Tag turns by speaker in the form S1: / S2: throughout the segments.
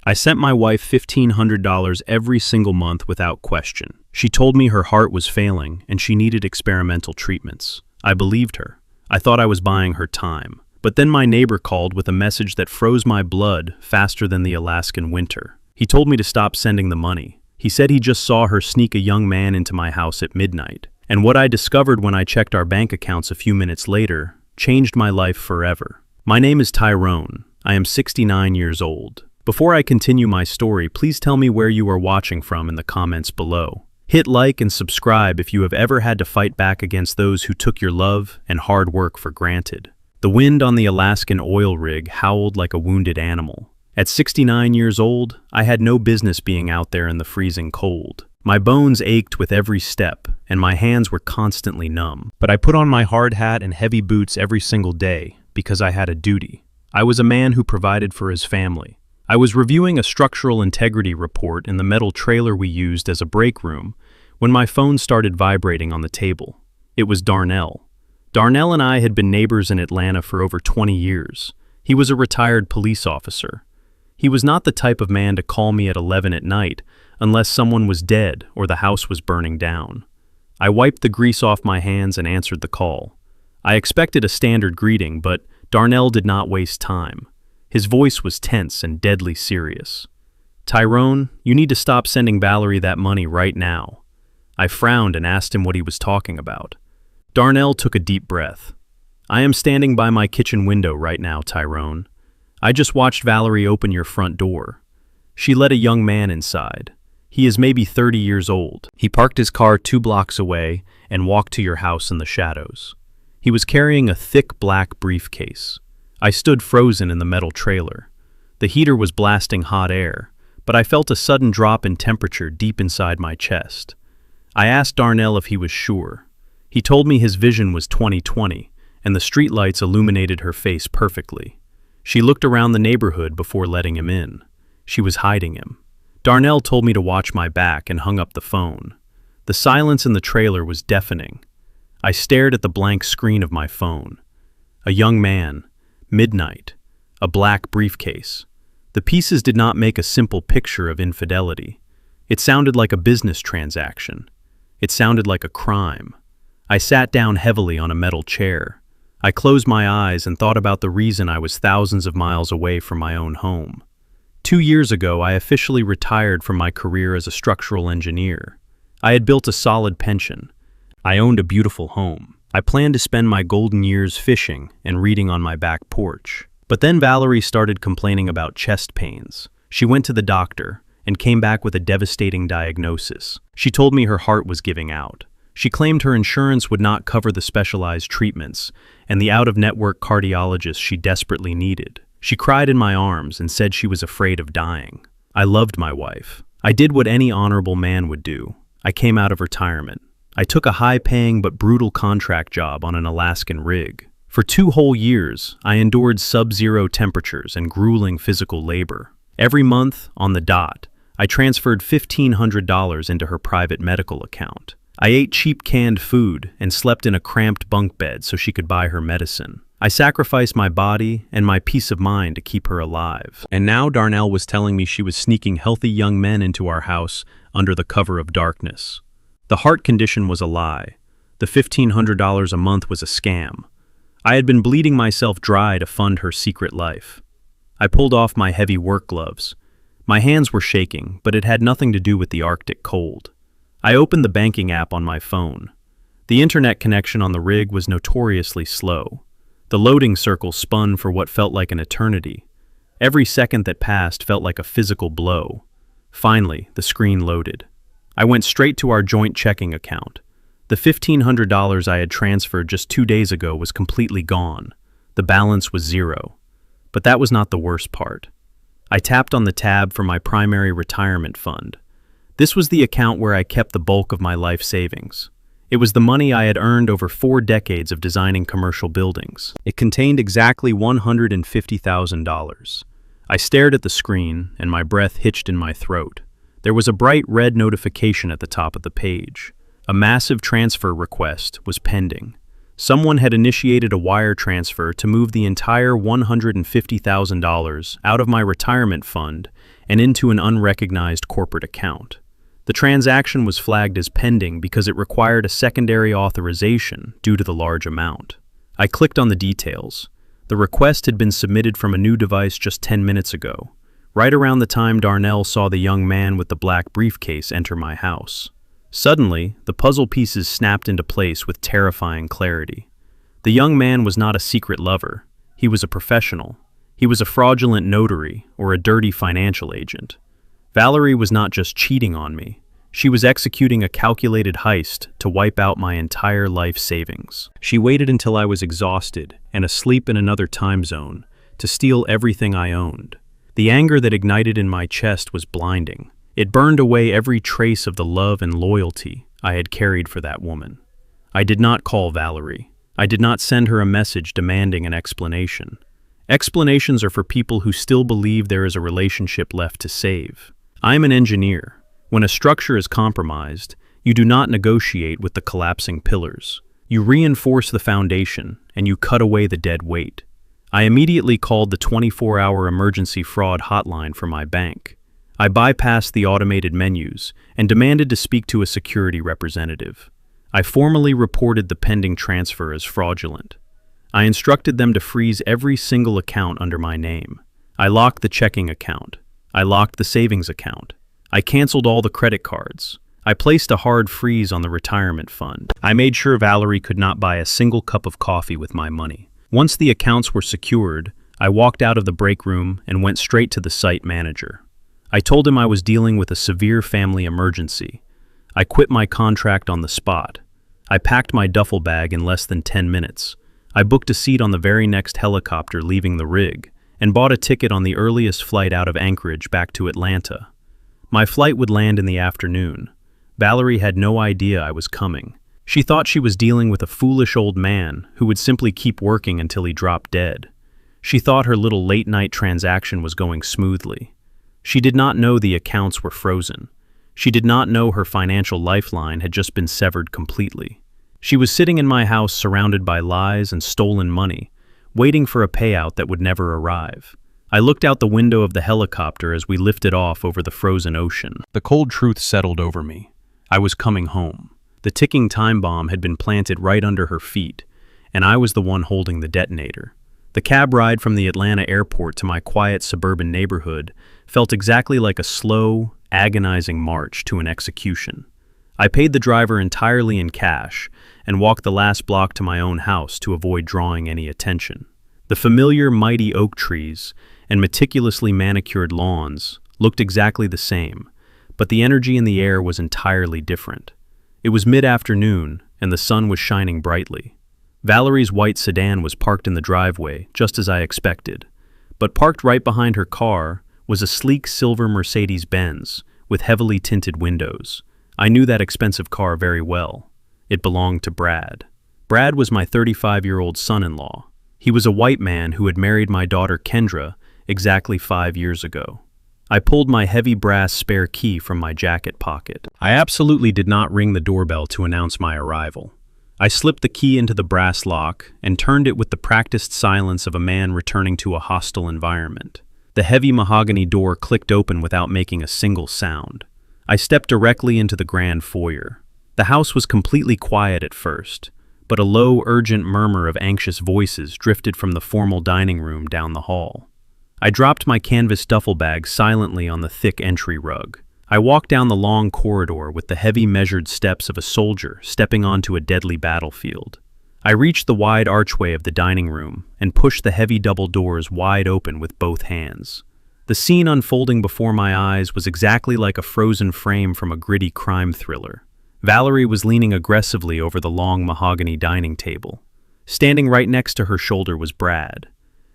S1: I sent my wife $1,500 every single month without question. She told me her heart was failing and she needed experimental treatments. I believed her. I thought I was buying her time. But then my neighbor called with a message that froze my blood faster than the Alaskan winter. He told me to stop sending the money. He said he just saw her sneak a young man into my house at midnight. And what I discovered when I checked our bank accounts a few minutes later changed my life forever. My name is Tyrone. I am 69 years old. Before I continue my story, please tell me where you are watching from in the comments below. Hit like and subscribe if you have ever had to fight back against those who took your love and hard work for granted. The wind on the Alaskan oil rig howled like a wounded animal. At 69 years old, I had no business being out there in the freezing cold. My bones ached with every step, and my hands were constantly numb. But I put on my hard hat and heavy boots every single day because I had a duty. I was a man who provided for his family. I was reviewing a structural integrity report in the metal trailer we used as a break room when my phone started vibrating on the table. It was Darnell. Darnell and I had been neighbors in Atlanta for over 20 years. He was a retired police officer. He was not the type of man to call me at 11 at night unless someone was dead or the house was burning down. I wiped the grease off my hands and answered the call. I expected a standard greeting, but Darnell did not waste time. His voice was tense and deadly serious. "Tyrone, you need to stop sending Valerie that money right now." I frowned and asked him what he was talking about. Darnell took a deep breath. "I am standing by my kitchen window right now, Tyrone. I just watched Valerie open your front door. She let a young man inside. He is maybe 30 years old. He parked his car 2 blocks away and walked to your house in the shadows. He was carrying a thick black briefcase. I stood frozen in the metal trailer. The heater was blasting hot air, but I felt a sudden drop in temperature deep inside my chest. I asked Darnell if he was sure. He told me his vision was 20/20, and the streetlights illuminated her face perfectly. She looked around the neighborhood before letting him in. She was hiding him. Darnell told me to watch my back and hung up the phone. The silence in the trailer was deafening. I stared at the blank screen of my phone. A young man, midnight, a black briefcase. The pieces did not make a simple picture of infidelity. It sounded like a business transaction. It sounded like a crime. I sat down heavily on a metal chair. I closed my eyes and thought about the reason I was thousands of miles away from my own home. 2 years ago, I officially retired from my career as a structural engineer. I had built a solid pension. I owned a beautiful home. I planned to spend my golden years fishing and reading on my back porch. But then Valerie started complaining about chest pains. She went to the doctor and came back with a devastating diagnosis. She told me her heart was giving out. She claimed her insurance would not cover the specialized treatments and the out-of-network cardiologist she desperately needed. She cried in my arms and said she was afraid of dying. I loved my wife. I did what any honorable man would do. I came out of retirement. I took a high-paying but brutal contract job on an Alaskan rig. For 2 whole years, I endured sub-zero temperatures and grueling physical labor. Every month, on the dot, I transferred $1,500 into her private medical account. I ate cheap canned food and slept in a cramped bunk bed so she could buy her medicine. I sacrificed my body and my peace of mind to keep her alive. And now Darnell was telling me she was sneaking healthy young men into our house under the cover of darkness. The heart condition was a lie. The $1,500 a month was a scam. I had been bleeding myself dry to fund her secret life. I pulled off my heavy work gloves. My hands were shaking, but it had nothing to do with the Arctic cold. I opened the banking app on my phone. The internet connection on the rig was notoriously slow. The loading circle spun for what felt like an eternity. Every second that passed felt like a physical blow. Finally, the screen loaded. I went straight to our joint checking account. The $1,500 I had transferred just 2 days ago was completely gone. The balance was zero. But that was not the worst part. I tapped on the tab for my primary retirement fund. This was the account where I kept the bulk of my life savings. It was the money I had earned over 4 decades of designing commercial buildings. It contained exactly $150,000. I stared at the screen, and my breath hitched in my throat. There was a bright red notification at the top of the page. A massive transfer request was pending. Someone had initiated a wire transfer to move the entire $150,000 out of my retirement fund and into an unrecognized corporate account. The transaction was flagged as pending because it required a secondary authorization due to the large amount. I clicked on the details. The request had been submitted from a new device just 10 minutes ago, right around the time Darnell saw the young man with the black briefcase enter my house. Suddenly, the puzzle pieces snapped into place with terrifying clarity. The young man was not a secret lover. He was a professional. He was a fraudulent notary or a dirty financial agent. Valerie was not just cheating on me. She was executing a calculated heist to wipe out my entire life savings. She waited until I was exhausted and asleep in another time zone to steal everything I owned. The anger that ignited in my chest was blinding. It burned away every trace of the love and loyalty I had carried for that woman. I did not call Valerie. I did not send her a message demanding an explanation. Explanations are for people who still believe there is a relationship left to save. I am an engineer. When a structure is compromised, you do not negotiate with the collapsing pillars. You reinforce the foundation, and you cut away the dead weight. I immediately called the 24-hour emergency fraud hotline for my bank. I bypassed the automated menus and demanded to speak to a security representative. I formally reported the pending transfer as fraudulent. I instructed them to freeze every single account under my name. I locked the checking account. I locked the savings account. I canceled all the credit cards. I placed a hard freeze on the retirement fund. I made sure Valerie could not buy a single cup of coffee with my money. Once the accounts were secured, I walked out of the break room and went straight to the site manager. I told him I was dealing with a severe family emergency. I quit my contract on the spot. I packed my duffel bag in less than 10 minutes. I booked a seat on the very next helicopter leaving the rig and bought a ticket on the earliest flight out of Anchorage back to Atlanta. My flight would land in the afternoon. Valerie had no idea I was coming. She thought she was dealing with a foolish old man who would simply keep working until he dropped dead. She thought her little late-night transaction was going smoothly. She did not know the accounts were frozen. She did not know her financial lifeline had just been severed completely. She was sitting in my house surrounded by lies and stolen money, waiting for a payout that would never arrive. I looked out the window of the helicopter as we lifted off over the frozen ocean. The cold truth settled over me. I was coming home. The ticking time bomb had been planted right under her feet, and I was the one holding the detonator. The cab ride from the Atlanta airport to my quiet suburban neighborhood felt exactly like a slow, agonizing march to an execution. I paid the driver entirely in cash and walked the last block to my own house to avoid drawing any attention. The familiar mighty oak trees and meticulously manicured lawns looked exactly the same, but the energy in the air was entirely different. It was mid-afternoon, and the sun was shining brightly. Valerie's white sedan was parked in the driveway, just as I expected. But parked right behind her car was a sleek silver Mercedes-Benz with heavily tinted windows. I knew that expensive car very well. It belonged to Brad. Brad was my 35-year-old son-in-law. He was a white man who had married my daughter Kendra exactly 5 years ago. I pulled my heavy brass spare key from my jacket pocket. I absolutely did not ring the doorbell to announce my arrival. I slipped the key into the brass lock and turned it with the practiced silence of a man returning to a hostile environment. The heavy mahogany door clicked open without making a single sound. I stepped directly into the grand foyer. The house was completely quiet at first, but a low, urgent murmur of anxious voices drifted from the formal dining room down the hall. I dropped my canvas duffel bag silently on the thick entry rug. I walked down the long corridor with the heavy measured steps of a soldier stepping onto a deadly battlefield. I reached the wide archway of the dining room and pushed the heavy double doors wide open with both hands. The scene unfolding before my eyes was exactly like a frozen frame from a gritty crime thriller. Valerie was leaning aggressively over the long mahogany dining table. Standing right next to her shoulder was Brad.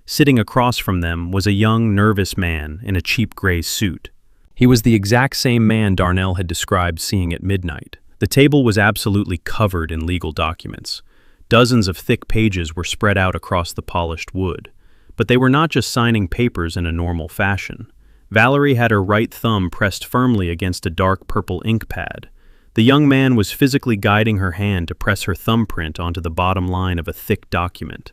S1: Sitting across from them was a young, nervous man in a cheap gray suit. He was the exact same man Darnell had described seeing at midnight. The table was absolutely covered in legal documents. Dozens of thick pages were spread out across the polished wood. But they were not just signing papers in a normal fashion. Valerie had her right thumb pressed firmly against a dark purple ink pad. The young man was physically guiding her hand to press her thumbprint onto the bottom line of a thick document.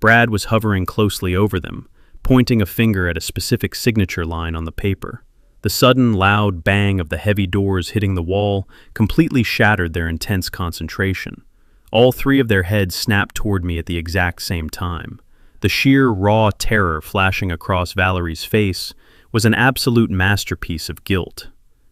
S1: Brad was hovering closely over them, pointing a finger at a specific signature line on the paper. The sudden, loud bang of the heavy doors hitting the wall completely shattered their intense concentration. All three of their heads snapped toward me at the exact same time. The sheer, raw terror flashing across Valerie's face was an absolute masterpiece of guilt.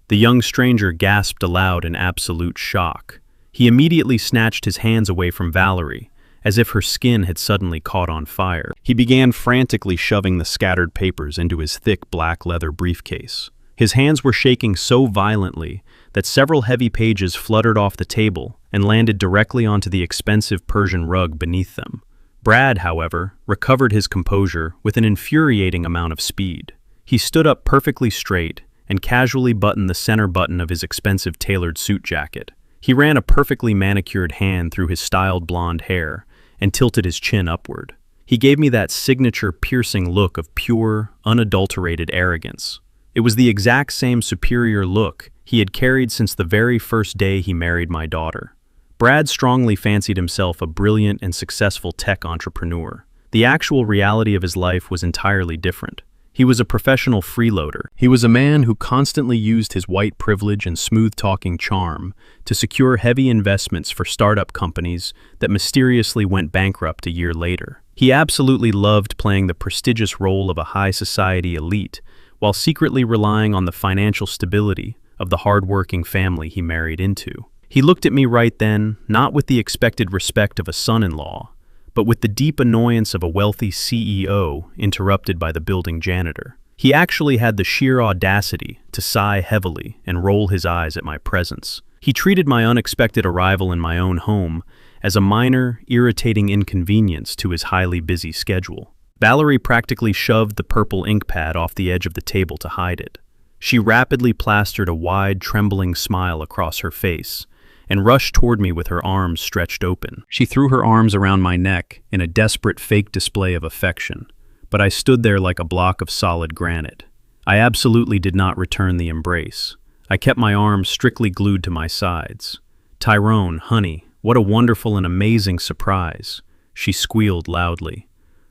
S1: The young stranger gasped aloud in absolute shock. He immediately snatched his hands away from Valerie, as if her skin had suddenly caught on fire. He began frantically shoving the scattered papers into his thick black leather briefcase. His hands were shaking so violently that several heavy pages fluttered off the table and landed directly onto the expensive Persian rug beneath them. Brad, however, recovered his composure with an infuriating amount of speed. He stood up perfectly straight and casually buttoned the center button of his expensive tailored suit jacket. He ran a perfectly manicured hand through his styled blonde hair and tilted his chin upward. He gave me that signature piercing look of pure, unadulterated arrogance. It was the exact same superior look he had carried since the very first day he married my daughter. Brad strongly fancied himself a brilliant and successful tech entrepreneur. The actual reality of his life was entirely different. He was a professional freeloader. He was a man who constantly used his white privilege and smooth-talking charm to secure heavy investments for startup companies that mysteriously went bankrupt a year later. He absolutely loved playing the prestigious role of a high society elite while secretly relying on the financial stability of the hard-working family he married into. He looked at me right then, not with the expected respect of a son-in-law, but with the deep annoyance of a wealthy CEO interrupted by the building janitor. He actually had the sheer audacity to sigh heavily and roll his eyes at my presence. He treated my unexpected arrival in my own home as a minor, irritating inconvenience to his highly busy schedule. Valerie practically shoved the purple ink pad off the edge of the table to hide it. She rapidly plastered a wide, trembling smile across her face and rushed toward me with her arms stretched open. She threw her arms around my neck in a desperate fake display of affection, but I stood there like a block of solid granite. I absolutely did not return the embrace. I kept my arms strictly glued to my sides. "Tyrone, honey, what a wonderful and amazing surprise," she squealed loudly.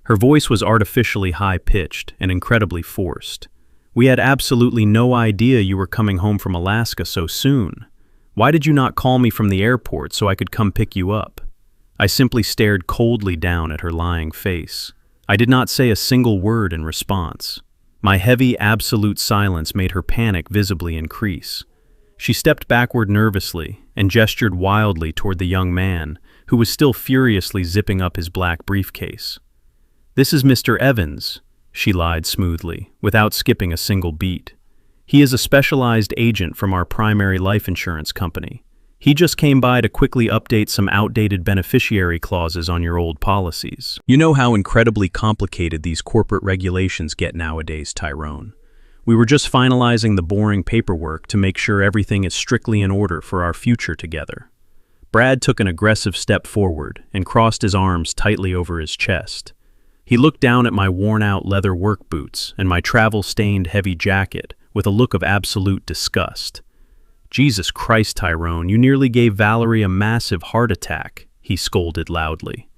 S1: Her voice was artificially high-pitched and incredibly forced. "We had absolutely no idea you were coming home from Alaska so soon. Why did you not call me from the airport so I could come pick you up?" I simply stared coldly down at her lying face. I did not say a single word in response. My heavy, absolute silence made her panic visibly increase. She stepped backward nervously and gestured wildly toward the young man, who was still furiously zipping up his black briefcase. "This is Mr. Evans," she lied smoothly, without skipping a single beat. "He is a specialized agent from our primary life insurance company. He just came by to quickly update some outdated beneficiary clauses on your old policies. You know how incredibly complicated these corporate regulations get nowadays, Tyrone. We were just finalizing the boring paperwork to make sure everything is strictly in order for our future together." Brad took an aggressive step forward and crossed his arms tightly over his chest. He looked down at my worn-out leather work boots and my travel-stained heavy jacket with a look of absolute disgust. "Jesus Christ, Tyrone, you nearly gave Valerie a massive heart attack," he scolded loudly.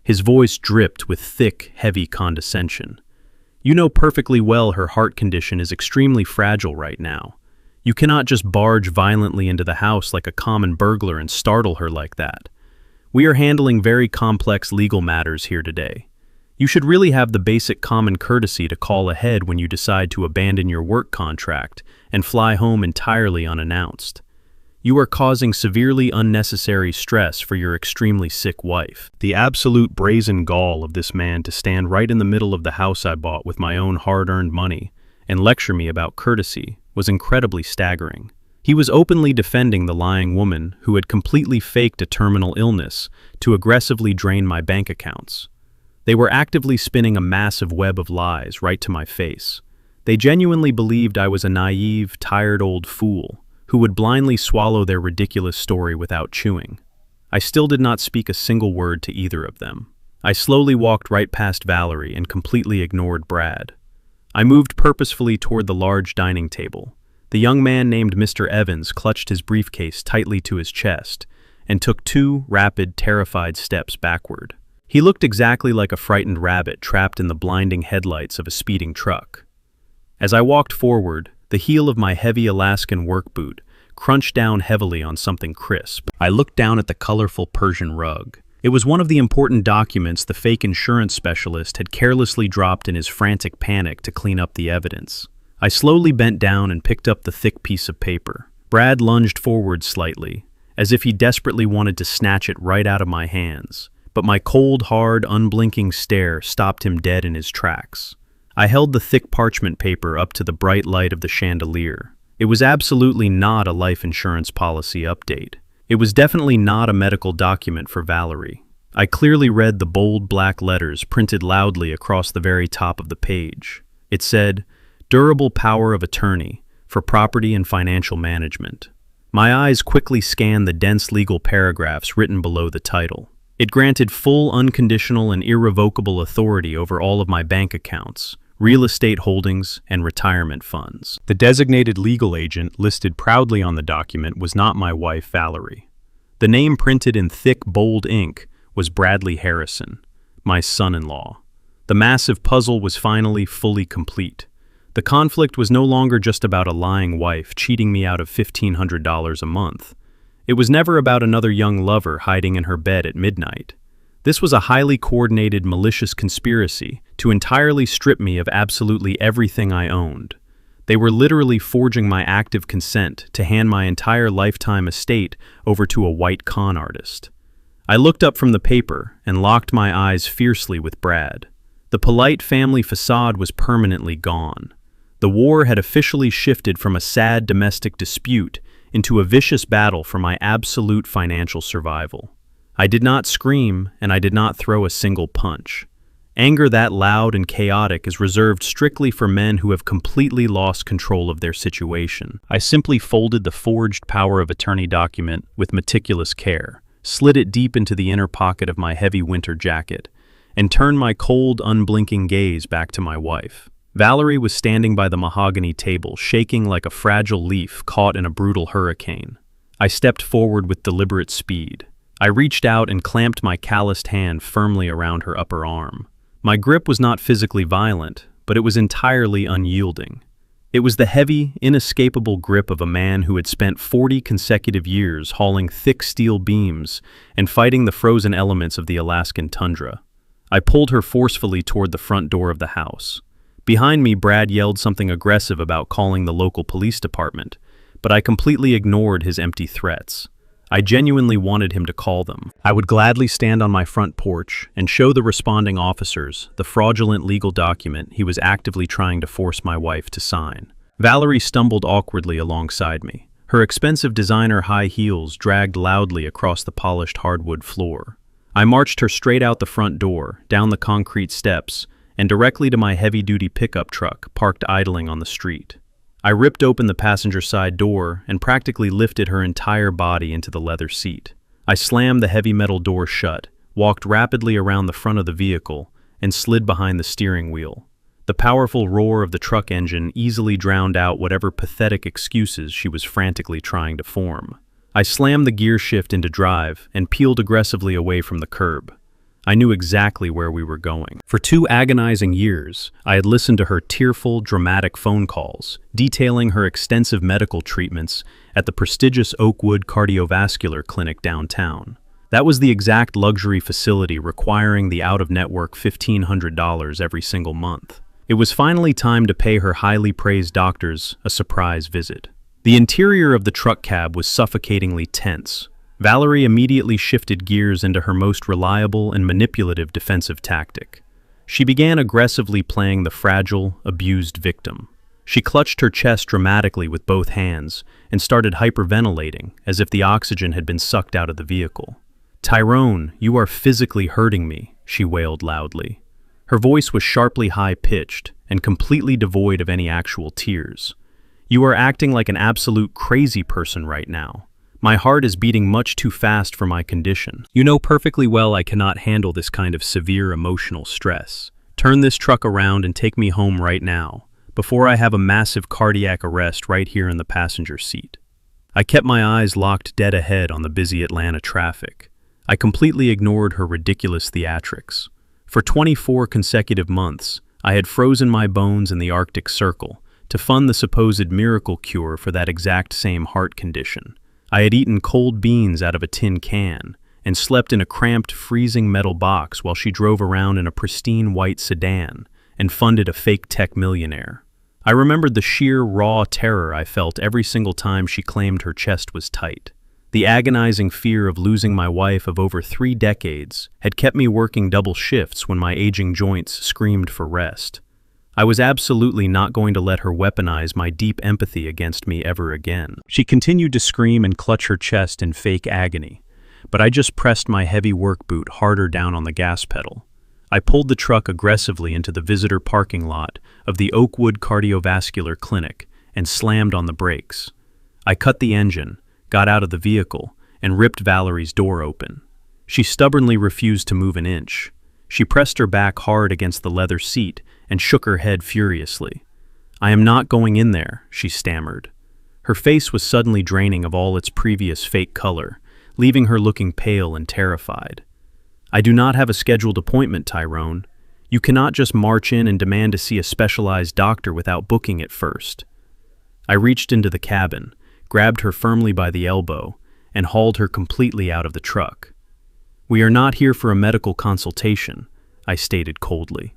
S1: His voice dripped with thick, heavy condescension. "You know perfectly well her heart condition is extremely fragile right now. You cannot just barge violently into the house like a common burglar and startle her like that. We are handling very complex legal matters here today. You should really have the basic common courtesy to call ahead when you decide to abandon your work contract and fly home entirely unannounced. You are causing severely unnecessary stress for your extremely sick wife." The absolute brazen gall of this man to stand right in the middle of the house I bought with my own hard-earned money and lecture me about courtesy was incredibly staggering. He was openly defending the lying woman who had completely faked a terminal illness to aggressively drain my bank accounts. They were actively spinning a massive web of lies right to my face. They genuinely believed I was a naive, tired old fool who would blindly swallow their ridiculous story without chewing. I still did not speak a single word to either of them. I slowly walked right past Valerie and completely ignored Brad. I moved purposefully toward the large dining table, The young man named Mr. Evans clutched his briefcase tightly to his chest and took 2 rapid, terrified steps backward. He looked exactly like a frightened rabbit trapped in the blinding headlights of a speeding truck. As I walked forward, the heel of my heavy Alaskan work boot crunched down heavily on something crisp. I looked down at the colorful Persian rug. It was one of the important documents the fake insurance specialist had carelessly dropped in his frantic panic to clean up the evidence. I slowly bent down and picked up the thick piece of paper. Brad lunged forward slightly, as if he desperately wanted to snatch it right out of my hands, but my cold, hard, unblinking stare stopped him dead in his tracks. I held the thick parchment paper up to the bright light of the chandelier. It was absolutely not a life insurance policy update. It was definitely not a medical document for Valerie. I clearly read the bold black letters printed loudly across the very top of the page. It said, "Durable power of attorney for property and financial management." My eyes quickly scanned the dense legal paragraphs written below the title. It granted full, unconditional, and irrevocable authority over all of my bank accounts, real estate holdings, and retirement funds. The designated legal agent listed proudly on the document was not my wife, Valerie. The name printed in thick, bold ink was Bradley Harrison, my son-in-law. The massive puzzle was finally fully complete. The conflict was no longer just about a lying wife cheating me out of $1,500 a month. It was never about another young lover hiding in her bed at midnight. This was a highly coordinated, malicious conspiracy to entirely strip me of absolutely everything I owned. They were literally forging my active consent to hand my entire lifetime estate over to a white con artist. I looked up from the paper and locked my eyes fiercely with Brad. The polite family facade was permanently gone. The war had officially shifted from a sad domestic dispute into a vicious battle for my absolute financial survival. I did not scream, and I did not throw a single punch. Anger that loud and chaotic is reserved strictly for men who have completely lost control of their situation. I simply folded the forged power of attorney document with meticulous care, slid it deep into the inner pocket of my heavy winter jacket, and turned my cold, unblinking gaze back to my wife. Valerie was standing by the mahogany table, shaking like a fragile leaf caught in a brutal hurricane. I stepped forward with deliberate speed. I reached out and clamped my calloused hand firmly around her upper arm. My grip was not physically violent, but it was entirely unyielding. It was the heavy, inescapable grip of a man who had spent 40 consecutive years hauling thick steel beams and fighting the frozen elements of the Alaskan tundra. I pulled her forcefully toward the front door of the house. Behind me, Brad yelled something aggressive about calling the local police department, but I completely ignored his empty threats. I genuinely wanted him to call them. I would gladly stand on my front porch and show the responding officers the fraudulent legal document he was actively trying to force my wife to sign. Valerie stumbled awkwardly alongside me. Her expensive designer high heels dragged loudly across the polished hardwood floor. I marched her straight out the front door, down the concrete steps, and directly to my heavy-duty pickup truck parked idling on the street. I ripped open the passenger side door and practically lifted her entire body into the leather seat. I slammed the heavy metal door shut, walked rapidly around the front of the vehicle, and slid behind the steering wheel. The powerful roar of the truck engine easily drowned out whatever pathetic excuses she was frantically trying to form. I slammed the gear shift into drive and peeled aggressively away from the curb. I knew exactly where we were going. For 2 agonizing years, I had listened to her tearful, dramatic phone calls, detailing her extensive medical treatments at the prestigious Oakwood Cardiovascular Clinic downtown. That was the exact luxury facility requiring the out-of-network $1,500 every single month. It was finally time to pay her highly praised doctors a surprise visit. The interior of the truck cab was suffocatingly tense. Valerie immediately shifted gears into her most reliable and manipulative defensive tactic. She began aggressively playing the fragile, abused victim. She clutched her chest dramatically with both hands and started hyperventilating as if the oxygen had been sucked out of the vehicle. "Tyrone, you are physically hurting me," she wailed loudly. Her voice was sharply high-pitched and completely devoid of any actual tears. "You are acting like an absolute crazy person right now. My heart is beating much too fast for my condition. You know perfectly well I cannot handle this kind of severe emotional stress. Turn this truck around and take me home right now. before I have a massive cardiac arrest right here in the passenger seat. I kept my eyes locked dead ahead on the busy Atlanta traffic. I completely ignored her ridiculous theatrics. For 24 consecutive months, I had frozen my bones in the Arctic Circle to fund the supposed miracle cure for that exact same heart condition. I had eaten cold beans out of a tin can and slept in a cramped, freezing metal box while she drove around in a pristine white sedan and funded a fake tech millionaire. I remembered the sheer, raw terror I felt every single time she claimed her chest was tight. The agonizing fear of losing my wife of over 3 decades had kept me working double shifts when my aging joints screamed for rest. I was absolutely not going to let her weaponize my deep empathy against me ever again. She continued to scream and clutch her chest in fake agony, but I just pressed my heavy work boot harder down on the gas pedal. I pulled the truck aggressively into the visitor parking lot of the Oakwood Cardiovascular Clinic and slammed on the brakes. I cut the engine, got out of the vehicle, and ripped Valerie's door open. She stubbornly refused to move an inch. She pressed her back hard against the leather seat and shook her head furiously. "I am not going in there," she stammered. Her face was suddenly draining of all its previous fake color, leaving her looking pale and terrified. "I do not have a scheduled appointment, Tyrone. You cannot just march in and demand to see a specialized doctor without booking it first." I reached into the cabin, grabbed her firmly by the elbow, and hauled her completely out of the truck. "We are not here for a medical consultation," I stated coldly.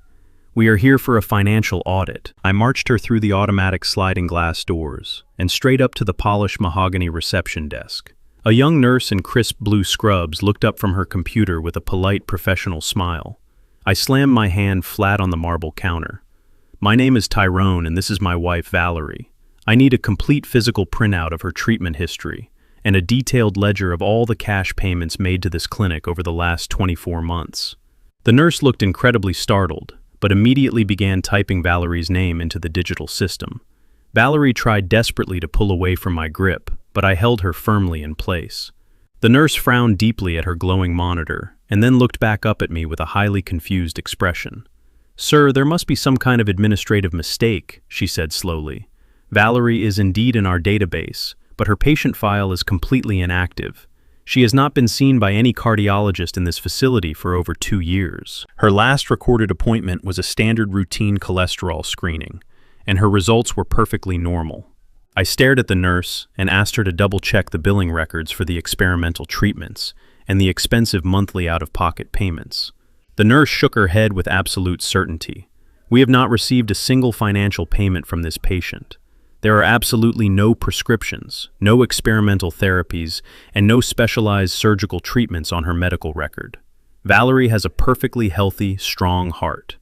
S1: "We are here for a financial audit." I marched her through the automatic sliding glass doors and straight up to the polished mahogany reception desk. A young nurse in crisp blue scrubs looked up from her computer with a polite professional smile. I slammed my hand flat on the marble counter. "My name is Tyrone and this is my wife Valerie. I need a complete physical printout of her treatment history and a detailed ledger of all the cash payments made to this clinic over the last 24 months." The nurse looked incredibly startled, but immediately began typing Valerie's name into the digital system. Valerie tried desperately to pull away from my grip, but I held her firmly in place. The nurse frowned deeply at her glowing monitor and then looked back up at me with a highly confused expression. "Sir, there must be some kind of administrative mistake," she said slowly. "Valerie is indeed in our database, but her patient file is completely inactive. She has not been seen by any cardiologist in this facility for over 2 years. Her last recorded appointment was a standard routine cholesterol screening, and her results were perfectly normal." I stared at the nurse and asked her to double-check the billing records for the experimental treatments and the expensive monthly out-of-pocket payments. The nurse shook her head with absolute certainty. "We have not received a single financial payment from this patient. There are absolutely no prescriptions, no experimental therapies, and no specialized surgical treatments on her medical record. Valerie has a perfectly healthy, strong heart."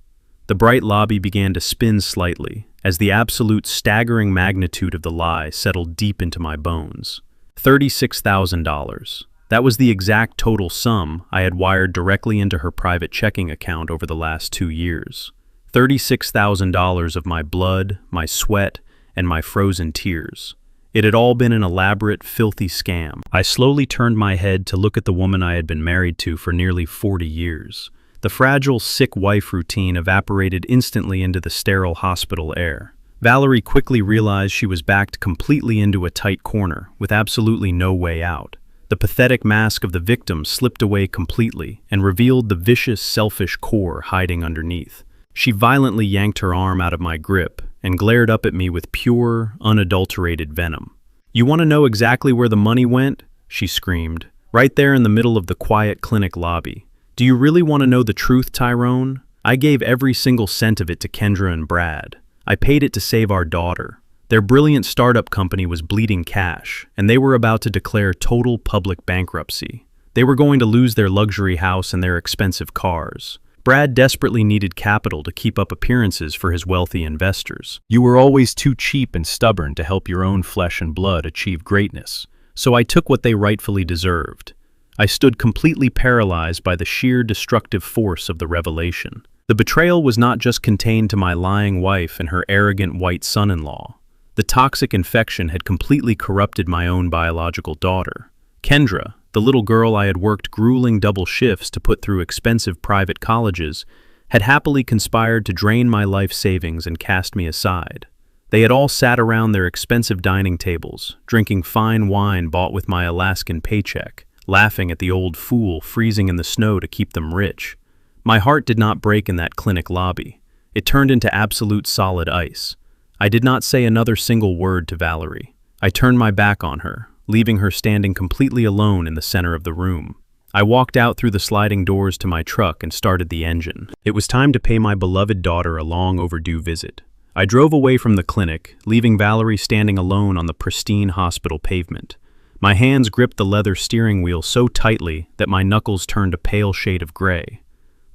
S1: The bright lobby began to spin slightly as the absolute staggering magnitude of the lie settled deep into my bones. $36,000. That was the exact total sum I had wired directly into her private checking account over the last 2 years. $36,000 of my blood, my sweat, and my frozen tears. It had all been an elaborate, filthy scam. I slowly turned my head to look at the woman I had been married to for nearly 40 years. The fragile, sick wife routine evaporated instantly into the sterile hospital air. Valerie quickly realized she was backed completely into a tight corner, with absolutely no way out. The pathetic mask of the victim slipped away completely and revealed the vicious, selfish core hiding underneath. She violently yanked her arm out of my grip and glared up at me with pure, unadulterated venom. "You want to know exactly where the money went?" she screamed. "Right there in the middle of the quiet clinic lobby. Do you really want to know the truth, Tyrone? I gave every single cent of it to Kendra and Brad. I paid it to save our daughter. Their brilliant startup company was bleeding cash, and they were about to declare total public bankruptcy. They were going to lose their luxury house and their expensive cars. Brad desperately needed capital to keep up appearances for his wealthy investors. You were always too cheap and stubborn to help your own flesh and blood achieve greatness, so I took what they rightfully deserved. I stood completely paralyzed by the sheer destructive force of the revelation. The betrayal was not just contained to my lying wife and her arrogant white son-in-law. The toxic infection had completely corrupted my own biological daughter. Kendra, the little girl I had worked grueling double shifts to put through expensive private colleges, had happily conspired to drain my life savings and cast me aside. They had all sat around their expensive dining tables, drinking fine wine bought with my Alaskan paycheck, laughing at the old fool freezing in the snow to keep them rich. My heart did not break in that clinic lobby. It turned into absolute solid ice. I did not say another single word to Valerie. I turned my back on her, leaving her standing completely alone in the center of the room. I walked out through the sliding doors to my truck and started the engine. It was time to pay my beloved daughter a long overdue visit. I drove away from the clinic, leaving Valerie standing alone on the pristine hospital pavement. My hands gripped the leather steering wheel so tightly that my knuckles turned a pale shade of gray.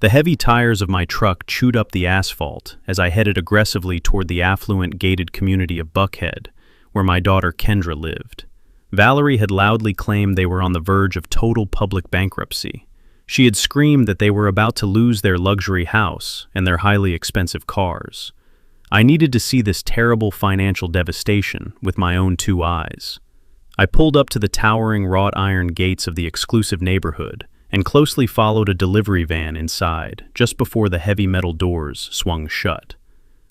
S1: The heavy tires of my truck chewed up the asphalt as I headed aggressively toward the affluent gated community of Buckhead, where my daughter Kendra lived. Valerie had loudly claimed they were on the verge of total public bankruptcy. She had screamed that they were about to lose their luxury house and their highly expensive cars. I needed to see this terrible financial devastation with my own two eyes. I pulled up to the towering wrought iron gates of the exclusive neighborhood and closely followed a delivery van inside just before the heavy metal doors swung shut.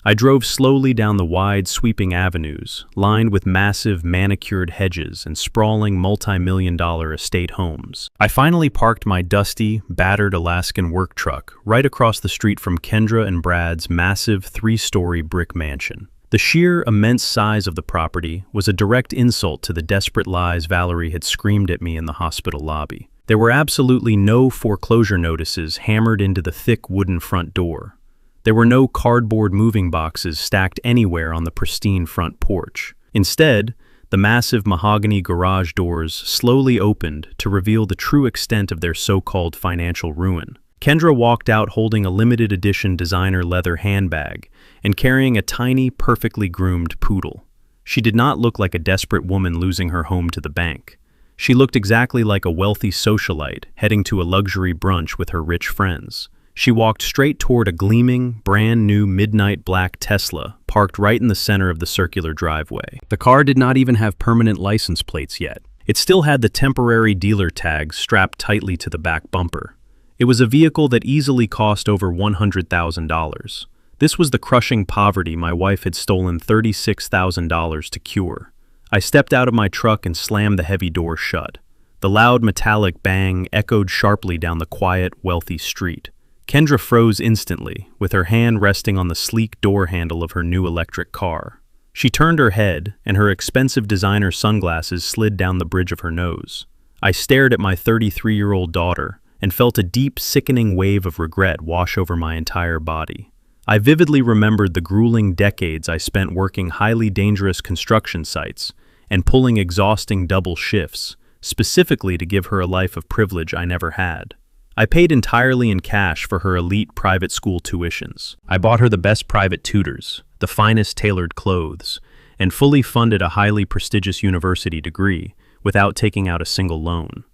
S1: I drove slowly down the wide, sweeping avenues, lined with massive, manicured hedges and sprawling multi-million-dollar estate homes. I finally parked my dusty, battered Alaskan work truck right across the street from Kendra and Brad's massive 3-story brick mansion. The sheer, immense size of the property was a direct insult to the desperate lies Valerie had screamed at me in the hospital lobby. There were absolutely no foreclosure notices hammered into the thick wooden front door. There were no cardboard moving boxes stacked anywhere on the pristine front porch. Instead, the massive mahogany garage doors slowly opened to reveal the true extent of their so-called financial ruin. Kendra walked out holding a limited edition designer leather handbag and carrying a tiny, perfectly groomed poodle. She did not look like a desperate woman losing her home to the bank. She looked exactly like a wealthy socialite heading to a luxury brunch with her rich friends. She walked straight toward a gleaming, brand-new midnight black Tesla parked right in the center of the circular driveway. The car did not even have permanent license plates yet. It still had the temporary dealer tags strapped tightly to the back bumper. It was a vehicle that easily cost over $100,000. This was the crushing poverty my wife had stolen $36,000 to cure. I stepped out of my truck and slammed the heavy door shut. The loud metallic bang echoed sharply down the quiet, wealthy street. Kendra froze instantly, with her hand resting on the sleek door handle of her new electric car. She turned her head, and her expensive designer sunglasses slid down the bridge of her nose. I stared at my 33-year-old daughter and felt a deep, sickening wave of regret wash over my entire body. I vividly remembered the grueling decades I spent working highly dangerous construction sites and pulling exhausting double shifts, specifically to give her a life of privilege I never had. I paid entirely in cash for her elite private school tuitions. I bought her the best private tutors, the finest tailored clothes, and fully funded a highly prestigious university degree without taking out a single loan.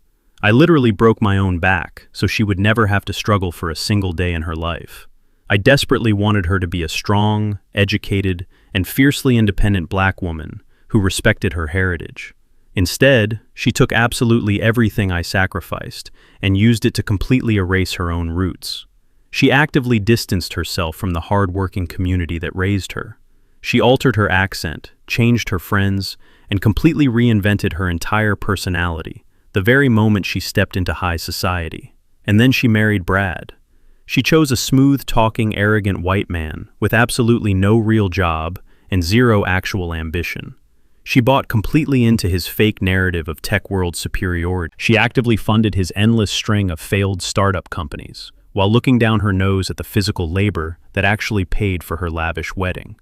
S1: I literally broke my own back so she would never have to struggle for a single day in her life. I desperately wanted her to be a strong, educated, and fiercely independent black woman who respected her heritage. Instead, she took absolutely everything I sacrificed and used it to completely erase her own roots. She actively distanced herself from the hard-working community that raised her. She altered her accent, changed her friends, and completely reinvented her entire personality the very moment she stepped into high society. And then she married Brad. She chose a smooth-talking, arrogant white man with absolutely no real job and zero actual ambition. She bought completely into his fake narrative of tech world superiority. She actively funded his endless string of failed startup companies, while looking down her nose at the physical labor that actually paid for her lavish wedding.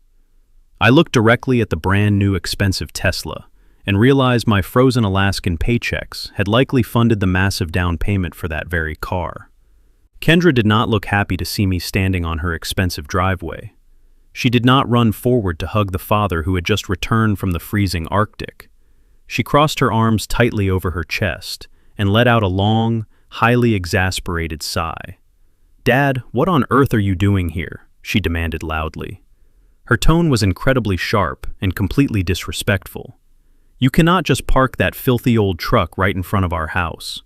S1: I looked directly at the brand new expensive Tesla and realized my frozen Alaskan paychecks had likely funded the massive down payment for that very car. Kendra did not look happy to see me standing on her expensive driveway. She did not run forward to hug the father who had just returned from the freezing Arctic. She crossed her arms tightly over her chest and let out a long, highly exasperated sigh. "Dad, what on earth are you doing here?" she demanded loudly. Her tone was incredibly sharp and completely disrespectful. "You cannot just park that filthy old truck right in front of our house.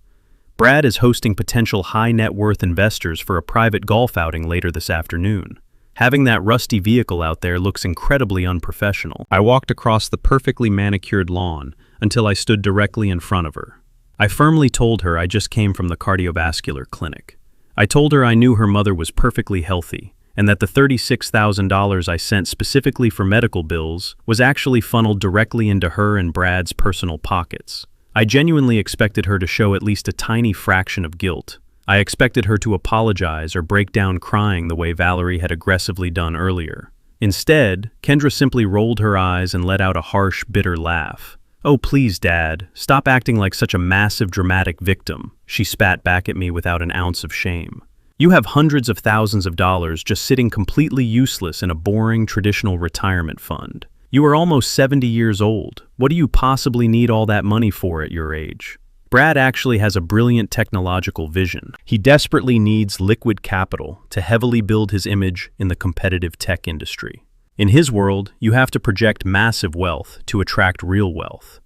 S1: Brad is hosting potential high-net-worth investors for a private golf outing later this afternoon. Having that rusty vehicle out there looks incredibly unprofessional. I walked across the perfectly manicured lawn until I stood directly in front of her. I firmly told her I just came from the cardiovascular clinic. I told her I knew her mother was perfectly healthy, and that the $36,000 I sent specifically for medical bills was actually funneled directly into her and Brad's personal pockets. I genuinely expected her to show at least a tiny fraction of guilt. I expected her to apologize or break down crying the way Valerie had aggressively done earlier. Instead, Kendra simply rolled her eyes and let out a harsh, bitter laugh. "Oh, please, Dad, stop acting like such a massive, dramatic victim," she spat back at me without an ounce of shame. "You have hundreds of thousands of dollars just sitting completely useless in a boring, traditional retirement fund. You are almost 70 years old. What do you possibly need all that money for at your age?" Brad actually has a brilliant technological vision. He desperately needs liquid capital to heavily build his image in the competitive tech industry. In his world, you have to project massive wealth to attract real wealth.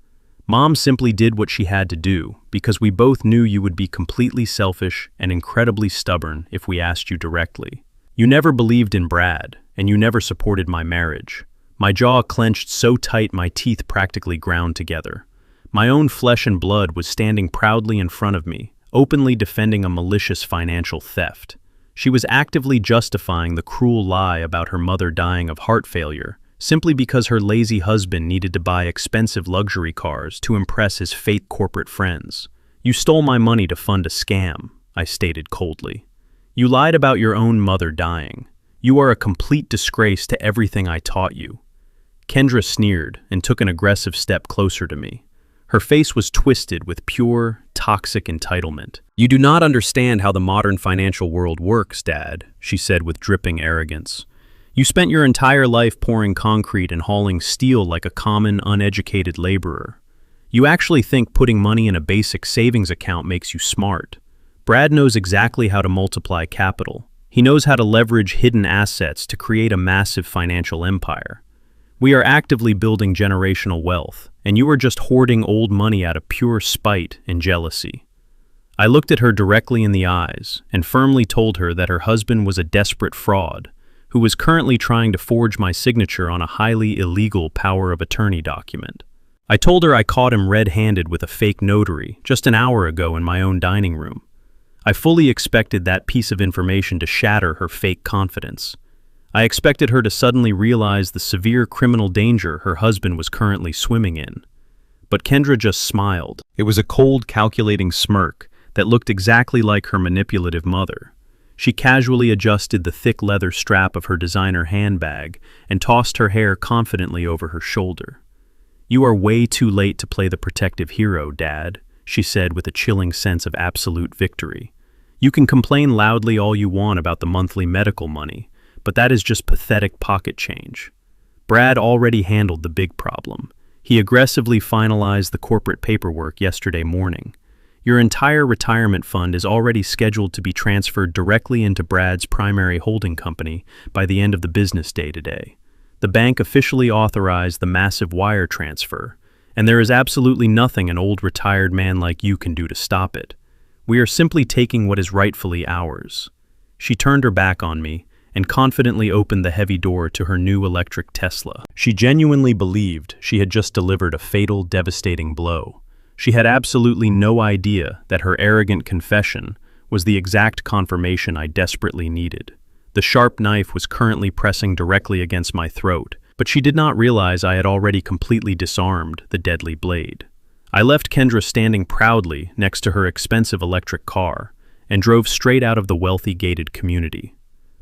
S1: Mom simply did what she had to do because we both knew you would be completely selfish and incredibly stubborn if we asked you directly. You never believed in Brad, and you never supported my marriage. My jaw clenched so tight my teeth practically ground together. My own flesh and blood was standing proudly in front of me, openly defending a malicious financial theft. She was actively justifying the cruel lie about her mother dying of heart failure, simply because her lazy husband needed to buy expensive luxury cars to impress his fake corporate friends. "You stole my money to fund a scam," I stated coldly. "You lied about your own mother dying. You are a complete disgrace to everything I taught you." Kendra sneered and took an aggressive step closer to me. Her face was twisted with pure, toxic entitlement. "You do not understand how the modern financial world works, Dad," she said with dripping arrogance. "You spent your entire life pouring concrete and hauling steel like a common, uneducated laborer. You actually think putting money in a basic savings account makes you smart. Brad knows exactly how to multiply capital. He knows how to leverage hidden assets to create a massive financial empire. We are actively building generational wealth, and you are just hoarding old money out of pure spite and jealousy." I looked at her directly in the eyes and firmly told her that her husband was a desperate fraud who was currently trying to forge my signature on a highly illegal power of attorney document. I told her I caught him red-handed with a fake notary just an hour ago in my own dining room. I fully expected that piece of information to shatter her fake confidence. I expected her to suddenly realize the severe criminal danger her husband was currently swimming in. But Kendra just smiled. It was a cold, calculating smirk that looked exactly like her manipulative mother. She casually adjusted the thick leather strap of her designer handbag and tossed her hair confidently over her shoulder. "You are way too late to play the protective hero, Dad," she said with a chilling sense of absolute victory. "You can complain loudly all you want about the monthly medical money, but that is just pathetic pocket change. Brad already handled the big problem. He aggressively finalized the corporate paperwork yesterday morning. Your entire retirement fund is already scheduled to be transferred directly into Brad's primary holding company by the end of the business day today. The bank officially authorized the massive wire transfer, and there is absolutely nothing an old retired man like you can do to stop it. We are simply taking what is rightfully ours." She turned her back on me and confidently opened the heavy door to her new electric Tesla. She genuinely believed she had just delivered a fatal, devastating blow. She had absolutely no idea that her arrogant confession was the exact confirmation I desperately needed. The sharp knife was currently pressing directly against my throat, but she did not realize I had already completely disarmed the deadly blade. I left Kendra standing proudly next to her expensive electric car and drove straight out of the wealthy gated community.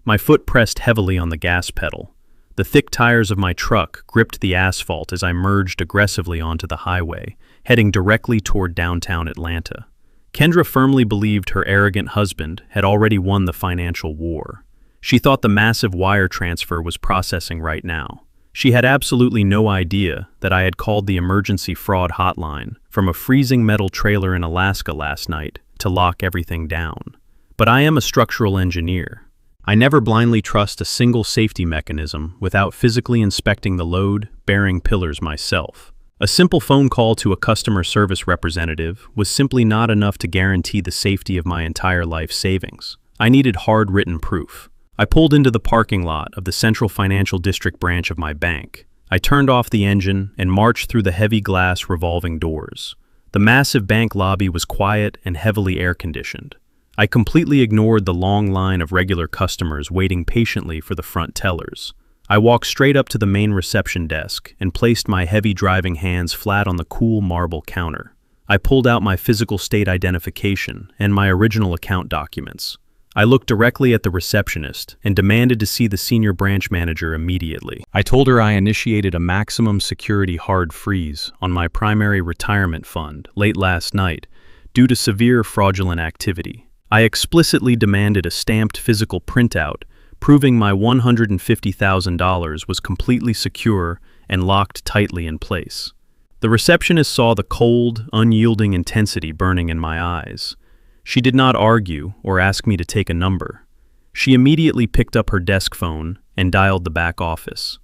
S1: My foot pressed heavily on the gas pedal. The thick tires of my truck gripped the asphalt as I merged aggressively onto the highway, heading directly toward downtown Atlanta. Kendra firmly believed her arrogant husband had already won the financial war. She thought the massive wire transfer was processing right now. She had absolutely no idea that I had called the emergency fraud hotline from a freezing metal trailer in Alaska last night to lock everything down. But I am a structural engineer. I never blindly trust a single safety mechanism without physically inspecting the load-bearing pillars myself. A simple phone call to a customer service representative was simply not enough to guarantee the safety of my entire life savings. I needed hard-written proof. I pulled into the parking lot of the Central Financial District branch of my bank. I turned off the engine and marched through the heavy glass revolving doors. The massive bank lobby was quiet and heavily air-conditioned. I completely ignored the long line of regular customers waiting patiently for the front tellers. I walked straight up to the main reception desk and placed my heavy driving hands flat on the cool marble counter. I pulled out my physical state identification and my original account documents. I looked directly at the receptionist and demanded to see the senior branch manager immediately. I told her I initiated a maximum security hard freeze on my primary retirement fund late last night due to severe fraudulent activity. I explicitly demanded a stamped physical printout proving my $150,000 was completely secure and locked tightly in place. The receptionist saw the cold, unyielding intensity burning in my eyes. She did not argue or ask me to take a number. She immediately picked up her desk phone and dialed the back office.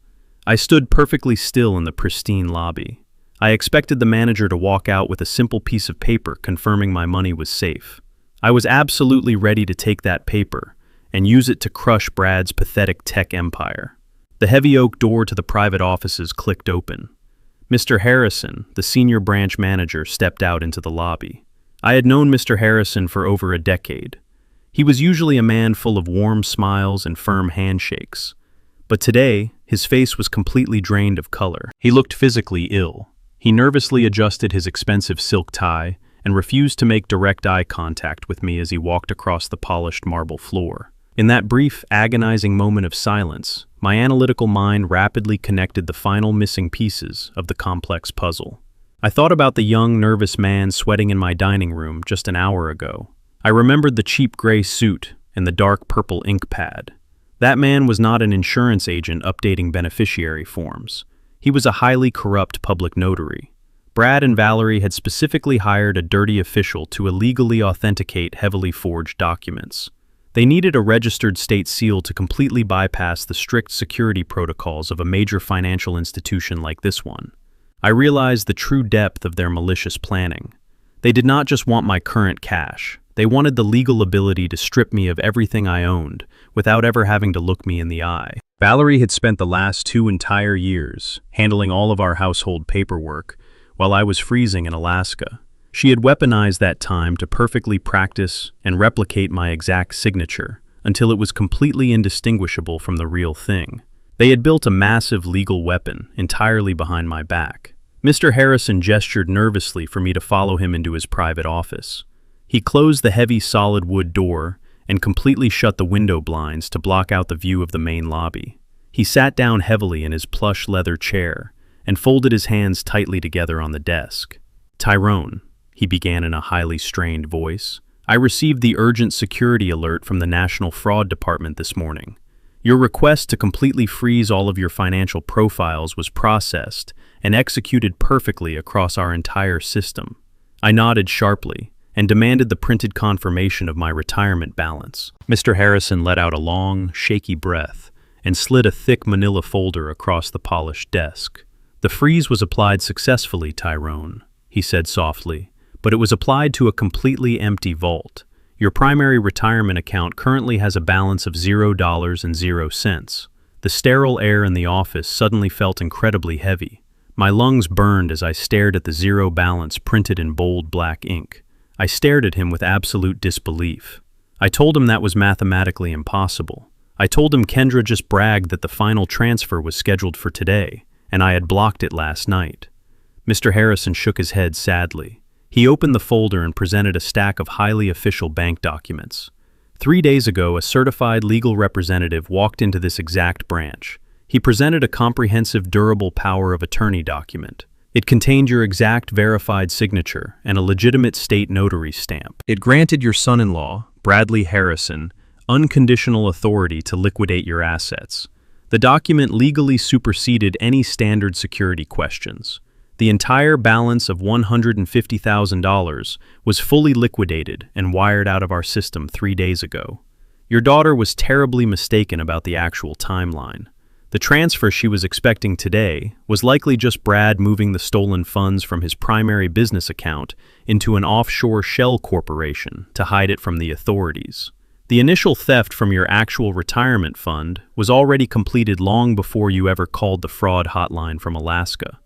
S1: I stood perfectly still in the pristine lobby. I expected the manager to walk out with a simple piece of paper confirming my money was safe. I was absolutely ready to take that paper and use it to crush Brad's pathetic tech empire. The heavy oak door to the private offices clicked open. Mr. Harrison, the senior branch manager, stepped out into the lobby. I had known Mr. Harrison for over a decade. He was usually a man full of warm smiles and firm handshakes. But today, his face was completely drained of color. He looked physically ill. He nervously adjusted his expensive silk tie and refused to make direct eye contact with me as he walked across the polished marble floor. In that brief, agonizing moment of silence, my analytical mind rapidly connected the final missing pieces of the complex puzzle. I thought about the young, nervous man sweating in my dining room just an hour ago. I remembered the cheap gray suit and the dark purple ink pad. That man was not an insurance agent updating beneficiary forms. He was a highly corrupt public notary. Brad and Valerie had specifically hired a dirty official to illegally authenticate heavily forged documents. They needed a registered state seal to completely bypass the strict security protocols of a major financial institution like this one. I realized the true depth of their malicious planning. They did not just want my current cash. They wanted the legal ability to strip me of everything I owned without ever having to look me in the eye. Valerie had spent the last 2 entire years handling all of our household paperwork while I was freezing in Alaska. She had weaponized that time to perfectly practice and replicate my exact signature until it was completely indistinguishable from the real thing. They had built a massive legal weapon entirely behind my back. Mr. Harrison gestured nervously for me to follow him into his private office. He closed the heavy solid wood door and completely shut the window blinds to block out the view of the main lobby. He sat down heavily in his plush leather chair and folded his hands tightly together on the desk. "Tyrone," he began in a highly strained voice, "I received the urgent security alert from the National Fraud Department this morning. Your request to completely freeze all of your financial profiles was processed and executed perfectly across our entire system." I nodded sharply and demanded the printed confirmation of my retirement balance. Mr. Harrison let out a long, shaky breath and slid a thick manila folder across the polished desk. "The freeze was applied successfully, Tyrone," he said softly, "but it was applied to a completely empty vault. Your primary retirement account currently has a balance of $0.00. The sterile air in the office suddenly felt incredibly heavy. My lungs burned as I stared at the zero balance printed in bold black ink. I stared at him with absolute disbelief. I told him that was mathematically impossible. I told him Kendra just bragged that the final transfer was scheduled for today, and I had blocked it last night. Mr. Harrison shook his head sadly. He opened the folder and presented a stack of highly official bank documents. 3 days ago, a certified legal representative walked into this exact branch. He presented a comprehensive durable power of attorney document. It contained your exact verified signature and a legitimate state notary stamp. It granted your son-in-law, Bradley Harrison, unconditional authority to liquidate your assets. The document legally superseded any standard security questions. The entire balance of $150,000 was fully liquidated and wired out of our system 3 days ago. Your daughter was terribly mistaken about the actual timeline. The transfer she was expecting today was likely just Brad moving the stolen funds from his primary business account into an offshore shell corporation to hide it from the authorities. The initial theft from your actual retirement fund was already completed long before you ever called the fraud hotline from Alaska.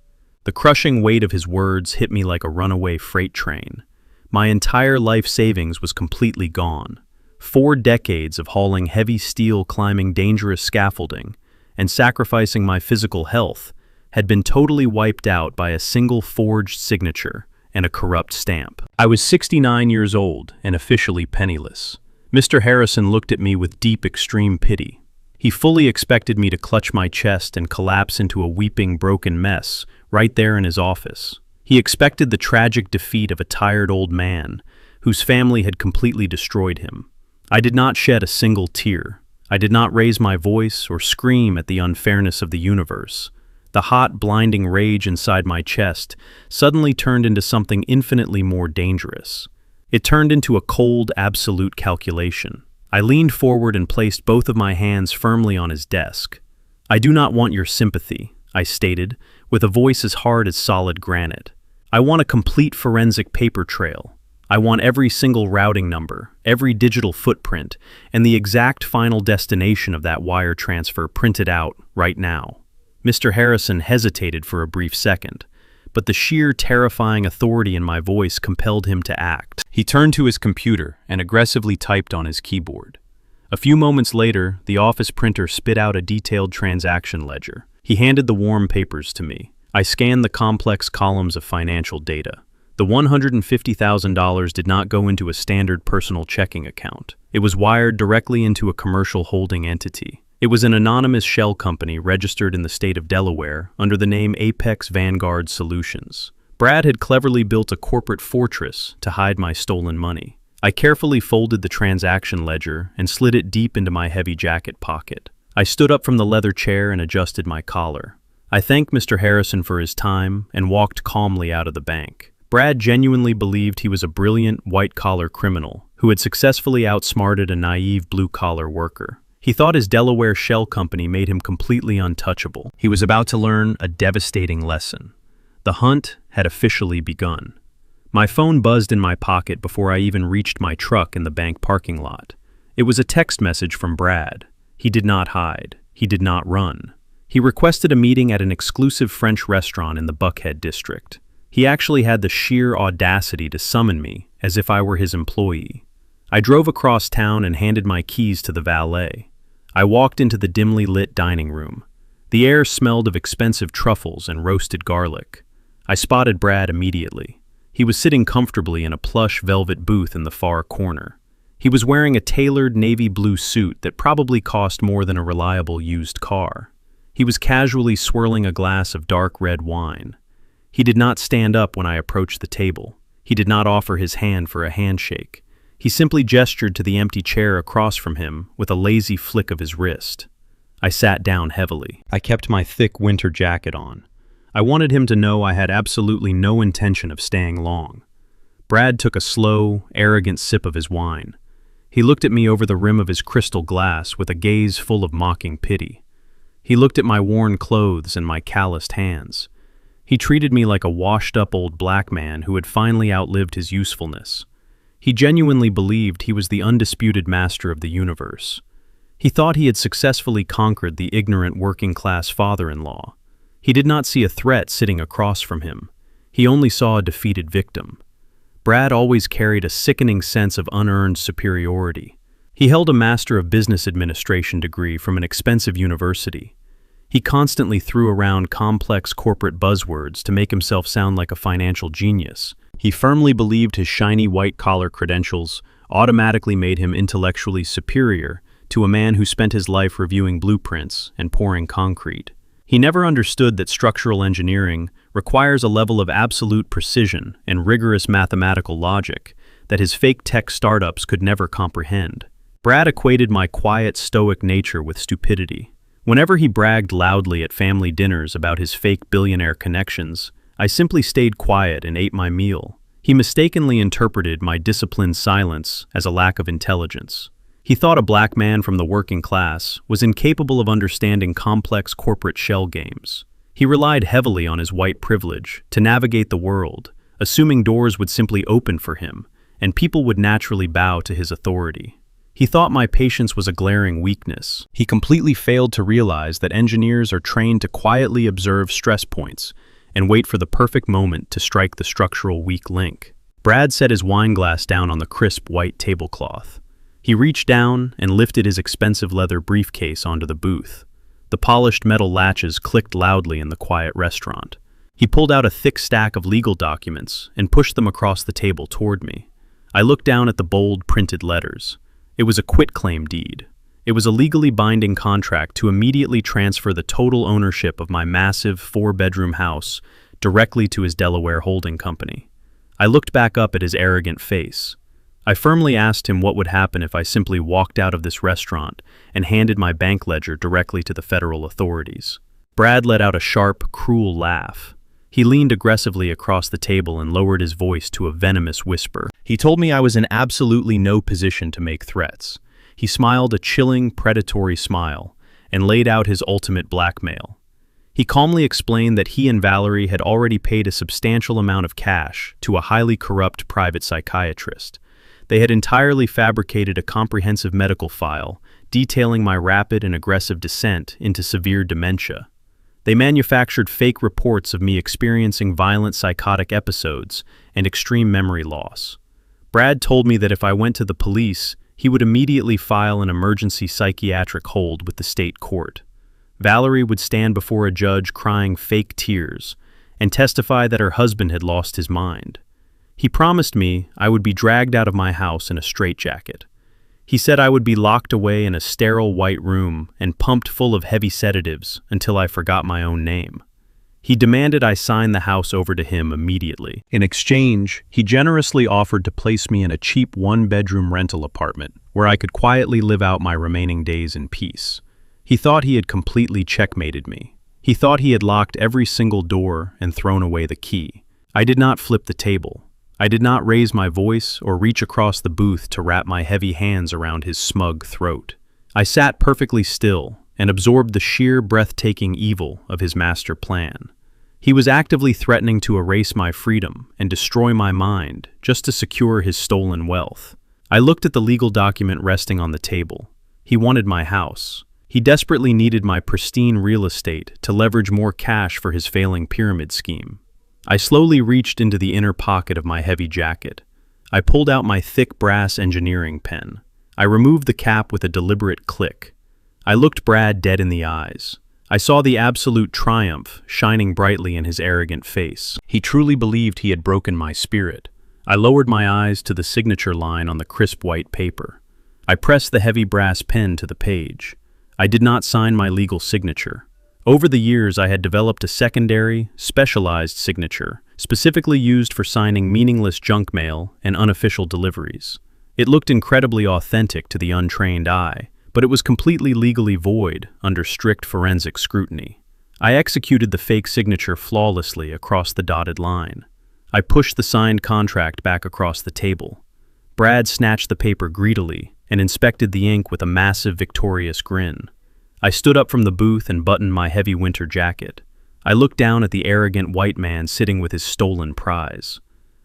S1: The crushing weight of his words hit me like a runaway freight train. My entire life savings was completely gone. 4 decades of hauling heavy steel, climbing dangerous scaffolding, and sacrificing my physical health had been totally wiped out by a single forged signature and a corrupt stamp. I was 69 years old and officially penniless. Mr. Harrison looked at me with deep, extreme pity. He fully expected me to clutch my chest and collapse into a weeping, broken mess right there in his office. He expected the tragic defeat of a tired old man whose family had completely destroyed him. I did not shed a single tear. I did not raise my voice or scream at the unfairness of the universe. The hot, blinding rage inside my chest suddenly turned into something infinitely more dangerous. It turned into a cold, absolute calculation. I leaned forward and placed both of my hands firmly on his desk. "I do not want your sympathy," I stated, with a voice as hard as solid granite. "I want a complete forensic paper trail. I want every single routing number, every digital footprint, and the exact final destination of that wire transfer printed out right now." Mr. Harrison hesitated for a brief second, but the sheer terrifying authority in my voice compelled him to act. He turned to his computer and aggressively typed on his keyboard. A few moments later, the office printer spit out a detailed transaction ledger. He handed the warm papers to me. I scanned the complex columns of financial data. The $150,000 did not go into a standard personal checking account. It was wired directly into a commercial holding entity. It was an anonymous shell company registered in the state of Delaware under the name Apex Vanguard Solutions. Brad had cleverly built a corporate fortress to hide my stolen money. I carefully folded the transaction ledger and slid it deep into my heavy jacket pocket. I stood up from the leather chair and adjusted my collar. I thanked Mr. Harrison for his time and walked calmly out of the bank. Brad genuinely believed he was a brilliant, white-collar criminal who had successfully outsmarted a naive blue-collar worker. He thought his Delaware shell company made him completely untouchable. He was about to learn a devastating lesson. The hunt had officially begun. My phone buzzed in my pocket before I even reached my truck in the bank parking lot. It was a text message from Brad. He did not hide. He did not run. He requested a meeting at an exclusive French restaurant in the Buckhead district. He actually had the sheer audacity to summon me as if I were his employee. I drove across town and handed my keys to the valet. I walked into the dimly lit dining room. The air smelled of expensive truffles and roasted garlic. I spotted Brad immediately. He was sitting comfortably in a plush velvet booth in the far corner. He was wearing a tailored navy blue suit that probably cost more than a reliable used car. He was casually swirling a glass of dark red wine. He did not stand up when I approached the table. He did not offer his hand for a handshake. He simply gestured to the empty chair across from him with a lazy flick of his wrist. I sat down heavily. I kept my thick winter jacket on. I wanted him to know I had absolutely no intention of staying long. Brad took a slow, arrogant sip of his wine. He looked at me over the rim of his crystal glass with a gaze full of mocking pity. He looked at my worn clothes and my calloused hands. He treated me like a washed-up old black man who had finally outlived his usefulness. He genuinely believed he was the undisputed master of the universe. He thought he had successfully conquered the ignorant working-class father-in-law. He did not see a threat sitting across from him. He only saw a defeated victim. Brad always carried a sickening sense of unearned superiority. He held a Master of Business Administration degree from an expensive university. He constantly threw around complex corporate buzzwords to make himself sound like a financial genius. He firmly believed his shiny white-collar credentials automatically made him intellectually superior to a man who spent his life reviewing blueprints and pouring concrete. He never understood that structural engineering requires a level of absolute precision and rigorous mathematical logic that his fake tech startups could never comprehend. Brad equated my quiet, stoic nature with stupidity. Whenever he bragged loudly at family dinners about his fake billionaire connections, I simply stayed quiet and ate my meal. He mistakenly interpreted my disciplined silence as a lack of intelligence. He thought a black man from the working class was incapable of understanding complex corporate shell games. He relied heavily on his white privilege to navigate the world, assuming doors would simply open for him, and people would naturally bow to his authority. He thought my patience was a glaring weakness. He completely failed to realize that engineers are trained to quietly observe stress points and wait for the perfect moment to strike the structural weak link. Brad set his wine glass down on the crisp white tablecloth. He reached down and lifted his expensive leather briefcase onto the booth. The polished metal latches clicked loudly in the quiet restaurant. He pulled out a thick stack of legal documents and pushed them across the table toward me. I looked down at the bold printed letters. It was a quitclaim deed. It was a legally binding contract to immediately transfer the total ownership of my massive 4-bedroom house directly to his Delaware holding company. I looked back up at his arrogant face. I firmly asked him what would happen if I simply walked out of this restaurant and handed my bank ledger directly to the federal authorities. Brad let out a sharp, cruel laugh. He leaned aggressively across the table and lowered his voice to a venomous whisper. He told me I was in absolutely no position to make threats. He smiled a chilling, predatory smile and laid out his ultimate blackmail. He calmly explained that he and Valerie had already paid a substantial amount of cash to a highly corrupt private psychiatrist. They had entirely fabricated a comprehensive medical file detailing my rapid and aggressive descent into severe dementia. They manufactured fake reports of me experiencing violent psychotic episodes and extreme memory loss. Brad told me that if I went to the police, he would immediately file an emergency psychiatric hold with the state court. Valerie would stand before a judge crying fake tears and testify that her husband had lost his mind. He promised me I would be dragged out of my house in a straitjacket. He said I would be locked away in a sterile white room and pumped full of heavy sedatives until I forgot my own name. He demanded I sign the house over to him immediately. In exchange, he generously offered to place me in a cheap 1-bedroom rental apartment where I could quietly live out my remaining days in peace. He thought he had completely checkmated me. He thought he had locked every single door and thrown away the key. I did not flip the table. I did not raise my voice or reach across the booth to wrap my heavy hands around his smug throat. I sat perfectly still and absorbed the sheer, breathtaking evil of his master plan. He was actively threatening to erase my freedom and destroy my mind just to secure his stolen wealth. I looked at the legal document resting on the table. He wanted my house. He desperately needed my pristine real estate to leverage more cash for his failing pyramid scheme. I slowly reached into the inner pocket of my heavy jacket. I pulled out my thick brass engineering pen. I removed the cap with a deliberate click. I looked Brad dead in the eyes. I saw the absolute triumph shining brightly in his arrogant face. He truly believed he had broken my spirit. I lowered my eyes to the signature line on the crisp white paper. I pressed the heavy brass pen to the page. I did not sign my legal signature. Over the years, I had developed a secondary, specialized signature, specifically used for signing meaningless junk mail and unofficial deliveries. It looked incredibly authentic to the untrained eye, but it was completely legally void under strict forensic scrutiny. I executed the fake signature flawlessly across the dotted line. I pushed the signed contract back across the table. Brad snatched the paper greedily and inspected the ink with a massive, victorious grin. I stood up from the booth and buttoned my heavy winter jacket. I looked down at the arrogant white man sitting with his stolen prize.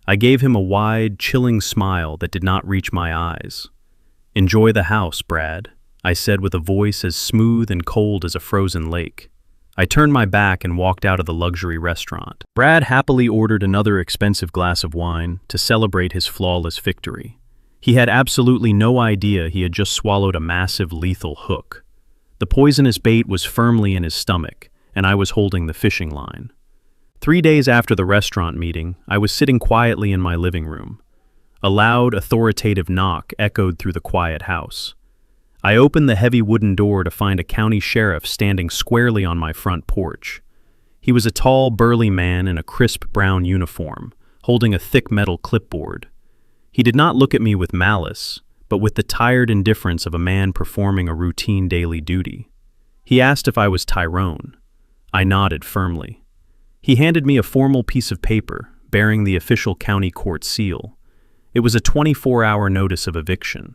S1: I gave him a wide, chilling smile that did not reach my eyes. "Enjoy the house, Brad," I said with a voice as smooth and cold as a frozen lake. I turned my back and walked out of the luxury restaurant. Brad happily ordered another expensive glass of wine to celebrate his flawless victory. He had absolutely no idea he had just swallowed a massive, lethal hook. The poisonous bait was firmly in his stomach, and I was holding the fishing line. 3 days after the restaurant meeting, I was sitting quietly in my living room. A loud, authoritative knock echoed through the quiet house. I opened the heavy wooden door to find a county sheriff standing squarely on my front porch. He was a tall, burly man in a crisp brown uniform, holding a thick metal clipboard. He did not look at me with malice, but with the tired indifference of a man performing a routine daily duty. He asked if I was Tyrone. I nodded firmly. He handed me a formal piece of paper bearing the official county court seal. It was a 24-hour notice of eviction.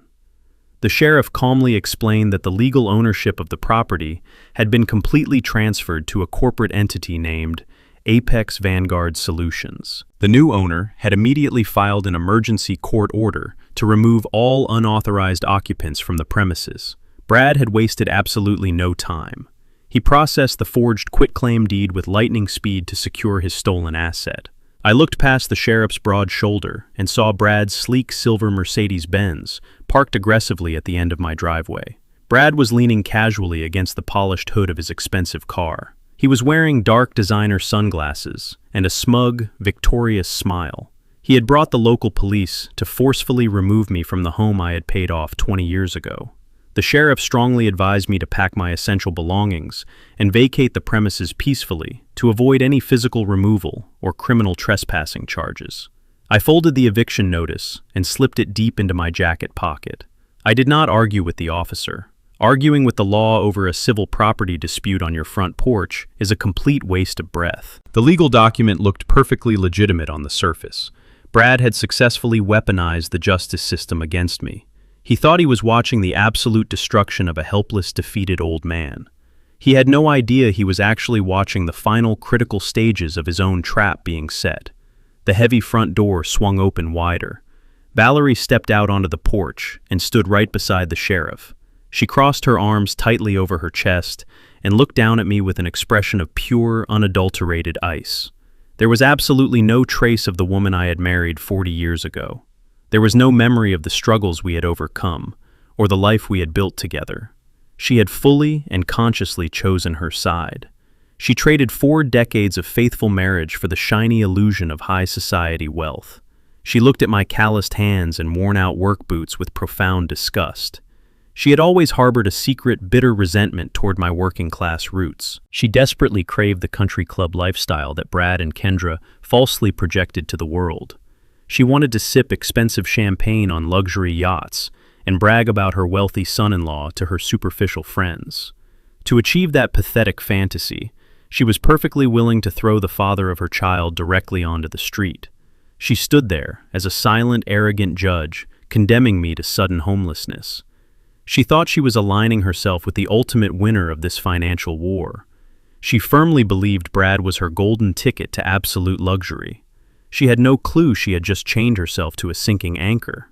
S1: The sheriff calmly explained that the legal ownership of the property had been completely transferred to a corporate entity named Apex Vanguard Solutions. The new owner had immediately filed an emergency court order to remove all unauthorized occupants from the premises. Brad had wasted absolutely no time. He processed the forged quitclaim deed with lightning speed to secure his stolen asset. I looked past the sheriff's broad shoulder and saw Brad's sleek silver Mercedes-Benz parked aggressively at the end of my driveway. Brad was leaning casually against the polished hood of his expensive car. He was wearing dark designer sunglasses and a smug, victorious smile. He had brought the local police to forcefully remove me from the home I had paid off 20 years ago. The sheriff strongly advised me to pack my essential belongings and vacate the premises peacefully to avoid any physical removal or criminal trespassing charges. I folded the eviction notice and slipped it deep into my jacket pocket. I did not argue with the officer. Arguing with the law over a civil property dispute on your front porch is a complete waste of breath. The legal document looked perfectly legitimate on the surface. Brad had successfully weaponized the justice system against me. He thought he was watching the absolute destruction of a helpless, defeated old man. He had no idea he was actually watching the final critical stages of his own trap being set. The heavy front door swung open wider. Valerie stepped out onto the porch and stood right beside the sheriff. She crossed her arms tightly over her chest and looked down at me with an expression of pure, unadulterated ice. There was absolutely no trace of the woman I had married 40 years ago. There was no memory of the struggles we had overcome, or the life we had built together. She had fully and consciously chosen her side. She traded 4 decades of faithful marriage for the shiny illusion of high society wealth. She looked at my calloused hands and worn-out work boots with profound disgust. She had always harbored a secret, bitter resentment toward my working-class roots. She desperately craved the country club lifestyle that Brad and Kendra falsely projected to the world. She wanted to sip expensive champagne on luxury yachts and brag about her wealthy son-in-law to her superficial friends. To achieve that pathetic fantasy, she was perfectly willing to throw the father of her child directly onto the street. She stood there as a silent, arrogant judge, condemning me to sudden homelessness. She thought she was aligning herself with the ultimate winner of this financial war. She firmly believed Brad was her golden ticket to absolute luxury. She had no clue she had just chained herself to a sinking anchor.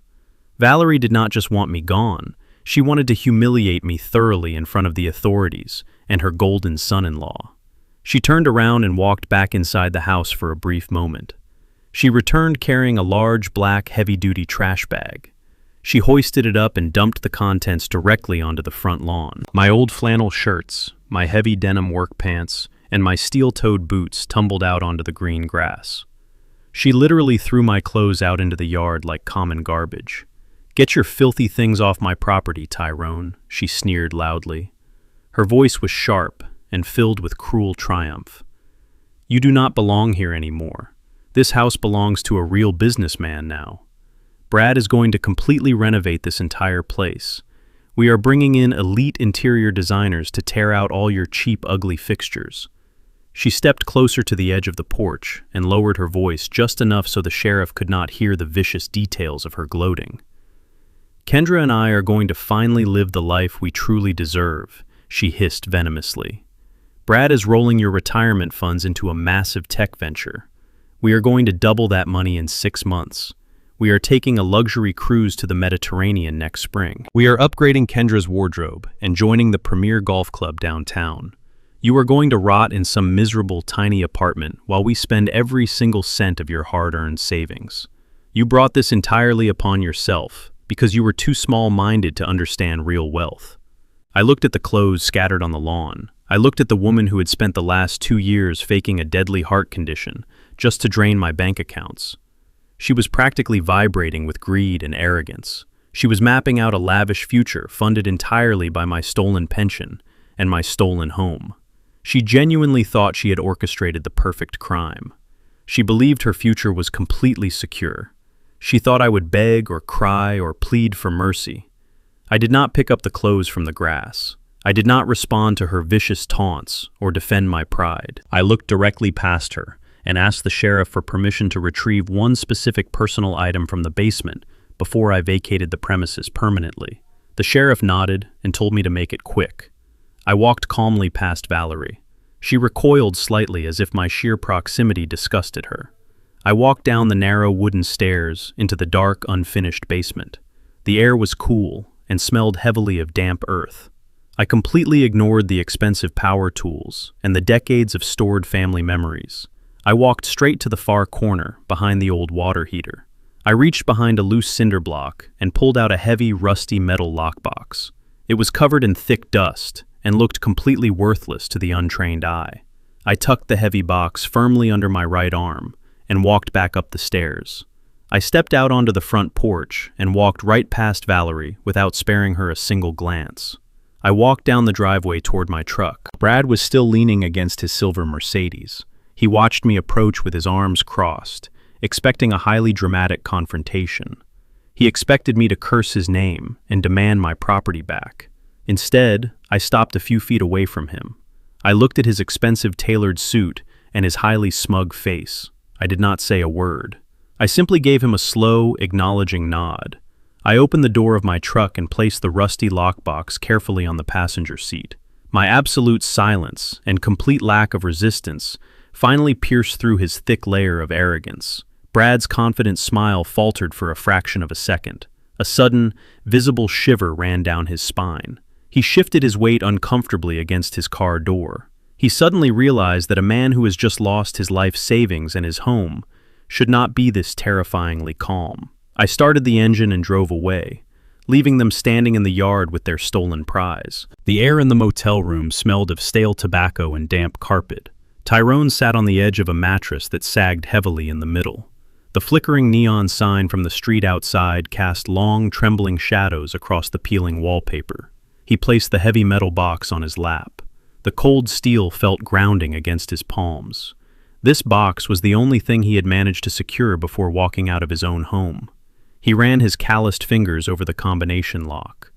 S1: Valerie did not just want me gone. She wanted to humiliate me thoroughly in front of the authorities and her golden son-in-law. She turned around and walked back inside the house for a brief moment. She returned carrying a large, black, heavy-duty trash bag. She hoisted it up and dumped the contents directly onto the front lawn. My old flannel shirts, my heavy denim work pants, and my steel-toed boots tumbled out onto the green grass. She literally threw my clothes out into the yard like common garbage. "Get your filthy things off my property, Tyrone," she sneered loudly. Her voice was sharp and filled with cruel triumph. "You do not belong here anymore. This house belongs to a real businessman now. Brad is going to completely renovate this entire place. We are bringing in elite interior designers to tear out all your cheap, ugly fixtures." She stepped closer to the edge of the porch and lowered her voice just enough so the sheriff could not hear the vicious details of her gloating. "Kendra and I are going to finally live the life we truly deserve," she hissed venomously. "Brad is rolling your retirement funds into a massive tech venture. We are going to double that money in 6 months. We are taking a luxury cruise to the Mediterranean next spring. We are upgrading Kendra's wardrobe and joining the premier golf club downtown. You are going to rot in some miserable tiny apartment while we spend every single cent of your hard-earned savings. You brought this entirely upon yourself because you were too small-minded to understand real wealth." I looked at the clothes scattered on the lawn. I looked at the woman who had spent the last 2 years faking a deadly heart condition just to drain my bank accounts. She was practically vibrating with greed and arrogance. She was mapping out a lavish future funded entirely by my stolen pension and my stolen home. She genuinely thought she had orchestrated the perfect crime. She believed her future was completely secure. She thought I would beg or cry or plead for mercy. I did not pick up the clothes from the grass. I did not respond to her vicious taunts or defend my pride. I looked directly past her and asked the sheriff for permission to retrieve one specific personal item from the basement before I vacated the premises permanently. The sheriff nodded and told me to make it quick. I walked calmly past Valerie. She recoiled slightly as if my sheer proximity disgusted her. I walked down the narrow wooden stairs into the dark, unfinished basement. The air was cool and smelled heavily of damp earth. I completely ignored the expensive power tools and the decades of stored family memories. I walked straight to the far corner, behind the old water heater. I reached behind a loose cinder block and pulled out a heavy, rusty metal lockbox. It was covered in thick dust and looked completely worthless to the untrained eye. I tucked the heavy box firmly under my right arm and walked back up the stairs. I stepped out onto the front porch and walked right past Valerie without sparing her a single glance. I walked down the driveway toward my truck. Brad was still leaning against his silver Mercedes. He watched me approach with his arms crossed, expecting a highly dramatic confrontation. He expected me to curse his name and demand my property back. Instead, I stopped a few feet away from him. I looked at his expensive tailored suit and his highly smug face. I did not say a word. I simply gave him a slow, acknowledging nod. I opened the door of my truck and placed the rusty lockbox carefully on the passenger seat. My absolute silence and complete lack of resistance finally pierced through his thick layer of arrogance. Brad's confident smile faltered for a fraction of a second. A sudden, visible shiver ran down his spine. He shifted his weight uncomfortably against his car door. He suddenly realized that a man who has just lost his life savings and his home should not be this terrifyingly calm. I started the engine and drove away, leaving them standing in the yard with their stolen prize. The air in the motel room smelled of stale tobacco and damp carpet. Tyrone sat on the edge of a mattress that sagged heavily in the middle. The flickering neon sign from the street outside cast long, trembling shadows across the peeling wallpaper. He placed the heavy metal box on his lap. The cold steel felt grounding against his palms. This box was the only thing he had managed to secure before walking out of his own home. He ran his calloused fingers over the combination lock.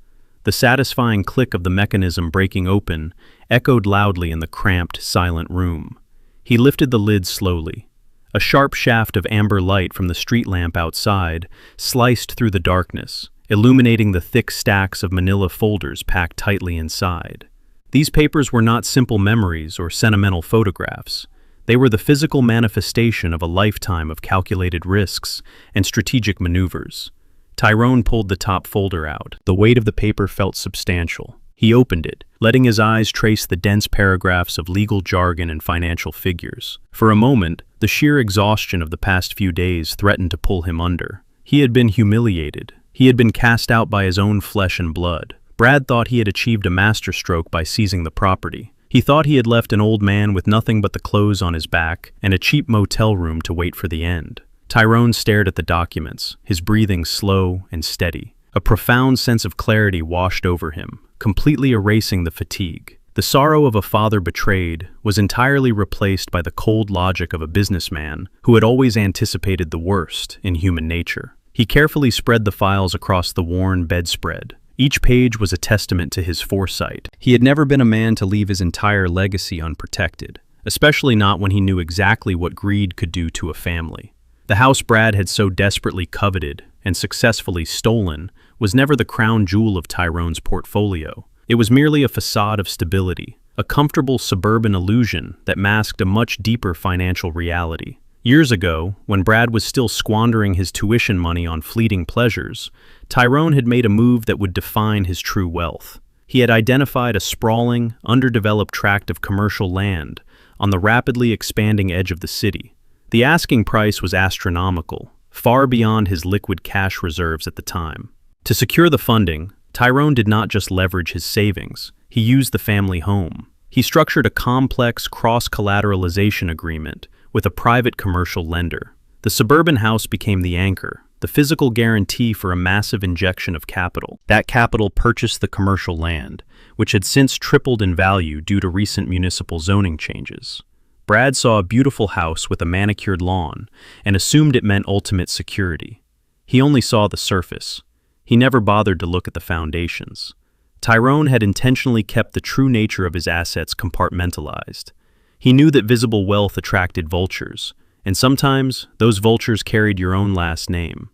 S1: The satisfying click of the mechanism breaking open echoed loudly in the cramped, silent room. He lifted the lid slowly. A sharp shaft of amber light from the street lamp outside sliced through the darkness, illuminating the thick stacks of manila folders packed tightly inside. These papers were not simple memories or sentimental photographs. They were the physical manifestation of a lifetime of calculated risks and strategic maneuvers. Tyrone pulled the top folder out. The weight of the paper felt substantial. He opened it, letting his eyes trace the dense paragraphs of legal jargon and financial figures. For a moment, the sheer exhaustion of the past few days threatened to pull him under. He had been humiliated. He had been cast out by his own flesh and blood. Brad thought he had achieved a masterstroke by seizing the property. He thought he had left an old man with nothing but the clothes on his back and a cheap motel room to wait for the end. Tyrone stared at the documents, his breathing slow and steady. A profound sense of clarity washed over him, completely erasing the fatigue. The sorrow of a father betrayed was entirely replaced by the cold logic of a businessman who had always anticipated the worst in human nature. He carefully spread the files across the worn bedspread. Each page was a testament to his foresight. He had never been a man to leave his entire legacy unprotected, especially not when he knew exactly what greed could do to a family. The house Brad had so desperately coveted and successfully stolen was never the crown jewel of Tyrone's portfolio. It was merely a facade of stability, a comfortable suburban illusion that masked a much deeper financial reality. Years ago, when Brad was still squandering his tuition money on fleeting pleasures, Tyrone had made a move that would define his true wealth. He had identified a sprawling, underdeveloped tract of commercial land on the rapidly expanding edge of the city. The asking price was astronomical, far beyond his liquid cash reserves at the time. To secure the funding, Tyrone did not just leverage his savings, he used the family home. He structured a complex cross-collateralization agreement with a private commercial lender. The suburban house became the anchor, the physical guarantee for a massive injection of capital. That capital purchased the commercial land, which had since tripled in value due to recent municipal zoning changes. Brad saw a beautiful house with a manicured lawn and assumed it meant ultimate security. He only saw the surface. He never bothered to look at the foundations. Tyrone had intentionally kept the true nature of his assets compartmentalized. He knew that visible wealth attracted vultures, and sometimes those vultures carried your own last name.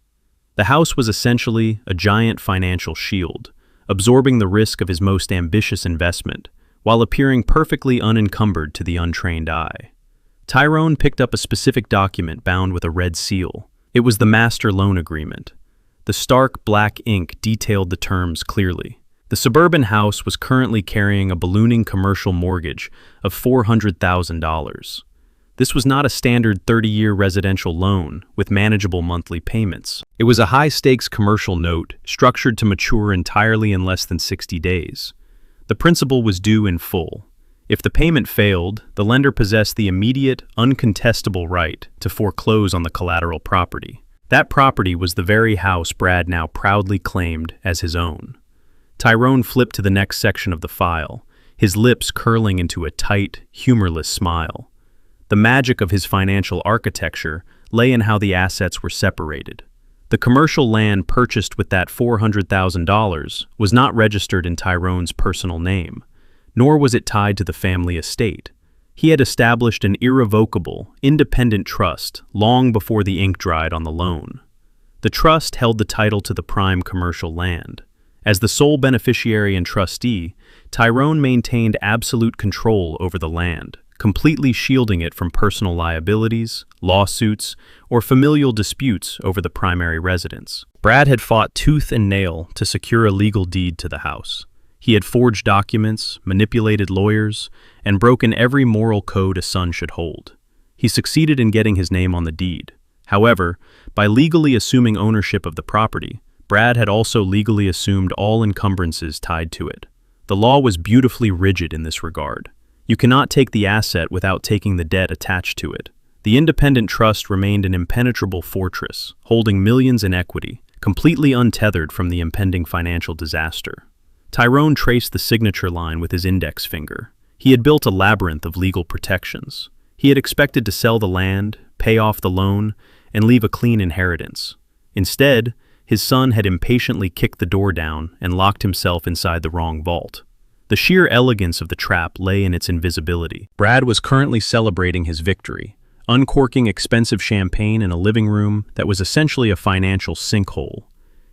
S1: The house was essentially a giant financial shield, absorbing the risk of his most ambitious investment, while appearing perfectly unencumbered to the untrained eye. Tyrone picked up a specific document bound with a red seal. It was the master loan agreement. The stark black ink detailed the terms clearly. The suburban house was currently carrying a ballooning commercial mortgage of $400,000. This was not a standard 30-year residential loan with manageable monthly payments. It was a high-stakes commercial note structured to mature entirely in less than 60 days. The principal was due in full. If the payment failed, the lender possessed the immediate, uncontestable right to foreclose on the collateral property. That property was the very house Brad now proudly claimed as his own. Tyrone flipped to the next section of the file, his lips curling into a tight, humorless smile. The magic of his financial architecture lay in how the assets were separated. The commercial land purchased with that $400,000 was not registered in Tyrone's personal name, nor was it tied to the family estate. He had established an irrevocable, independent trust long before the ink dried on the loan. The trust held the title to the prime commercial land. As the sole beneficiary and trustee, Tyrone maintained absolute control over the land, completely shielding it from personal liabilities, lawsuits, or familial disputes over the primary residence. Brad had fought tooth and nail to secure a legal deed to the house. He had forged documents, manipulated lawyers, and broken every moral code a son should hold. He succeeded in getting his name on the deed. However, by legally assuming ownership of the property, Brad had also legally assumed all encumbrances tied to it. The law was beautifully rigid in this regard. You cannot take the asset without taking the debt attached to it. The independent trust remained an impenetrable fortress, holding millions in equity, completely untethered from the impending financial disaster. Tyrone traced the signature line with his index finger. He had built a labyrinth of legal protections. He had expected to sell the land, pay off the loan, and leave a clean inheritance. Instead, his son had impatiently kicked the door down and locked himself inside the wrong vault. The sheer elegance of the trap lay in its invisibility. Brad was currently celebrating his victory, uncorking expensive champagne in a living room that was essentially a financial sinkhole.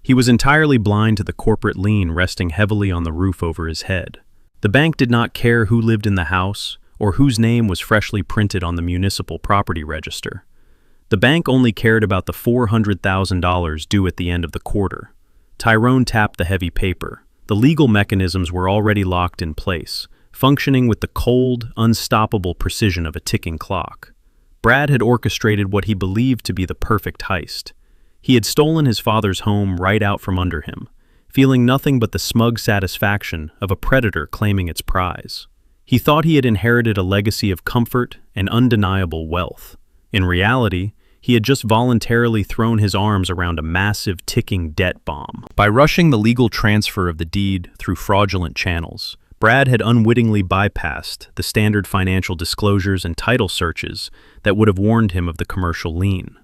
S1: He was entirely blind to the corporate lien resting heavily on the roof over his head. The bank did not care who lived in the house or whose name was freshly printed on the municipal property register. The bank only cared about the $400,000 due at the end of the quarter. Tyrone tapped the heavy paper. The legal mechanisms were already locked in place, functioning with the cold, unstoppable precision of a ticking clock. Brad had orchestrated what he believed to be the perfect heist. He had stolen his father's home right out from under him, feeling nothing but the smug satisfaction of a predator claiming its prize. He thought he had inherited a legacy of comfort and undeniable wealth. In reality, he had just voluntarily thrown his arms around a massive ticking debt bomb. By rushing the legal transfer of the deed through fraudulent channels, Brad had unwittingly bypassed the standard financial disclosures and title searches that would have warned him of the commercial lien.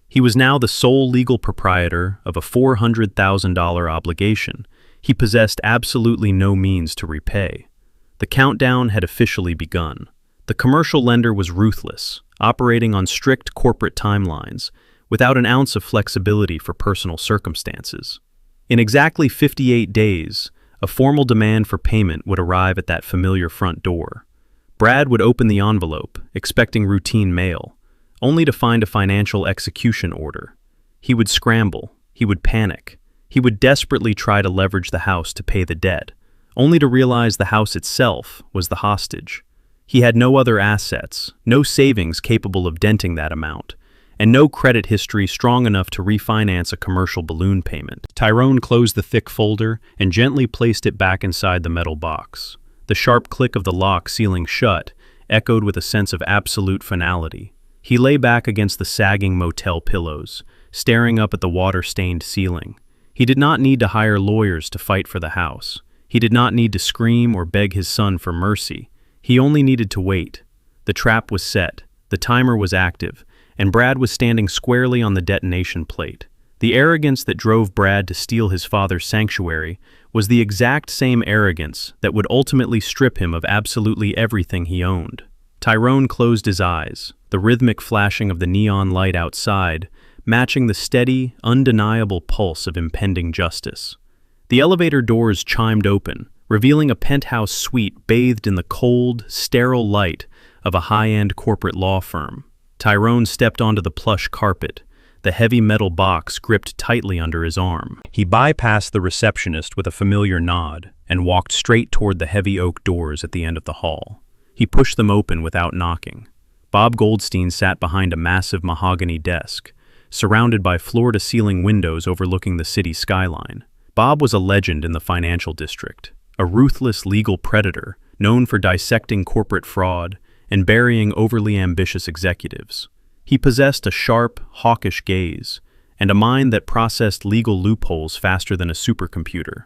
S1: He was now the sole legal proprietor of a $400,000 obligation he possessed absolutely no means to repay. The countdown had officially begun. The commercial lender was ruthless, operating on strict corporate timelines, without an ounce of flexibility for personal circumstances. In exactly 58 days, a formal demand for payment would arrive at that familiar front door. Brad would open the envelope, expecting routine mail, only to find a financial execution order. He would scramble, he would panic, he would desperately try to leverage the house to pay the debt, only to realize the house itself was the hostage. He had no other assets, no savings capable of denting that amount, and no credit history strong enough to refinance a commercial balloon payment. Tyrone closed the thick folder and gently placed it back inside the metal box. The sharp click of the lock sealing shut echoed with a sense of absolute finality. He lay back against the sagging motel pillows, staring up at the water-stained ceiling. He did not need to hire lawyers to fight for the house. He did not need to scream or beg his son for mercy. He only needed to wait. The trap was set, the timer was active, and Brad was standing squarely on the detonation plate. The arrogance that drove Brad to steal his father's sanctuary was the exact same arrogance that would ultimately strip him of absolutely everything he owned. Tyrone closed his eyes, the rhythmic flashing of the neon light outside matching the steady, undeniable pulse of impending justice. The elevator doors chimed open, revealing a penthouse suite bathed in the cold, sterile light of a high-end corporate law firm. Tyrone stepped onto the plush carpet, the heavy metal box gripped tightly under his arm. He bypassed the receptionist with a familiar nod and walked straight toward the heavy oak doors at the end of the hall. He pushed them open without knocking. Bob Goldstein sat behind a massive mahogany desk, surrounded by floor-to-ceiling windows overlooking the city skyline. Bob was a legend in the financial district, a ruthless legal predator known for dissecting corporate fraud and burying overly ambitious executives. He possessed a sharp, hawkish gaze and a mind that processed legal loopholes faster than a supercomputer.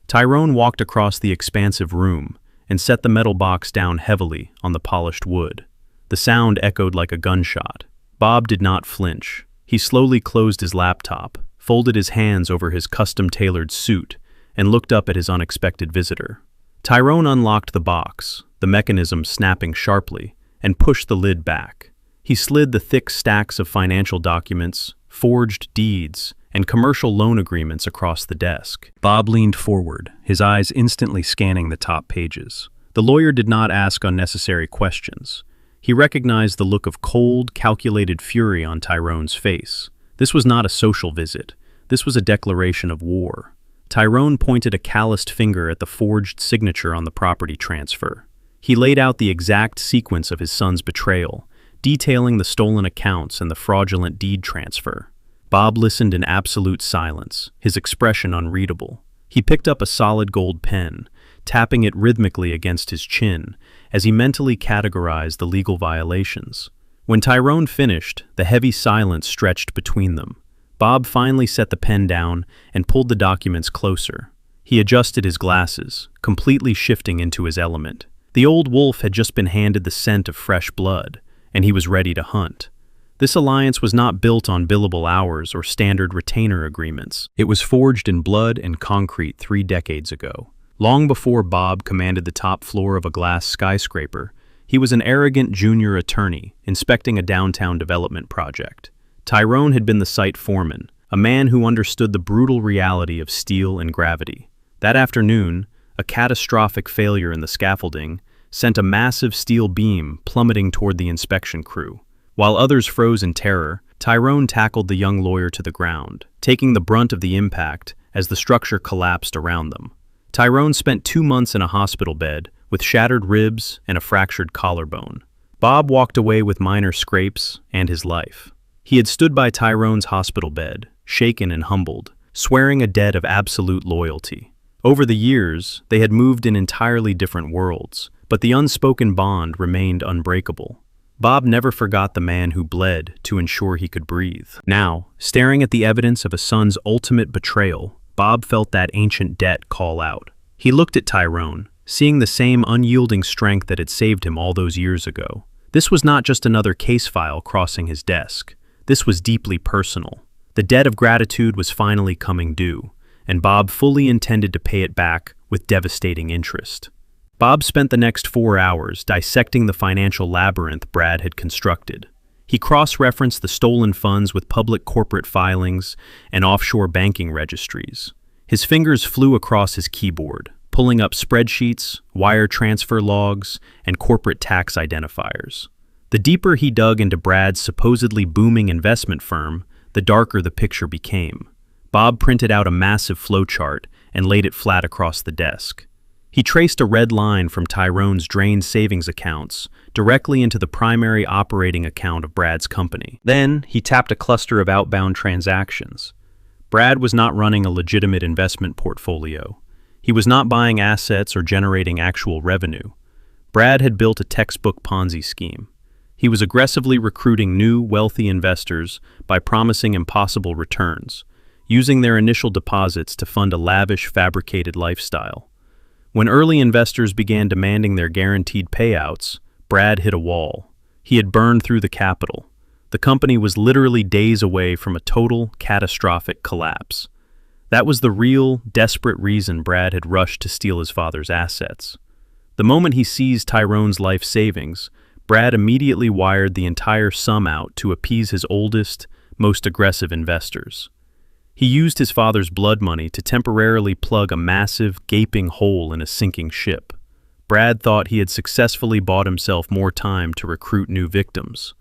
S1: Tyrone walked across the expansive room and set the metal box down heavily on the polished wood. The sound echoed like a gunshot. Bob did not flinch. He slowly closed his laptop, folded his hands over his custom-tailored suit, and looked up at his unexpected visitor. Tyrone unlocked the box, the mechanism snapping sharply, and pushed the lid back. He slid the thick stacks of financial documents, forged deeds, and commercial loan agreements across the desk. Bob leaned forward, his eyes instantly scanning the top pages. The lawyer did not ask unnecessary questions. He recognized the look of cold, calculated fury on Tyrone's face. This was not a social visit. This was a declaration of war. Tyrone pointed a calloused finger at the forged signature on the property transfer. He laid out the exact sequence of his son's betrayal, detailing the stolen accounts and the fraudulent deed transfer. Bob listened in absolute silence, his expression unreadable. He picked up a solid gold pen, tapping it rhythmically against his chin as he mentally categorized the legal violations. When Tyrone finished, the heavy silence stretched between them. Bob finally set the pen down and pulled the documents closer. He adjusted his glasses, completely shifting into his element. The old wolf had just been handed the scent of fresh blood, and he was ready to hunt. This alliance was not built on billable hours or standard retainer agreements. It was forged in blood and concrete 3 decades ago. Long before Bob commanded the top floor of a glass skyscraper, he was an arrogant junior attorney inspecting a downtown development project. Tyrone had been the site foreman, a man who understood the brutal reality of steel and gravity. That afternoon, a catastrophic failure in the scaffolding sent a massive steel beam plummeting toward the inspection crew. While others froze in terror, Tyrone tackled the young lawyer to the ground, taking the brunt of the impact as the structure collapsed around them. Tyrone spent 2 months in a hospital bed with shattered ribs and a fractured collarbone. Bob walked away with minor scrapes and his life. He had stood by Tyrone's hospital bed, shaken and humbled, swearing a debt of absolute loyalty. Over the years, they had moved in entirely different worlds, but the unspoken bond remained unbreakable. Bob never forgot the man who bled to ensure he could breathe. Now, staring at the evidence of a son's ultimate betrayal, Bob felt that ancient debt call out. He looked at Tyrone, seeing the same unyielding strength that had saved him all those years ago. This was not just another case file crossing his desk. This was deeply personal. The debt of gratitude was finally coming due, and Bob fully intended to pay it back with devastating interest. Bob spent the next 4 hours dissecting the financial labyrinth Brad had constructed. He cross-referenced the stolen funds with public corporate filings and offshore banking registries. His fingers flew across his keyboard, pulling up spreadsheets, wire transfer logs, and corporate tax identifiers. The deeper he dug into Brad's supposedly booming investment firm, the darker the picture became. Bob printed out a massive flowchart and laid it flat across the desk. He traced a red line from Tyrone's drained savings accounts directly into the primary operating account of Brad's company. Then, he tapped a cluster of outbound transactions. Brad was not running a legitimate investment portfolio. He was not buying assets or generating actual revenue. Brad had built a textbook Ponzi scheme. He was aggressively recruiting new, wealthy investors by promising impossible returns, using their initial deposits to fund a lavish, fabricated lifestyle. When early investors began demanding their guaranteed payouts, Brad hit a wall. He had burned through the capital. The company was literally days away from a total, catastrophic collapse. That was the real, desperate reason Brad had rushed to steal his father's assets. The moment he seized Tyrone's life savings, Brad immediately wired the entire sum out to appease his oldest, most aggressive investors. He used his father's blood money to temporarily plug a massive, gaping hole in a sinking ship. Brad thought he had successfully bought himself more time to recruit new victims.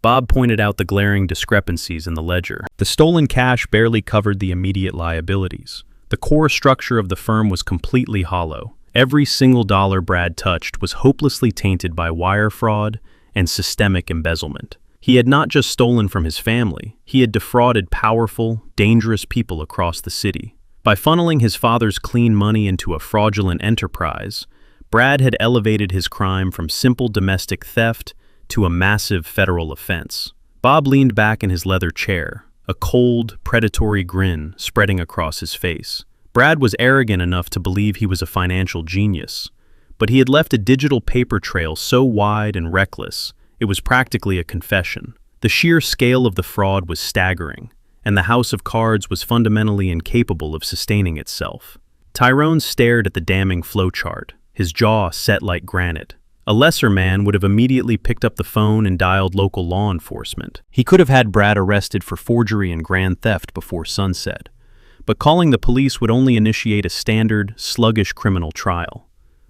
S1: Bob pointed out the glaring discrepancies in the ledger. The stolen cash barely covered the immediate liabilities. The core structure of the firm was completely hollow. Every single dollar Brad touched was hopelessly tainted by wire fraud and systemic embezzlement. He had not just stolen from his family, he had defrauded powerful, dangerous people across the city. By funneling his father's clean money into a fraudulent enterprise, Brad had elevated his crime from simple domestic theft to a massive federal offense. Bob leaned back in his leather chair, a cold, predatory grin spreading across his face. Brad was arrogant enough to believe he was a financial genius, but he had left a digital paper trail so wide and reckless, it was practically a confession. The sheer scale of the fraud was staggering, and the house of cards was fundamentally incapable of sustaining itself. Tyrone stared at the damning flowchart, his jaw set like granite. A lesser man would have immediately picked up the phone and dialed local law enforcement. He could have had Brad arrested for forgery and grand theft before sunset. But calling the police would only initiate a standard, sluggish criminal trial.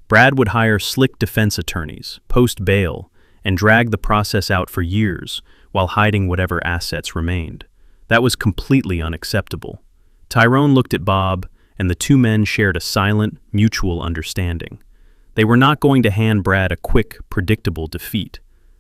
S1: Brad would hire slick defense attorneys, post bail, and drag the process out for years while hiding whatever assets remained. That was completely unacceptable. Tyrone looked at Bob, and the two men shared a silent, mutual understanding. They were not going to hand Brad a quick, predictable defeat.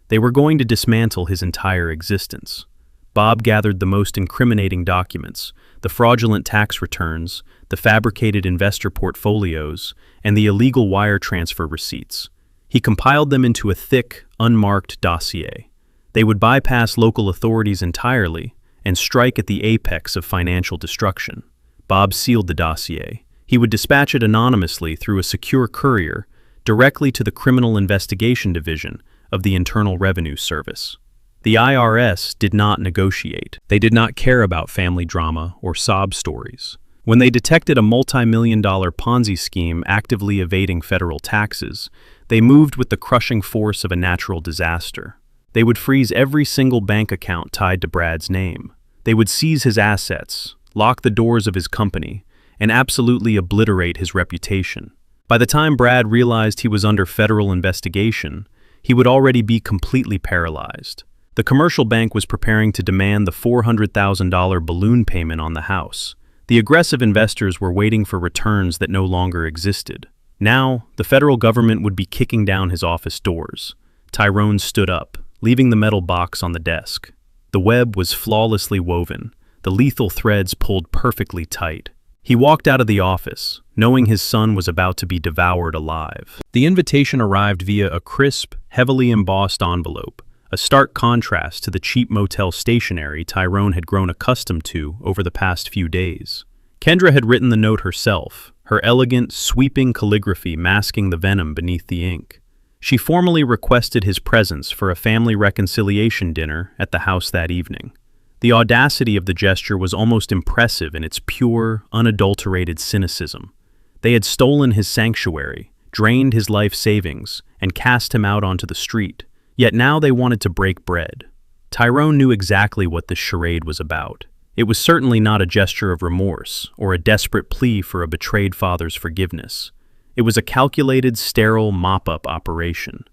S1: They were going to dismantle his entire existence. Bob gathered the most incriminating documents, the fraudulent tax returns, the fabricated investor portfolios, and the illegal wire transfer receipts. He compiled them into a thick, unmarked dossier. They would bypass local authorities entirely and strike at the apex of financial destruction. Bob sealed the dossier. He would dispatch it anonymously through a secure courier directly to the Criminal Investigation Division of the Internal Revenue Service. The IRS did not negotiate. They did not care about family drama or sob stories. When they detected a multi-million-dollar Ponzi scheme actively evading federal taxes, they moved with the crushing force of a natural disaster. They would freeze every single bank account tied to Brad's name. They would seize his assets, lock the doors of his company, and absolutely obliterate his reputation. By the time Brad realized he was under federal investigation, he would already be completely paralyzed. The commercial bank was preparing to demand the $400,000 balloon payment on the house. The aggressive investors were waiting for returns that no longer existed. Now, the federal government would be kicking down his office doors. Tyrone stood up, leaving the metal box on the desk. The web was flawlessly woven, the lethal threads pulled perfectly tight. He walked out of the office, knowing his son was about to be devoured alive. The invitation arrived via a crisp, heavily embossed envelope, a stark contrast to the cheap motel stationery Tyrone had grown accustomed to over the past few days. Kendra had written the note herself, her elegant, sweeping calligraphy masking the venom beneath the ink. She formally requested his presence for a family reconciliation dinner at the house that evening. The audacity of the gesture was almost impressive in its pure, unadulterated cynicism. They had stolen his sanctuary, drained his life savings, and cast him out onto the street. Yet now they wanted to break bread. Tyrone knew exactly what this charade was about. It was certainly not a gesture of remorse or a desperate plea for a betrayed father's forgiveness. It was a calculated, sterile mop-up operation.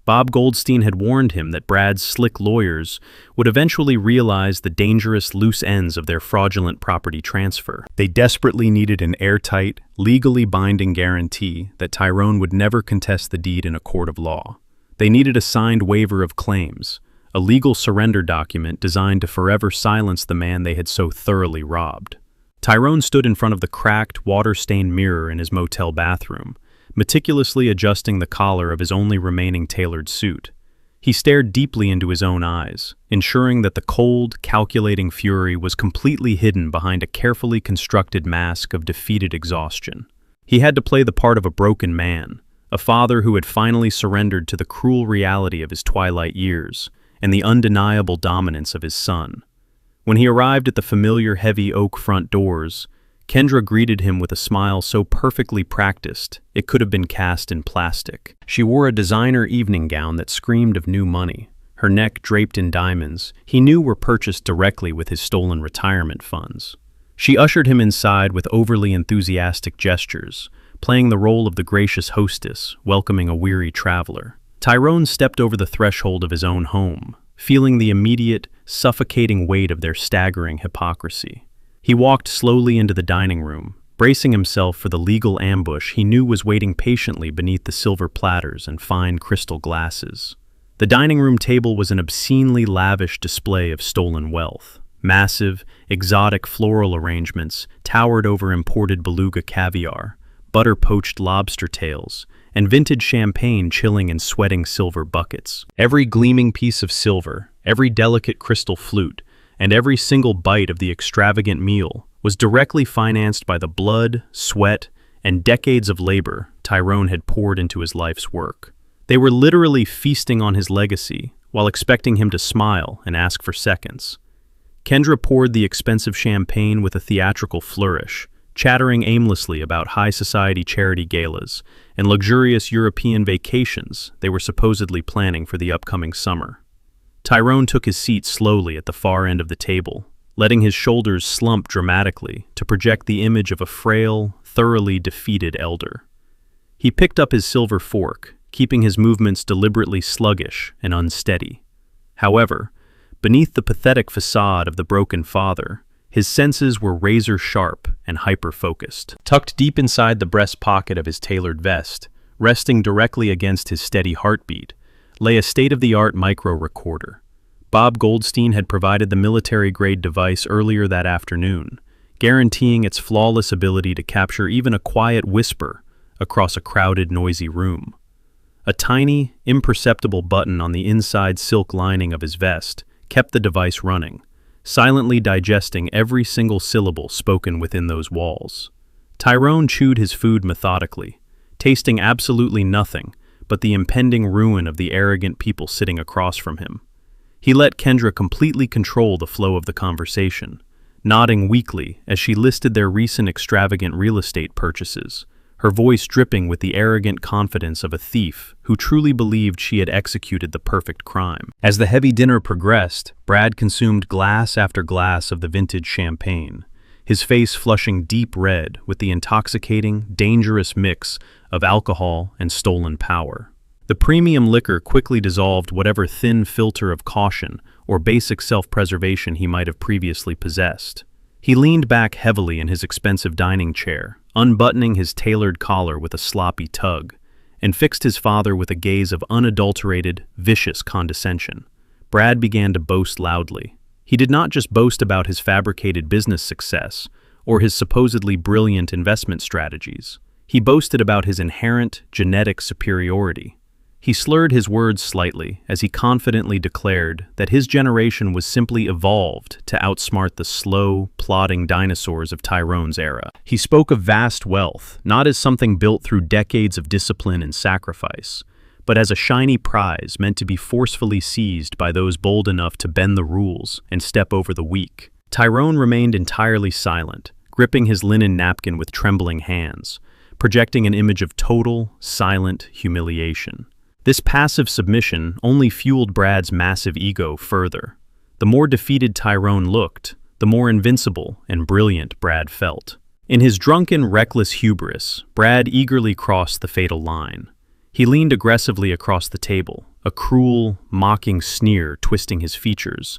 S1: Bob Goldstein had warned him that Brad's slick lawyers would eventually realize the dangerous loose ends of their fraudulent property transfer. They desperately needed an airtight, legally binding guarantee that Tyrone would never contest the deed in a court of law. They needed a signed waiver of claims, a legal surrender document designed to forever silence the man they had so thoroughly robbed. Tyrone stood in front of the cracked, water-stained mirror in his motel bathroom, meticulously adjusting the collar of his only remaining tailored suit. He stared deeply into his own eyes, ensuring that the cold, calculating fury was completely hidden behind a carefully constructed mask of defeated exhaustion. He had to play the part of a broken man, a father who had finally surrendered to the cruel reality of his twilight years and the undeniable dominance of his son. When he arrived at the familiar heavy oak front doors, Kendra greeted him with a smile so perfectly practiced it could have been cast in plastic. She wore a designer evening gown that screamed of new money, her neck draped in diamonds he knew were purchased directly with his stolen retirement funds. She ushered him inside with overly enthusiastic gestures, playing the role of the gracious hostess, welcoming a weary traveler. Tyrone stepped over the threshold of his own home, feeling the immediate, suffocating weight of their staggering hypocrisy. He walked slowly into the dining room, bracing himself for the legal ambush he knew was waiting patiently beneath the silver platters and fine crystal glasses. The dining room table was an obscenely lavish display of stolen wealth. Massive, exotic floral arrangements towered over imported beluga caviar, butter-poached lobster tails, and vintage champagne chilling in sweating silver buckets. Every gleaming piece of silver, every delicate crystal flute, and every single bite of the extravagant meal was directly financed by the blood, sweat, and decades of labor Tyrone had poured into his life's work. They were literally feasting on his legacy while expecting him to smile and ask for seconds. Kendra poured the expensive champagne with a theatrical flourish, chattering aimlessly about high society charity galas and luxurious European vacations they were supposedly planning for the upcoming summer. Tyrone took his seat slowly at the far end of the table, letting his shoulders slump dramatically to project the image of a frail, thoroughly defeated elder. He picked up his silver fork, keeping his movements deliberately sluggish and unsteady. However, beneath the pathetic facade of the broken father, his senses were razor-sharp and hyper-focused. Tucked deep inside the breast pocket of his tailored vest, resting directly against his steady heartbeat, lay a state-of-the-art micro-recorder. Bob Goldstein had provided the military-grade device earlier that afternoon, guaranteeing its flawless ability to capture even a quiet whisper across a crowded, noisy room. A tiny, imperceptible button on the inside silk lining of his vest kept the device running, silently digesting every single syllable spoken within those walls. Tyrone chewed his food methodically, tasting absolutely nothing but the impending ruin of the arrogant people sitting across from him. He let Kendra completely control the flow of the conversation, nodding weakly as she listed their recent extravagant real estate purchases, her voice dripping with the arrogant confidence of a thief who truly believed she had executed the perfect crime. As the heavy dinner progressed, Brad consumed glass after glass of the vintage champagne, his face flushing deep red with the intoxicating, dangerous mix of alcohol and stolen power. The premium liquor quickly dissolved whatever thin filter of caution or basic self-preservation he might have previously possessed. He leaned back heavily in his expensive dining chair, unbuttoning his tailored collar with a sloppy tug, and fixed his father with a gaze of unadulterated, vicious condescension. Brad began to boast loudly. He did not just boast about his fabricated business success or his supposedly brilliant investment strategies. He boasted about his inherent genetic superiority. He slurred his words slightly as he confidently declared that his generation was simply evolved to outsmart the slow, plodding dinosaurs of Tyrone's era. He spoke of vast wealth, not as something built through decades of discipline and sacrifice, but as a shiny prize meant to be forcefully seized by those bold enough to bend the rules and step over the weak. Tyrone remained entirely silent, gripping his linen napkin with trembling hands, projecting an image of total, silent humiliation. This passive submission only fueled Brad's massive ego further. The more defeated Tyrone looked, the more invincible and brilliant Brad felt. In his drunken, reckless hubris, Brad eagerly crossed the fatal line. He leaned aggressively across the table, a cruel, mocking sneer twisting his features,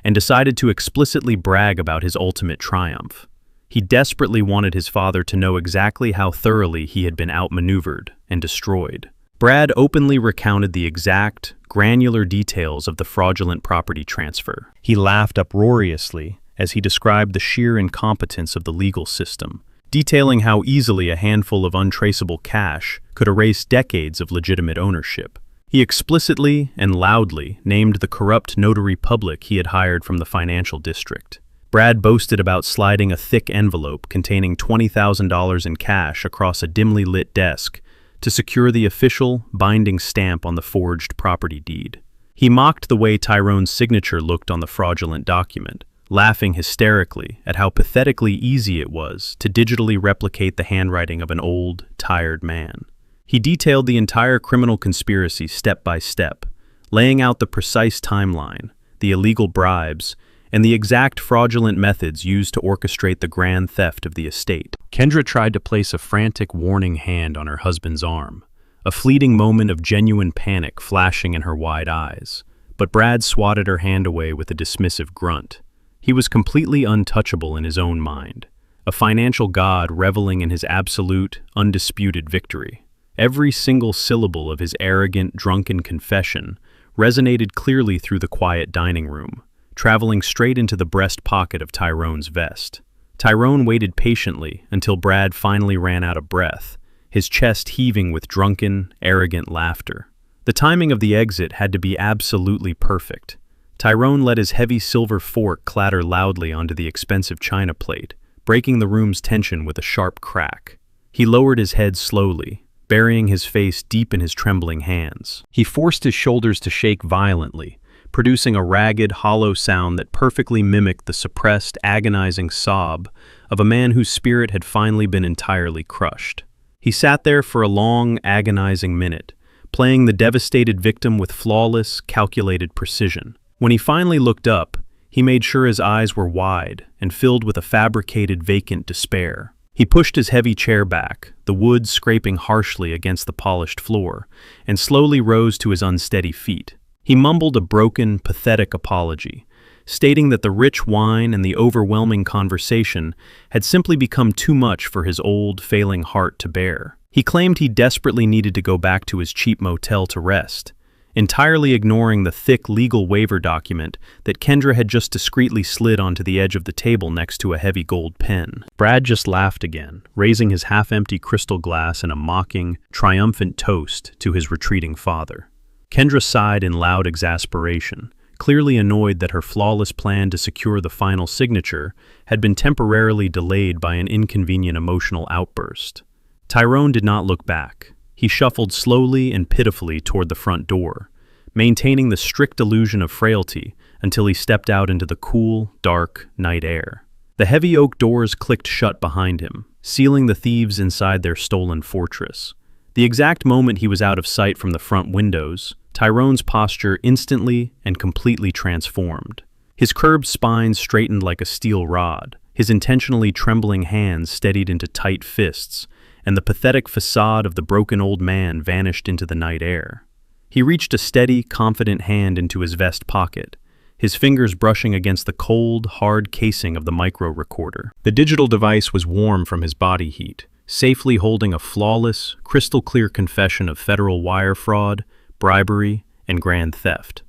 S1: and decided to explicitly brag about his ultimate triumph. He desperately wanted his father to know exactly how thoroughly he had been outmaneuvered and destroyed. Brad openly recounted the exact, granular details of the fraudulent property transfer. He laughed uproariously as he described the sheer incompetence of the legal system, detailing how easily a handful of untraceable cash could erase decades of legitimate ownership. He explicitly and loudly named the corrupt notary public he had hired from the financial district. Brad boasted about sliding a thick envelope containing $20,000 in cash across a dimly lit desk to secure the official, binding stamp on the forged property deed. He mocked the way Tyrone's signature looked on the fraudulent document, laughing hysterically at how pathetically easy it was to digitally replicate the handwriting of an old, tired man. He detailed the entire criminal conspiracy step by step, laying out the precise timeline, the illegal bribes, and the exact fraudulent methods used to orchestrate the grand theft of the estate. Kendra tried to place a frantic warning hand on her husband's arm, a fleeting moment of genuine panic flashing in her wide eyes. But Brad swatted her hand away with a dismissive grunt. He was completely untouchable in his own mind, a financial god reveling in his absolute, undisputed victory. Every single syllable of his arrogant, drunken confession resonated clearly through the quiet dining room, traveling straight into the breast pocket of Tyrone's vest. Tyrone waited patiently until Brad finally ran out of breath, his chest heaving with drunken, arrogant laughter. The timing of the exit had to be absolutely perfect. Tyrone let his heavy silver fork clatter loudly onto the expensive china plate, breaking the room's tension with a sharp crack. He lowered his head slowly, burying his face deep in his trembling hands. He forced his shoulders to shake violently, producing a ragged, hollow sound that perfectly mimicked the suppressed, agonizing sob of a man whose spirit had finally been entirely crushed. He sat there for a long, agonizing minute, playing the devastated victim with flawless, calculated precision. When he finally looked up, he made sure his eyes were wide and filled with a fabricated, vacant despair. He pushed his heavy chair back, the wood scraping harshly against the polished floor, and slowly rose to his unsteady feet. He mumbled a broken, pathetic apology, stating that the rich wine and the overwhelming conversation had simply become too much for his old, failing heart to bear. He claimed he desperately needed to go back to his cheap motel to rest, entirely ignoring the thick legal waiver document that Kendra had just discreetly slid onto the edge of the table next to a heavy gold pen. Brad just laughed again, raising his half-empty crystal glass in a mocking, triumphant toast to his retreating father. Kendra sighed in loud exasperation, clearly annoyed that her flawless plan to secure the final signature had been temporarily delayed by an inconvenient emotional outburst. Tyrone did not look back. He shuffled slowly and pitifully toward the front door, maintaining the strict illusion of frailty until he stepped out into the cool, dark night air. The heavy oak doors clicked shut behind him, sealing the thieves inside their stolen fortress. The exact moment he was out of sight from the front windows, Tyrone's posture instantly and completely transformed. His curved spine straightened like a steel rod, his intentionally trembling hands steadied into tight fists, and the pathetic facade of the broken old man vanished into the night air. He reached a steady, confident hand into his vest pocket, his fingers brushing against the cold, hard casing of the micro-recorder. The digital device was warm from his body heat, safely holding a flawless, crystal-clear confession of federal wire fraud, bribery, and grand theft.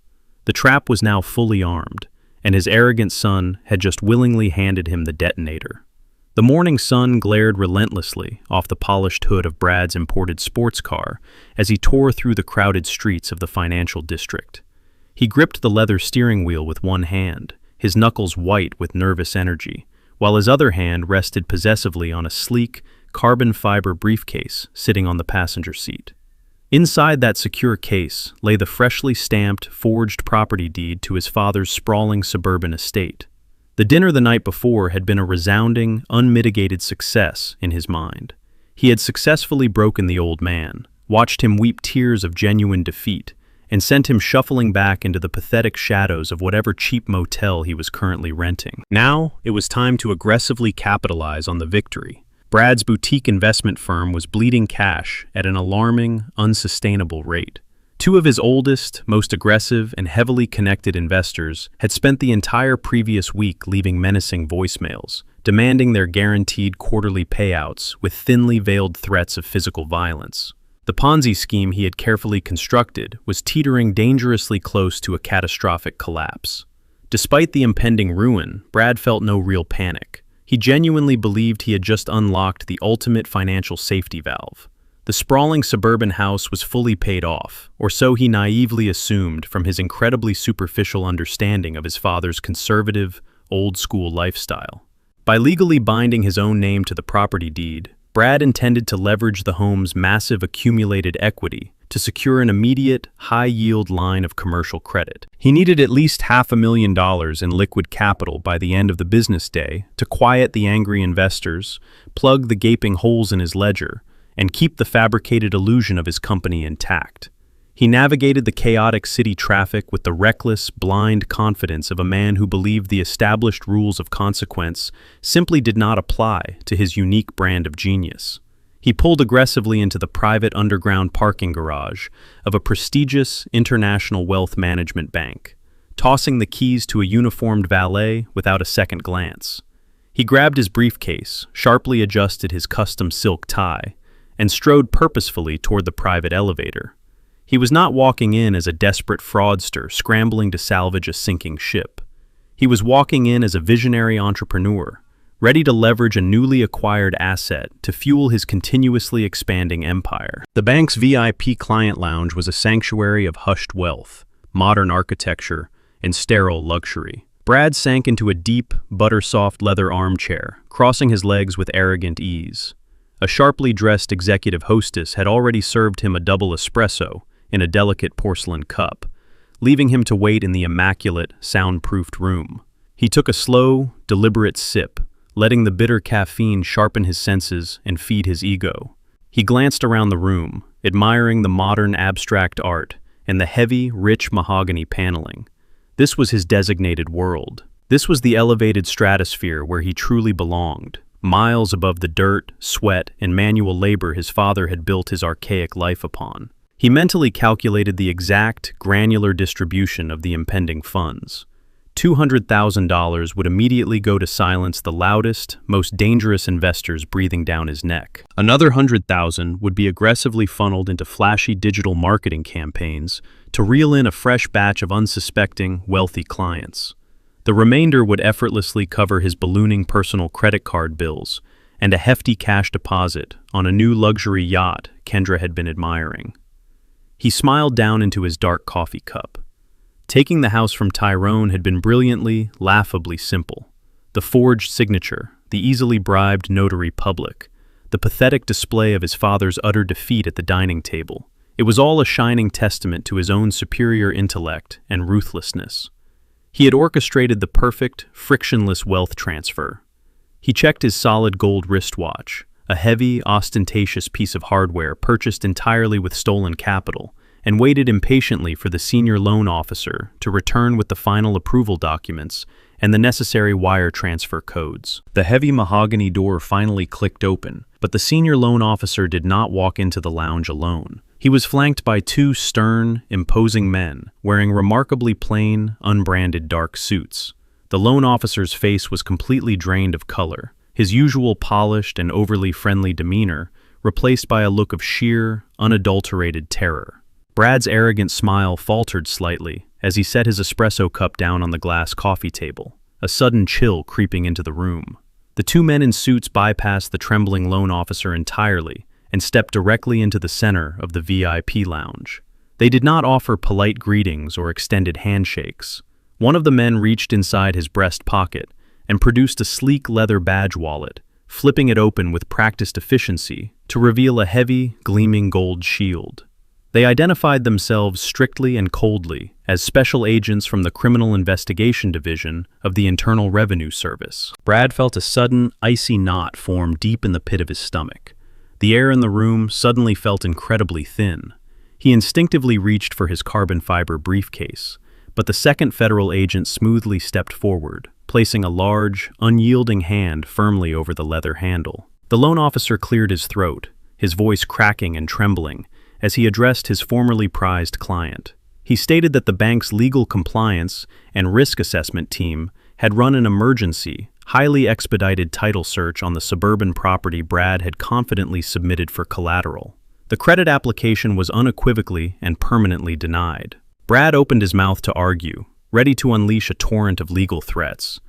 S1: The trap was now fully armed, and his arrogant son had just willingly handed him the detonator. The morning sun glared relentlessly off the polished hood of Brad's imported sports car as he tore through the crowded streets of the financial district. He gripped the leather steering wheel with one hand, his knuckles white with nervous energy, while his other hand rested possessively on a sleek, carbon fiber briefcase sitting on the passenger seat. Inside that secure case lay the freshly stamped, forged property deed to his father's sprawling suburban estate. The dinner the night before had been a resounding, unmitigated success in his mind. He had successfully broken the old man, watched him weep tears of genuine defeat, and sent him shuffling back into the pathetic shadows of whatever cheap motel he was currently renting. Now, it was time to aggressively capitalize on the victory. Brad's boutique investment firm was bleeding cash at an alarming, unsustainable rate. Two of his oldest, most aggressive, and heavily connected investors had spent the entire previous week leaving menacing voicemails, demanding their guaranteed quarterly payouts with thinly veiled threats of physical violence. The Ponzi scheme he had carefully constructed was teetering dangerously close to a catastrophic collapse. Despite the impending ruin, Brad felt no real panic. He genuinely believed he had just unlocked the ultimate financial safety valve. The sprawling suburban house was fully paid off, or so he naively assumed from his incredibly superficial understanding of his father's conservative, old-school lifestyle. By legally binding his own name to the property deed, Brad intended to leverage the home's massive accumulated equity to secure an immediate, high-yield line of commercial credit. He needed at least $500,000 in liquid capital by the end of the business day to quiet the angry investors, plug the gaping holes in his ledger, and keep the fabricated illusion of his company intact. He navigated the chaotic city traffic with the reckless, blind confidence of a man who believed the established rules of consequence simply did not apply to his unique brand of genius. He pulled aggressively into the private underground parking garage of a prestigious international wealth management bank, tossing the keys to a uniformed valet without a second glance. He grabbed his briefcase, sharply adjusted his custom silk tie, and strode purposefully toward the private elevator. He was not walking in as a desperate fraudster scrambling to salvage a sinking ship. He was walking in as a visionary entrepreneur, ready to leverage a newly acquired asset to fuel his continuously expanding empire. The bank's VIP client lounge was a sanctuary of hushed wealth, modern architecture, and sterile luxury. Brad sank into a deep, butter-soft leather armchair, crossing his legs with arrogant ease. A sharply dressed executive hostess had already served him a double espresso in a delicate porcelain cup, leaving him to wait in the immaculate, soundproofed room. He took a slow, deliberate sip, letting the bitter caffeine sharpen his senses and feed his ego. He glanced around the room, admiring the modern abstract art and the heavy, rich mahogany paneling. This was his designated world. This was the elevated stratosphere where he truly belonged, miles above the dirt, sweat, and manual labor his father had built his archaic life upon. He mentally calculated the exact, granular distribution of the impending funds. $200,000 would immediately go to silence the loudest, most dangerous investors breathing down his neck. Another $100,000 would be aggressively funneled into flashy digital marketing campaigns to reel in a fresh batch of unsuspecting, wealthy clients. The remainder would effortlessly cover his ballooning personal credit card bills and a hefty cash deposit on a new luxury yacht Kendra had been admiring. He smiled down into his dark coffee cup. Taking the house from Tyrone had been brilliantly, laughably simple. The forged signature, the easily bribed notary public, the pathetic display of his father's utter defeat at the dining table. It was all a shining testament to his own superior intellect and ruthlessness. He had orchestrated the perfect, frictionless wealth transfer. He checked his solid gold wristwatch, a heavy, ostentatious piece of hardware purchased entirely with stolen capital, and waited impatiently for the senior loan officer to return with the final approval documents and the necessary wire transfer codes. The heavy mahogany door finally clicked open, but the senior loan officer did not walk into the lounge alone. He was flanked by two stern, imposing men, wearing remarkably plain, unbranded dark suits. The loan officer's face was completely drained of color, his usual polished and overly friendly demeanor replaced by a look of sheer, unadulterated terror. Brad's arrogant smile faltered slightly as he set his espresso cup down on the glass coffee table, a sudden chill creeping into the room. The two men in suits bypassed the trembling loan officer entirely and stepped directly into the center of the VIP lounge. They did not offer polite greetings or extended handshakes. One of the men reached inside his breast pocket and produced a sleek leather badge wallet, flipping it open with practiced efficiency to reveal a heavy, gleaming gold shield. They identified themselves strictly and coldly as special agents from the Criminal Investigation Division of the Internal Revenue Service. Brad felt a sudden, icy knot form deep in the pit of his stomach. The air in the room suddenly felt incredibly thin. He instinctively reached for his carbon fiber briefcase, but the second federal agent smoothly stepped forward, placing a large, unyielding hand firmly over the leather handle. The loan officer cleared his throat, his voice cracking and trembling, as he addressed his formerly prized client. He stated that the bank's legal compliance and risk assessment team had run an emergency, highly expedited title search on the suburban property Brad had confidently submitted for collateral. The credit application was unequivocally and permanently denied. Brad opened his mouth to argue, ready to unleash a torrent of legal threats,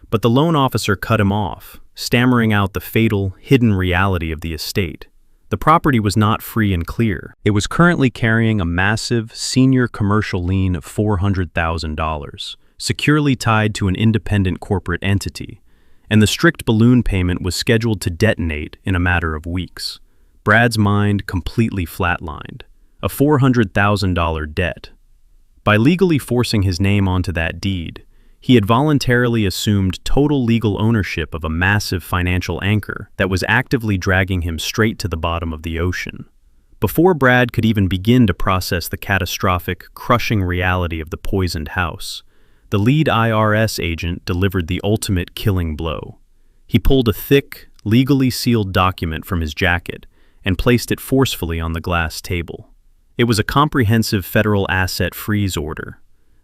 S1: but the loan officer cut him off, stammering out the fatal, hidden reality of the estate. The property was not free and clear. It was currently carrying a massive, senior commercial lien of $400,000, securely tied to an independent corporate entity, and the strict balloon payment was scheduled to detonate in a matter of weeks. Brad's mind completely flatlined. A $400,000 debt. By legally forcing his name onto that deed, he had voluntarily assumed total legal ownership of a massive financial anchor that was actively dragging him straight to the bottom of the ocean. Before Brad could even begin to process the catastrophic, crushing reality of the poisoned house, the lead IRS agent delivered the ultimate killing blow. He pulled a thick, legally sealed document from his jacket and placed it forcefully on the glass table. It was a comprehensive federal asset freeze order.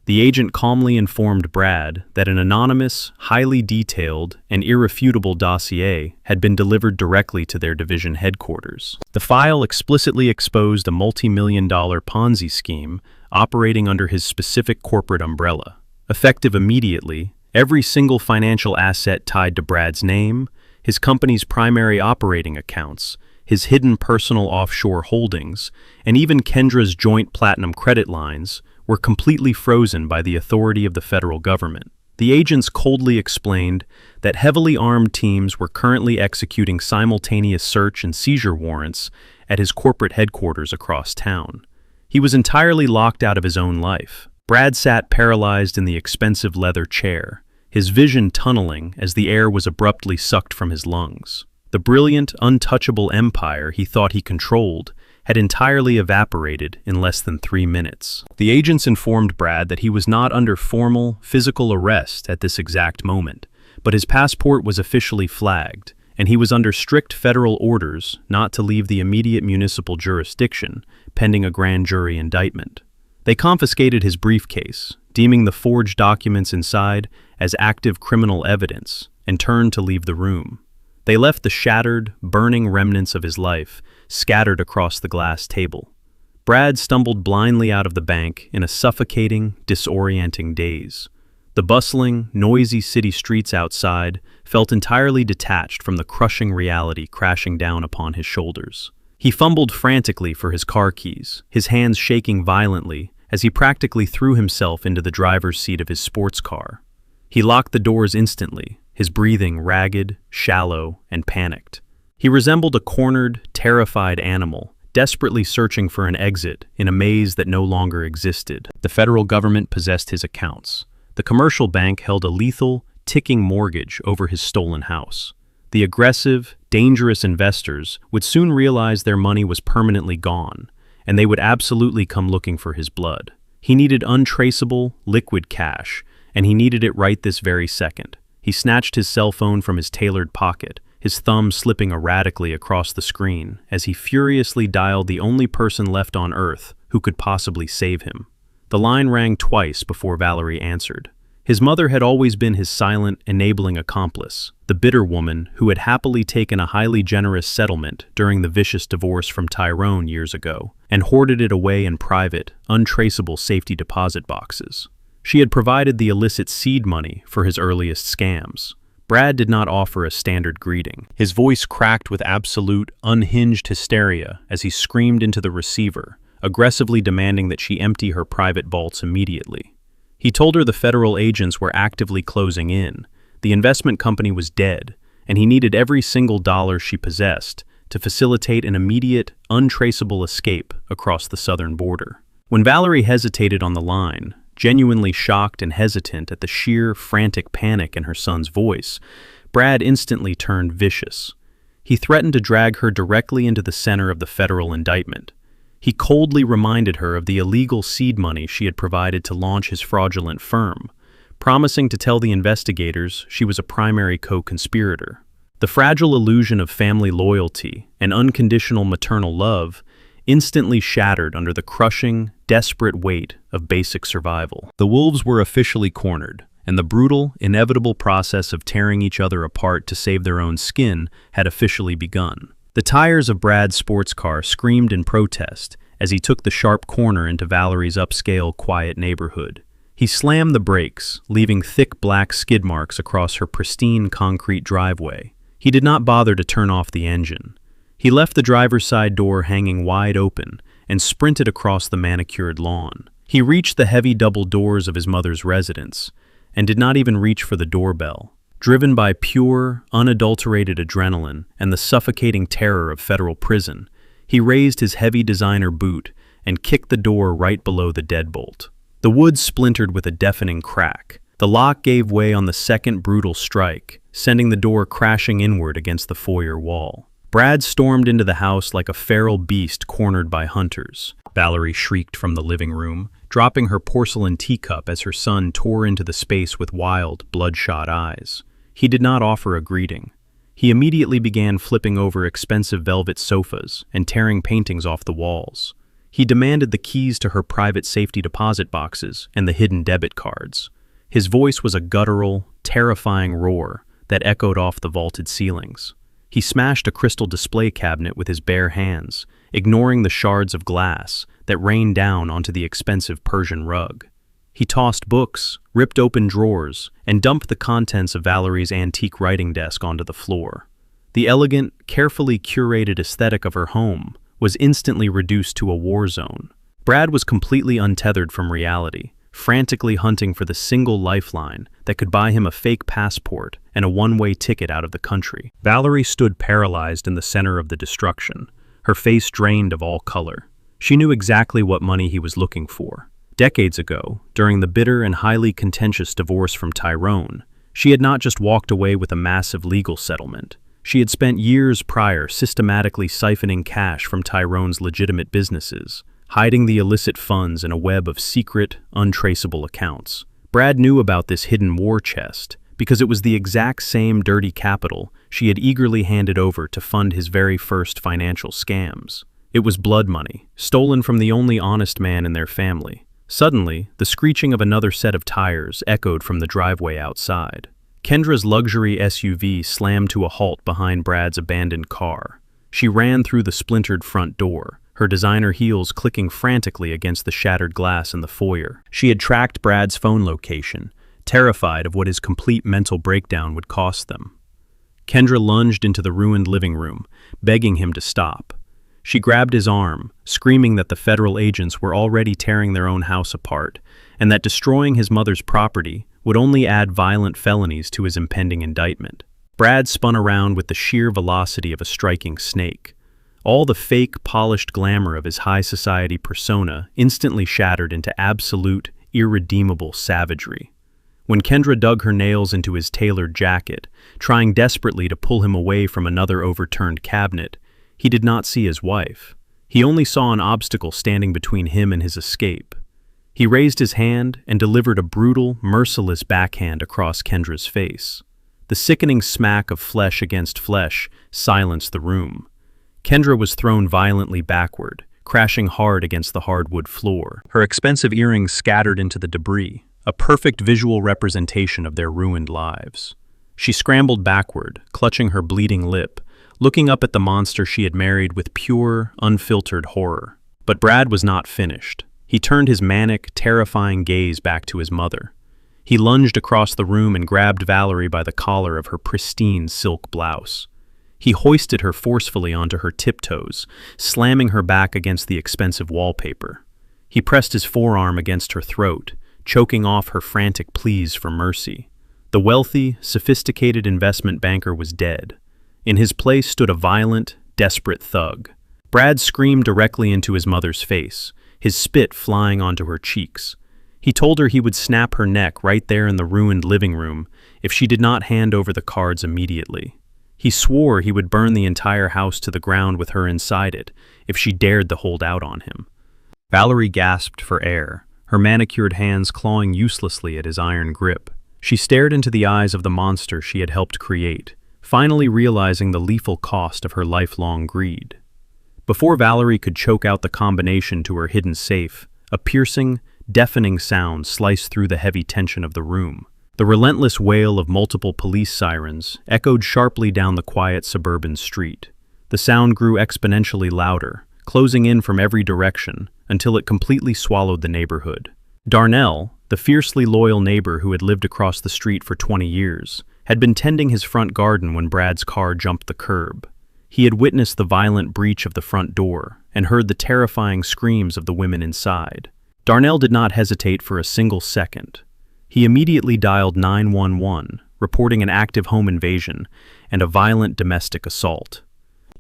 S1: The agent calmly informed Brad that an anonymous, highly detailed, and irrefutable dossier had been delivered directly to their division headquarters. The file explicitly exposed a multi-million-dollar Ponzi scheme operating under his specific corporate umbrella. Effective immediately, every single financial asset tied to Brad's name, his company's primary operating accounts, his hidden personal offshore holdings, and even Kendra's joint platinum credit lines were completely frozen by the authority of the federal government. The agents coldly explained that heavily armed teams were currently executing simultaneous search and seizure warrants at his corporate headquarters across town. He was entirely locked out of his own life. Brad sat paralyzed in the expensive leather chair, his vision tunneling as the air was abruptly sucked from his lungs. The brilliant, untouchable empire he thought he controlled had entirely evaporated in less than 3 minutes. The agents informed Brad that he was not under formal, physical arrest at this exact moment, but his passport was officially flagged, and he was under strict federal orders not to leave the immediate municipal jurisdiction, pending a grand jury indictment. They confiscated his briefcase, deeming the forged documents inside as active criminal evidence, and turned to leave the room. They left the shattered, burning remnants of his life scattered across the glass table. Brad stumbled blindly out of the bank in a suffocating, disorienting daze. The bustling, noisy city streets outside felt entirely detached from the crushing reality crashing down upon his shoulders. He fumbled frantically for his car keys, his hands shaking violently as he practically threw himself into the driver's seat of his sports car. He locked the doors instantly, his breathing ragged, shallow, and panicked. He resembled a cornered, terrified animal, desperately searching for an exit in a maze that no longer existed. The federal government possessed his accounts. The commercial bank held a lethal, ticking mortgage over his stolen house. The aggressive, dangerous investors would soon realize their money was permanently gone, and they would absolutely come looking for his blood. He needed untraceable, liquid cash, and he needed it right this very second. He snatched his cell phone from his tailored pocket, his thumb slipping erratically across the screen as he furiously dialed the only person left on Earth who could possibly save him. The line rang twice before Valerie answered. His mother had always been his silent, enabling accomplice, the bitter woman who had happily taken a highly generous settlement during the vicious divorce from Tyrone years ago and hoarded it away in private, untraceable safety deposit boxes. She had provided the illicit seed money for his earliest scams. Brad did not offer a standard greeting. His voice cracked with absolute, unhinged hysteria as he screamed into the receiver, aggressively demanding that she empty her private vaults immediately. He told her the federal agents were actively closing in, the investment company was dead, and he needed every single dollar she possessed to facilitate an immediate, untraceable escape across the southern border. When Valerie hesitated on the line, genuinely shocked and hesitant at the sheer, frantic panic in her son's voice, Brad instantly turned vicious. He threatened to drag her directly into the center of the federal indictment. He coldly reminded her of the illegal seed money she had provided to launch his fraudulent firm, promising to tell the investigators she was a primary co-conspirator. The fragile illusion of family loyalty and unconditional maternal love instantly shattered under the crushing, desperate weight of basic survival. The wolves were officially cornered, and the brutal, inevitable process of tearing each other apart to save their own skin had officially begun. The tires of Brad's sports car screamed in protest as he took the sharp corner into Valerie's upscale, quiet neighborhood. He slammed the brakes, leaving thick black skid marks across her pristine concrete driveway. He did not bother to turn off the engine. He left the driver's side door hanging wide open and sprinted across the manicured lawn. He reached the heavy double doors of his mother's residence and did not even reach for the doorbell. Driven by pure, unadulterated adrenaline and the suffocating terror of federal prison, he raised his heavy designer boot and kicked the door right below the deadbolt. The wood splintered with a deafening crack. The lock gave way on the second brutal strike, sending the door crashing inward against the foyer wall. Brad stormed into the house like a feral beast cornered by hunters. Valerie shrieked from the living room, dropping her porcelain teacup as her son tore into the space with wild, bloodshot eyes. He did not offer a greeting. He immediately began flipping over expensive velvet sofas and tearing paintings off the walls. He demanded the keys to her private safety deposit boxes and the hidden debit cards. His voice was a guttural, terrifying roar that echoed off the vaulted ceilings. He smashed a crystal display cabinet with his bare hands, ignoring the shards of glass that rained down onto the expensive Persian rug. He tossed books, ripped open drawers, and dumped the contents of Valerie's antique writing desk onto the floor. The elegant, carefully curated aesthetic of her home was instantly reduced to a war zone. Brad was completely untethered from reality, frantically hunting for the single lifeline that could buy him a fake passport and a one-way ticket out of the country. Valerie stood paralyzed in the center of the destruction, her face drained of all color. She knew exactly what money he was looking for. Decades ago, during the bitter and highly contentious divorce from Tyrone, she had not just walked away with a massive legal settlement. She had spent years prior systematically siphoning cash from Tyrone's legitimate businesses, hiding the illicit funds in a web of secret, untraceable accounts. Brad knew about this hidden war chest because it was the exact same dirty capital she had eagerly handed over to fund his very first financial scams. It was blood money, stolen from the only honest man in their family. Suddenly, the screeching of another set of tires echoed from the driveway outside. Kendra's luxury SUV slammed to a halt behind Brad's abandoned car. She ran through the splintered front door, her designer heels clicking frantically against the shattered glass in the foyer. She had tracked Brad's phone location, terrified of what his complete mental breakdown would cost them. Kendra lunged into the ruined living room, begging him to stop. She grabbed his arm, screaming that the federal agents were already tearing their own house apart, and that destroying his mother's property would only add violent felonies to his impending indictment. Brad spun around with the sheer velocity of a striking snake. All the fake, polished glamour of his high society persona instantly shattered into absolute, irredeemable savagery. When Kendra dug her nails into his tailored jacket, trying desperately to pull him away from another overturned cabinet, he did not see his wife. He only saw an obstacle standing between him and his escape. He raised his hand and delivered a brutal, merciless backhand across Kendra's face. The sickening smack of flesh against flesh silenced the room. Kendra was thrown violently backward, crashing hard against the hardwood floor. Her expensive earrings scattered into the debris, a perfect visual representation of their ruined lives. She scrambled backward, clutching her bleeding lip, looking up at the monster she had married with pure, unfiltered horror. But Brad was not finished. He turned his manic, terrifying gaze back to his mother. He lunged across the room and grabbed Valerie by the collar of her pristine silk blouse. He hoisted her forcefully onto her tiptoes, slamming her back against the expensive wallpaper. He pressed his forearm against her throat, choking off her frantic pleas for mercy. The wealthy, sophisticated investment banker was dead. In his place stood a violent, desperate thug. Brad screamed directly into his mother's face, his spit flying onto her cheeks. He told her he would snap her neck right there in the ruined living room if she did not hand over the cards immediately. He swore he would burn the entire house to the ground with her inside it if she dared to hold out on him. Valerie gasped for air, her manicured hands clawing uselessly at his iron grip. She stared into the eyes of the monster she had helped create, finally realizing the lethal cost of her lifelong greed. Before Valerie could choke out the combination to her hidden safe, a piercing, deafening sound sliced through the heavy tension of the room. The relentless wail of multiple police sirens echoed sharply down the quiet suburban street. The sound grew exponentially louder, closing in from every direction until it completely swallowed the neighborhood. Darnell, the fiercely loyal neighbor who had lived across the street for 20 years, had been tending his front garden when Brad's car jumped the curb. He had witnessed the violent breach of the front door and heard the terrifying screams of the women inside. Darnell did not hesitate for a single second. He immediately dialed 911, reporting an active home invasion and a violent domestic assault.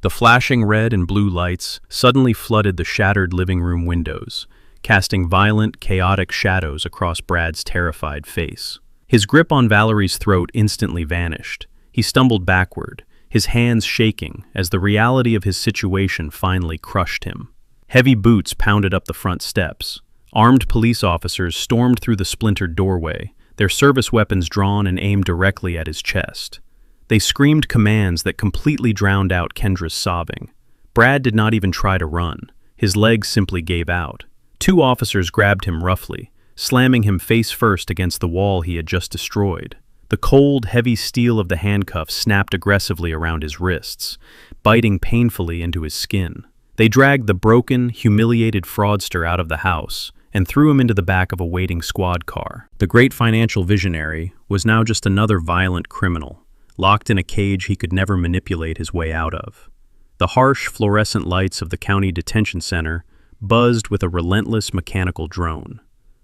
S1: The flashing red and blue lights suddenly flooded the shattered living room windows, casting violent, chaotic shadows across Brad's terrified face. His grip on Valerie's throat instantly vanished. He stumbled backward, his hands shaking as the reality of his situation finally crushed him. Heavy boots pounded up the front steps. Armed police officers stormed through the splintered doorway, their service weapons drawn and aimed directly at his chest. They screamed commands that completely drowned out Kendra's sobbing. Brad did not even try to run. His legs simply gave out. Two officers grabbed him roughly, slamming him face first against the wall he had just destroyed. The cold, heavy steel of the handcuffs snapped aggressively around his wrists, biting painfully into his skin. They dragged the broken, humiliated fraudster out of the house and threw him into the back of a waiting squad car. The great financial visionary was now just another violent criminal, locked in a cage he could never manipulate his way out of. The harsh, fluorescent lights of the county detention center buzzed with a relentless mechanical drone.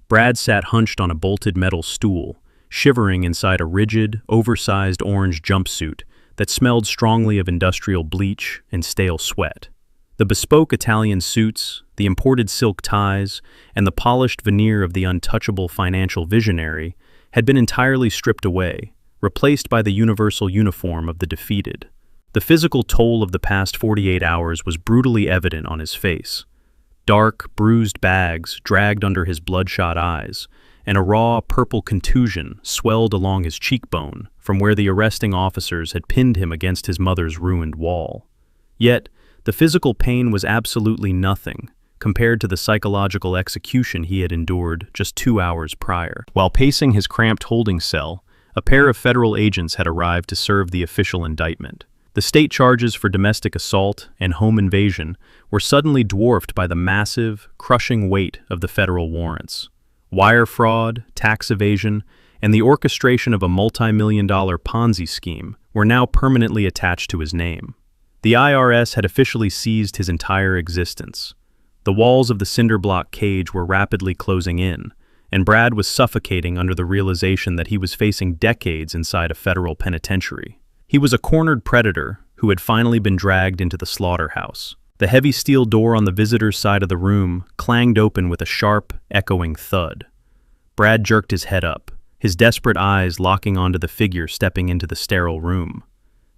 S1: Brad sat hunched on a bolted metal stool, shivering inside a rigid, oversized orange jumpsuit that smelled strongly of industrial bleach and stale sweat. The bespoke Italian suits, the imported silk ties, and the polished veneer of the untouchable financial visionary had been entirely stripped away, replaced by the universal uniform of the defeated. The physical toll of the past 48 hours was brutally evident on his face. Dark, bruised bags dragged under his bloodshot eyes, and a raw, purple contusion swelled along his cheekbone from where the arresting officers had pinned him against his mother's ruined wall. Yet, the physical pain was absolutely nothing compared to the psychological execution he had endured just 2 hours prior. While pacing his cramped holding cell, a pair of federal agents had arrived to serve the official indictment. The state charges for domestic assault and home invasion were suddenly dwarfed by the massive, crushing weight of the federal warrants. Wire fraud, tax evasion, and the orchestration of a multi-million-dollar Ponzi scheme were now permanently attached to his name. The IRS had officially seized his entire existence. The walls of the cinder block cage were rapidly closing in, and Brad was suffocating under the realization that he was facing decades inside a federal penitentiary. He was a cornered predator who had finally been dragged into the slaughterhouse. The heavy steel door on the visitor's side of the room clanged open with a sharp, echoing thud. Brad jerked his head up, his desperate eyes locking onto the figure stepping into the sterile room.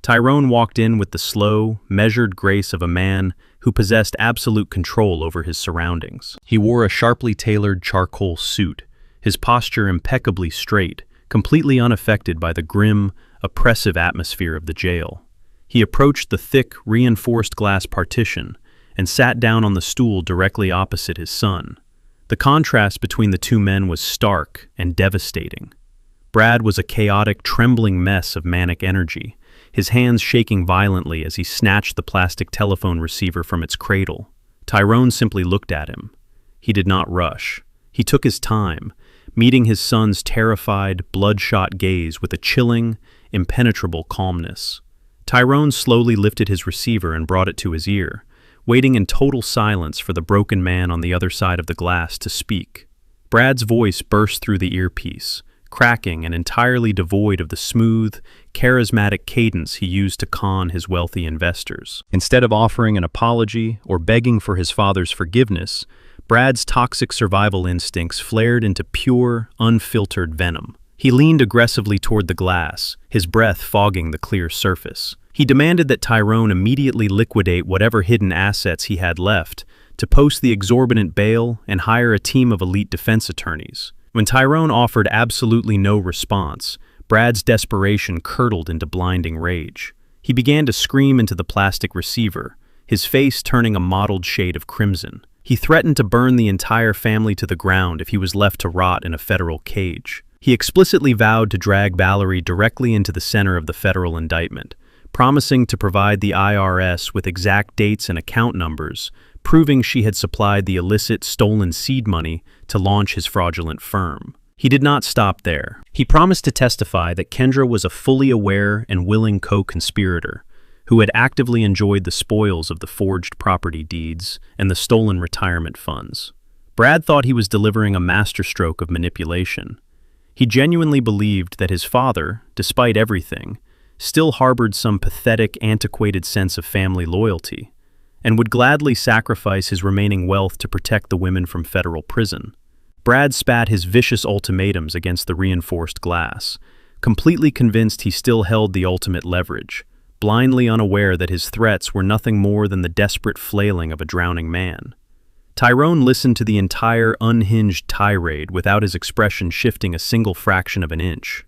S1: Tyrone walked in with the slow, measured grace of a man who possessed absolute control over his surroundings. He wore a sharply tailored charcoal suit, his posture impeccably straight, completely unaffected by the grim, oppressive atmosphere of the jail. He approached the thick, reinforced glass partition and sat down on the stool directly opposite his son. The contrast between the two men was stark and devastating. Brad was a chaotic, trembling mess of manic energy, his hands shaking violently as he snatched the plastic telephone receiver from its cradle. Tyrone simply looked at him. He did not rush. He took his time, meeting his son's terrified, bloodshot gaze with a chilling, impenetrable calmness. Tyrone slowly lifted his receiver and brought it to his ear, waiting in total silence for the broken man on the other side of the glass to speak. Brad's voice burst through the earpiece, cracking and entirely devoid of the smooth, charismatic cadence he used to con his wealthy investors. Instead of offering an apology or begging for his father's forgiveness, Brad's toxic survival instincts flared into pure, unfiltered venom. He leaned aggressively toward the glass, his breath fogging the clear surface. He demanded that Tyrone immediately liquidate whatever hidden assets he had left, to post the exorbitant bail and hire a team of elite defense attorneys. When Tyrone offered absolutely no response, Brad's desperation curdled into blinding rage. He began to scream into the plastic receiver, his face turning a mottled shade of crimson. He threatened to burn the entire family to the ground if he was left to rot in a federal cage. He explicitly vowed to drag Valerie directly into the center of the federal indictment, promising to provide the IRS with exact dates and account numbers, proving she had supplied the illicit stolen seed money to launch his fraudulent firm. He did not stop there. He promised to testify that Kendra was a fully aware and willing co-conspirator who had actively enjoyed the spoils of the forged property deeds and the stolen retirement funds. Brad thought he was delivering a masterstroke of manipulation. He genuinely believed that his father, despite everything, still harbored some pathetic, antiquated sense of family loyalty, and would gladly sacrifice his remaining wealth to protect the women from federal prison. Brad spat his vicious ultimatums against the reinforced glass, completely convinced he still held the ultimate leverage, blindly unaware that his threats were nothing more than the desperate flailing of a drowning man. Tyrone listened to the entire unhinged tirade without his expression shifting a single fraction of an inch.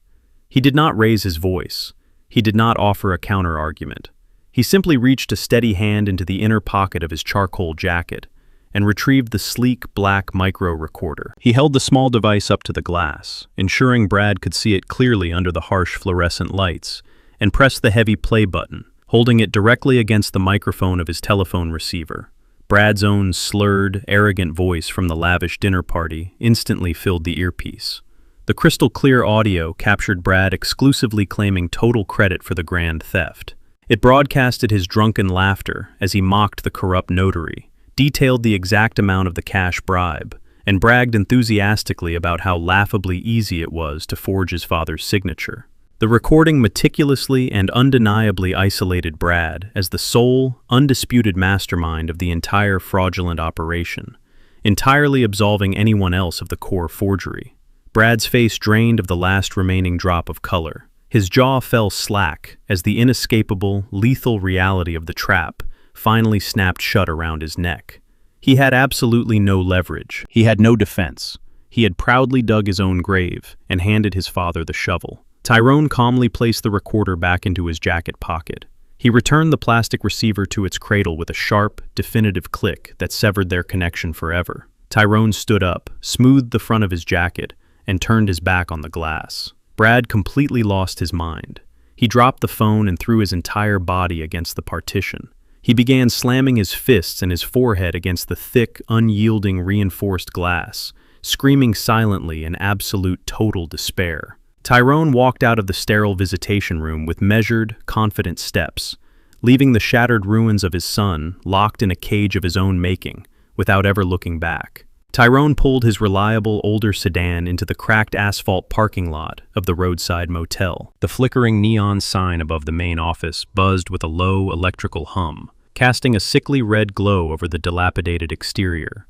S1: He did not raise his voice. He did not offer a counter-argument. He simply reached a steady hand into the inner pocket of his charcoal jacket and retrieved the sleek black micro-recorder. He held the small device up to the glass, ensuring Brad could see it clearly under the harsh fluorescent lights, and pressed the heavy play button, holding it directly against the microphone of his telephone receiver. Brad's own slurred, arrogant voice from the lavish dinner party instantly filled the earpiece. The crystal-clear audio captured Brad exclusively claiming total credit for the grand theft. It broadcasted his drunken laughter as he mocked the corrupt notary, detailed the exact amount of the cash bribe, and bragged enthusiastically about how laughably easy it was to forge his father's signature. The recording meticulously and undeniably isolated Brad as the sole, undisputed mastermind of the entire fraudulent operation, entirely absolving anyone else of the core forgery. Brad's face drained of the last remaining drop of color. His jaw fell slack as the inescapable, lethal reality of the trap finally snapped shut around his neck. He had absolutely no leverage. He had no defense. He had proudly dug his own grave and handed his father the shovel. Tyrone calmly placed the recorder back into his jacket pocket. He returned the plastic receiver to its cradle with a sharp, definitive click that severed their connection forever. Tyrone stood up, smoothed the front of his jacket, and turned his back on the glass. Brad completely lost his mind. He dropped the phone and threw his entire body against the partition. He began slamming his fists and his forehead against the thick, unyielding, reinforced glass, screaming silently in absolute total despair. Tyrone walked out of the sterile visitation room with measured, confident steps, leaving the shattered ruins of his son locked in a cage of his own making, without ever looking back. Tyrone pulled his reliable, older sedan into the cracked asphalt parking lot of the roadside motel. The flickering neon sign above the main office buzzed with a low electrical hum, casting a sickly red glow over the dilapidated exterior.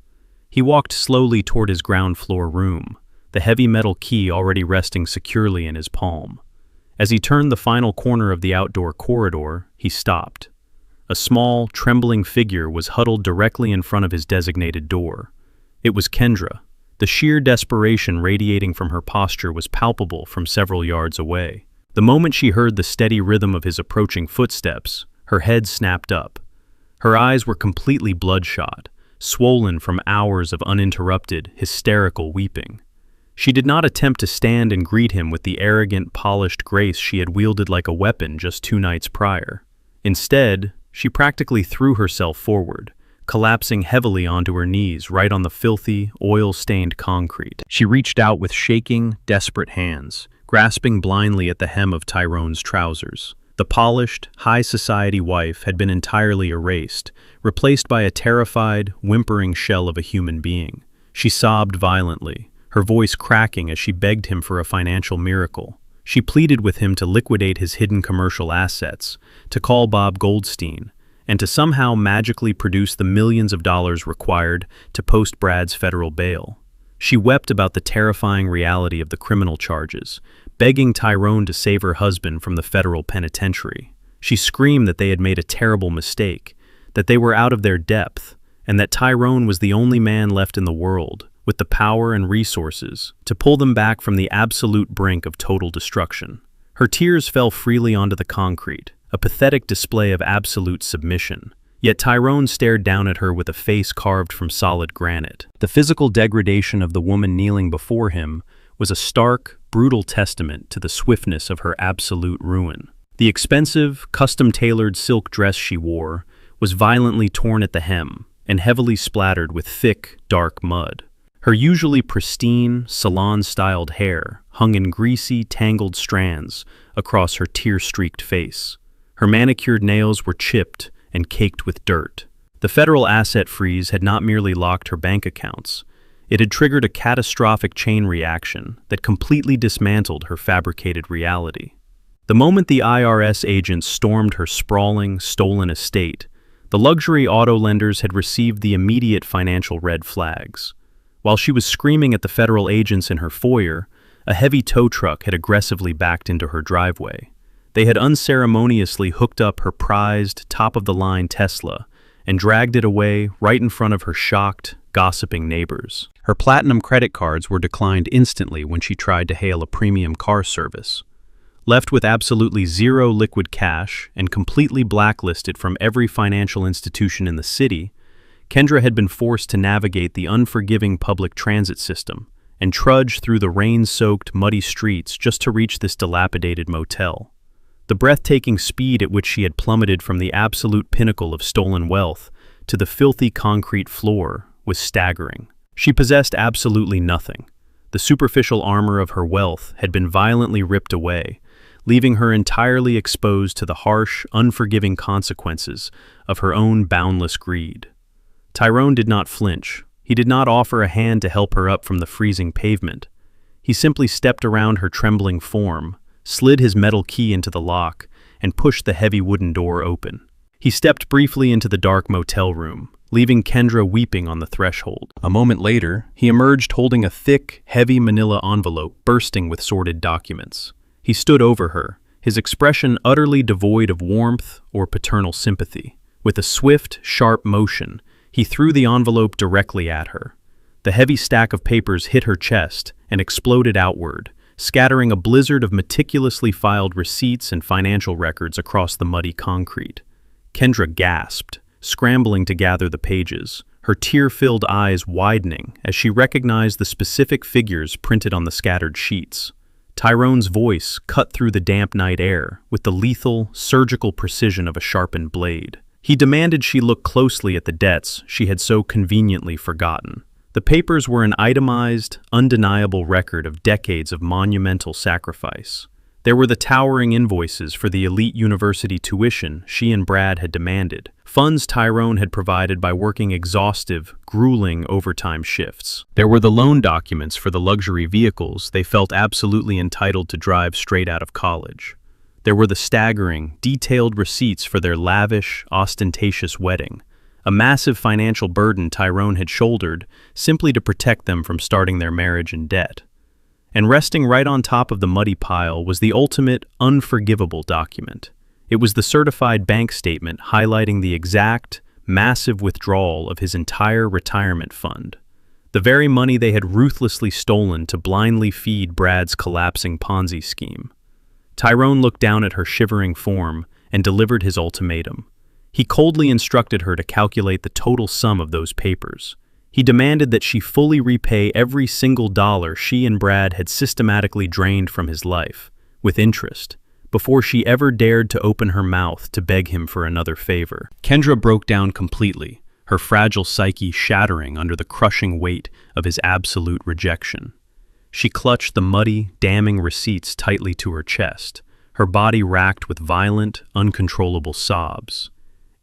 S1: He walked slowly toward his ground floor room, the heavy metal key already resting securely in his palm. As he turned the final corner of the outdoor corridor, he stopped. A small, trembling figure was huddled directly in front of his designated door. It was Kendra. The sheer desperation radiating from her posture was palpable from several yards away. The moment she heard the steady rhythm of his approaching footsteps, her head snapped up. Her eyes were completely bloodshot, swollen from hours of uninterrupted, hysterical weeping. She did not attempt to stand and greet him with the arrogant, polished grace she had wielded like a weapon just 2 nights prior. Instead, she practically threw herself forward, collapsing heavily onto her knees right on the filthy, oil-stained concrete. She reached out with shaking, desperate hands, grasping blindly at the hem of Tyrone's trousers. The polished, high-society wife had been entirely erased, replaced by a terrified, whimpering shell of a human being. She sobbed violently, her voice cracking as she begged him for a financial miracle. She pleaded with him to liquidate his hidden commercial assets, to call Bob Goldstein, and to somehow magically produce the millions of dollars required to post Brad's federal bail. She wept about the terrifying reality of the criminal charges, begging Tyrone to save her husband from the federal penitentiary. She screamed that they had made a terrible mistake, that they were out of their depth, and that Tyrone was the only man left in the world with the power and resources to pull them back from the absolute brink of total destruction. Her tears fell freely onto the concrete, a pathetic display of absolute submission. Yet Tyrone stared down at her with a face carved from solid granite. The physical degradation of the woman kneeling before him was a stark, brutal testament to the swiftness of her absolute ruin. The expensive, custom-tailored silk dress she wore was violently torn at the hem and heavily splattered with thick, dark mud. Her usually pristine, salon-styled hair hung in greasy, tangled strands across her tear-streaked face. Her manicured nails were chipped and caked with dirt. The federal asset freeze had not merely locked her bank accounts. It had triggered a catastrophic chain reaction that completely dismantled her fabricated reality. The moment the IRS agents stormed her sprawling, stolen estate, the luxury auto lenders had received the immediate financial red flags. While she was screaming at the federal agents in her foyer, a heavy tow truck had aggressively backed into her driveway. They had unceremoniously hooked up her prized, top-of-the-line Tesla and dragged it away right in front of her shocked, gossiping neighbors. Her platinum credit cards were declined instantly when she tried to hail a premium car service. Left with absolutely zero liquid cash and completely blacklisted from every financial institution in the city, Kendra had been forced to navigate the unforgiving public transit system and trudge through the rain-soaked, muddy streets just to reach this dilapidated motel. The breathtaking speed at which she had plummeted from the absolute pinnacle of stolen wealth to the filthy concrete floor was staggering. She possessed absolutely nothing. The superficial armor of her wealth had been violently ripped away, leaving her entirely exposed to the harsh, unforgiving consequences of her own boundless greed. Tyrone did not flinch. He did not offer a hand to help her up from the freezing pavement. He simply stepped around her trembling form, slid his metal key into the lock, and pushed the heavy wooden door open. He stepped briefly into the dark motel room, leaving Kendra weeping on the threshold. A moment later, he emerged holding a thick, heavy manila envelope bursting with sordid documents. He stood over her, his expression utterly devoid of warmth or paternal sympathy. With a swift, sharp motion, he threw the envelope directly at her. The heavy stack of papers hit her chest and exploded outward, scattering a blizzard of meticulously filed receipts and financial records across the muddy concrete. Kendra gasped, scrambling to gather the pages, her tear-filled eyes widening as she recognized the specific figures printed on the scattered sheets. Tyrone's voice cut through the damp night air with the lethal, surgical precision of a sharpened blade. He demanded she look closely at the debts she had so conveniently forgotten. The papers were an itemized, undeniable record of decades of monumental sacrifice. There were the towering invoices for the elite university tuition she and Brad had demanded, funds Tyrone had provided by working exhaustive, grueling overtime shifts. There were the loan documents for the luxury vehicles they felt absolutely entitled to drive straight out of college. There were the staggering, detailed receipts for their lavish, ostentatious wedding, a massive financial burden Tyrone had shouldered simply to protect them from starting their marriage in debt. And resting right on top of the muddy pile was the ultimate, unforgivable document. It was the certified bank statement highlighting the exact, massive withdrawal of his entire retirement fund. The very money they had ruthlessly stolen to blindly feed Brad's collapsing Ponzi scheme. Tyrone looked down at her shivering form and delivered his ultimatum. He coldly instructed her to calculate the total sum of those papers. He demanded that she fully repay every single dollar she and Brad had systematically drained from his life, with interest, before she ever dared to open her mouth to beg him for another favor. Kendra broke down completely, her fragile psyche shattering under the crushing weight of his absolute rejection. She clutched the muddy, damning receipts tightly to her chest, her body racked with violent, uncontrollable sobs.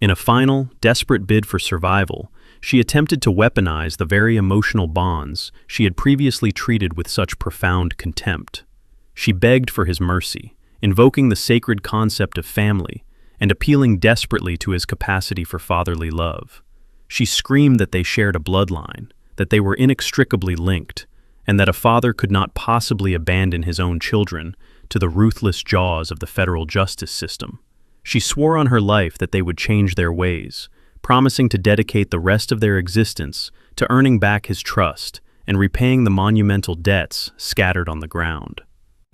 S1: In a final, desperate bid for survival, she attempted to weaponize the very emotional bonds she had previously treated with such profound contempt. She begged for his mercy, invoking the sacred concept of family and appealing desperately to his capacity for fatherly love. She screamed that they shared a bloodline, that they were inextricably linked, and that a father could not possibly abandon his own children to the ruthless jaws of the federal justice system. She swore on her life that they would change their ways, promising to dedicate the rest of their existence to earning back his trust and repaying the monumental debts scattered on the ground.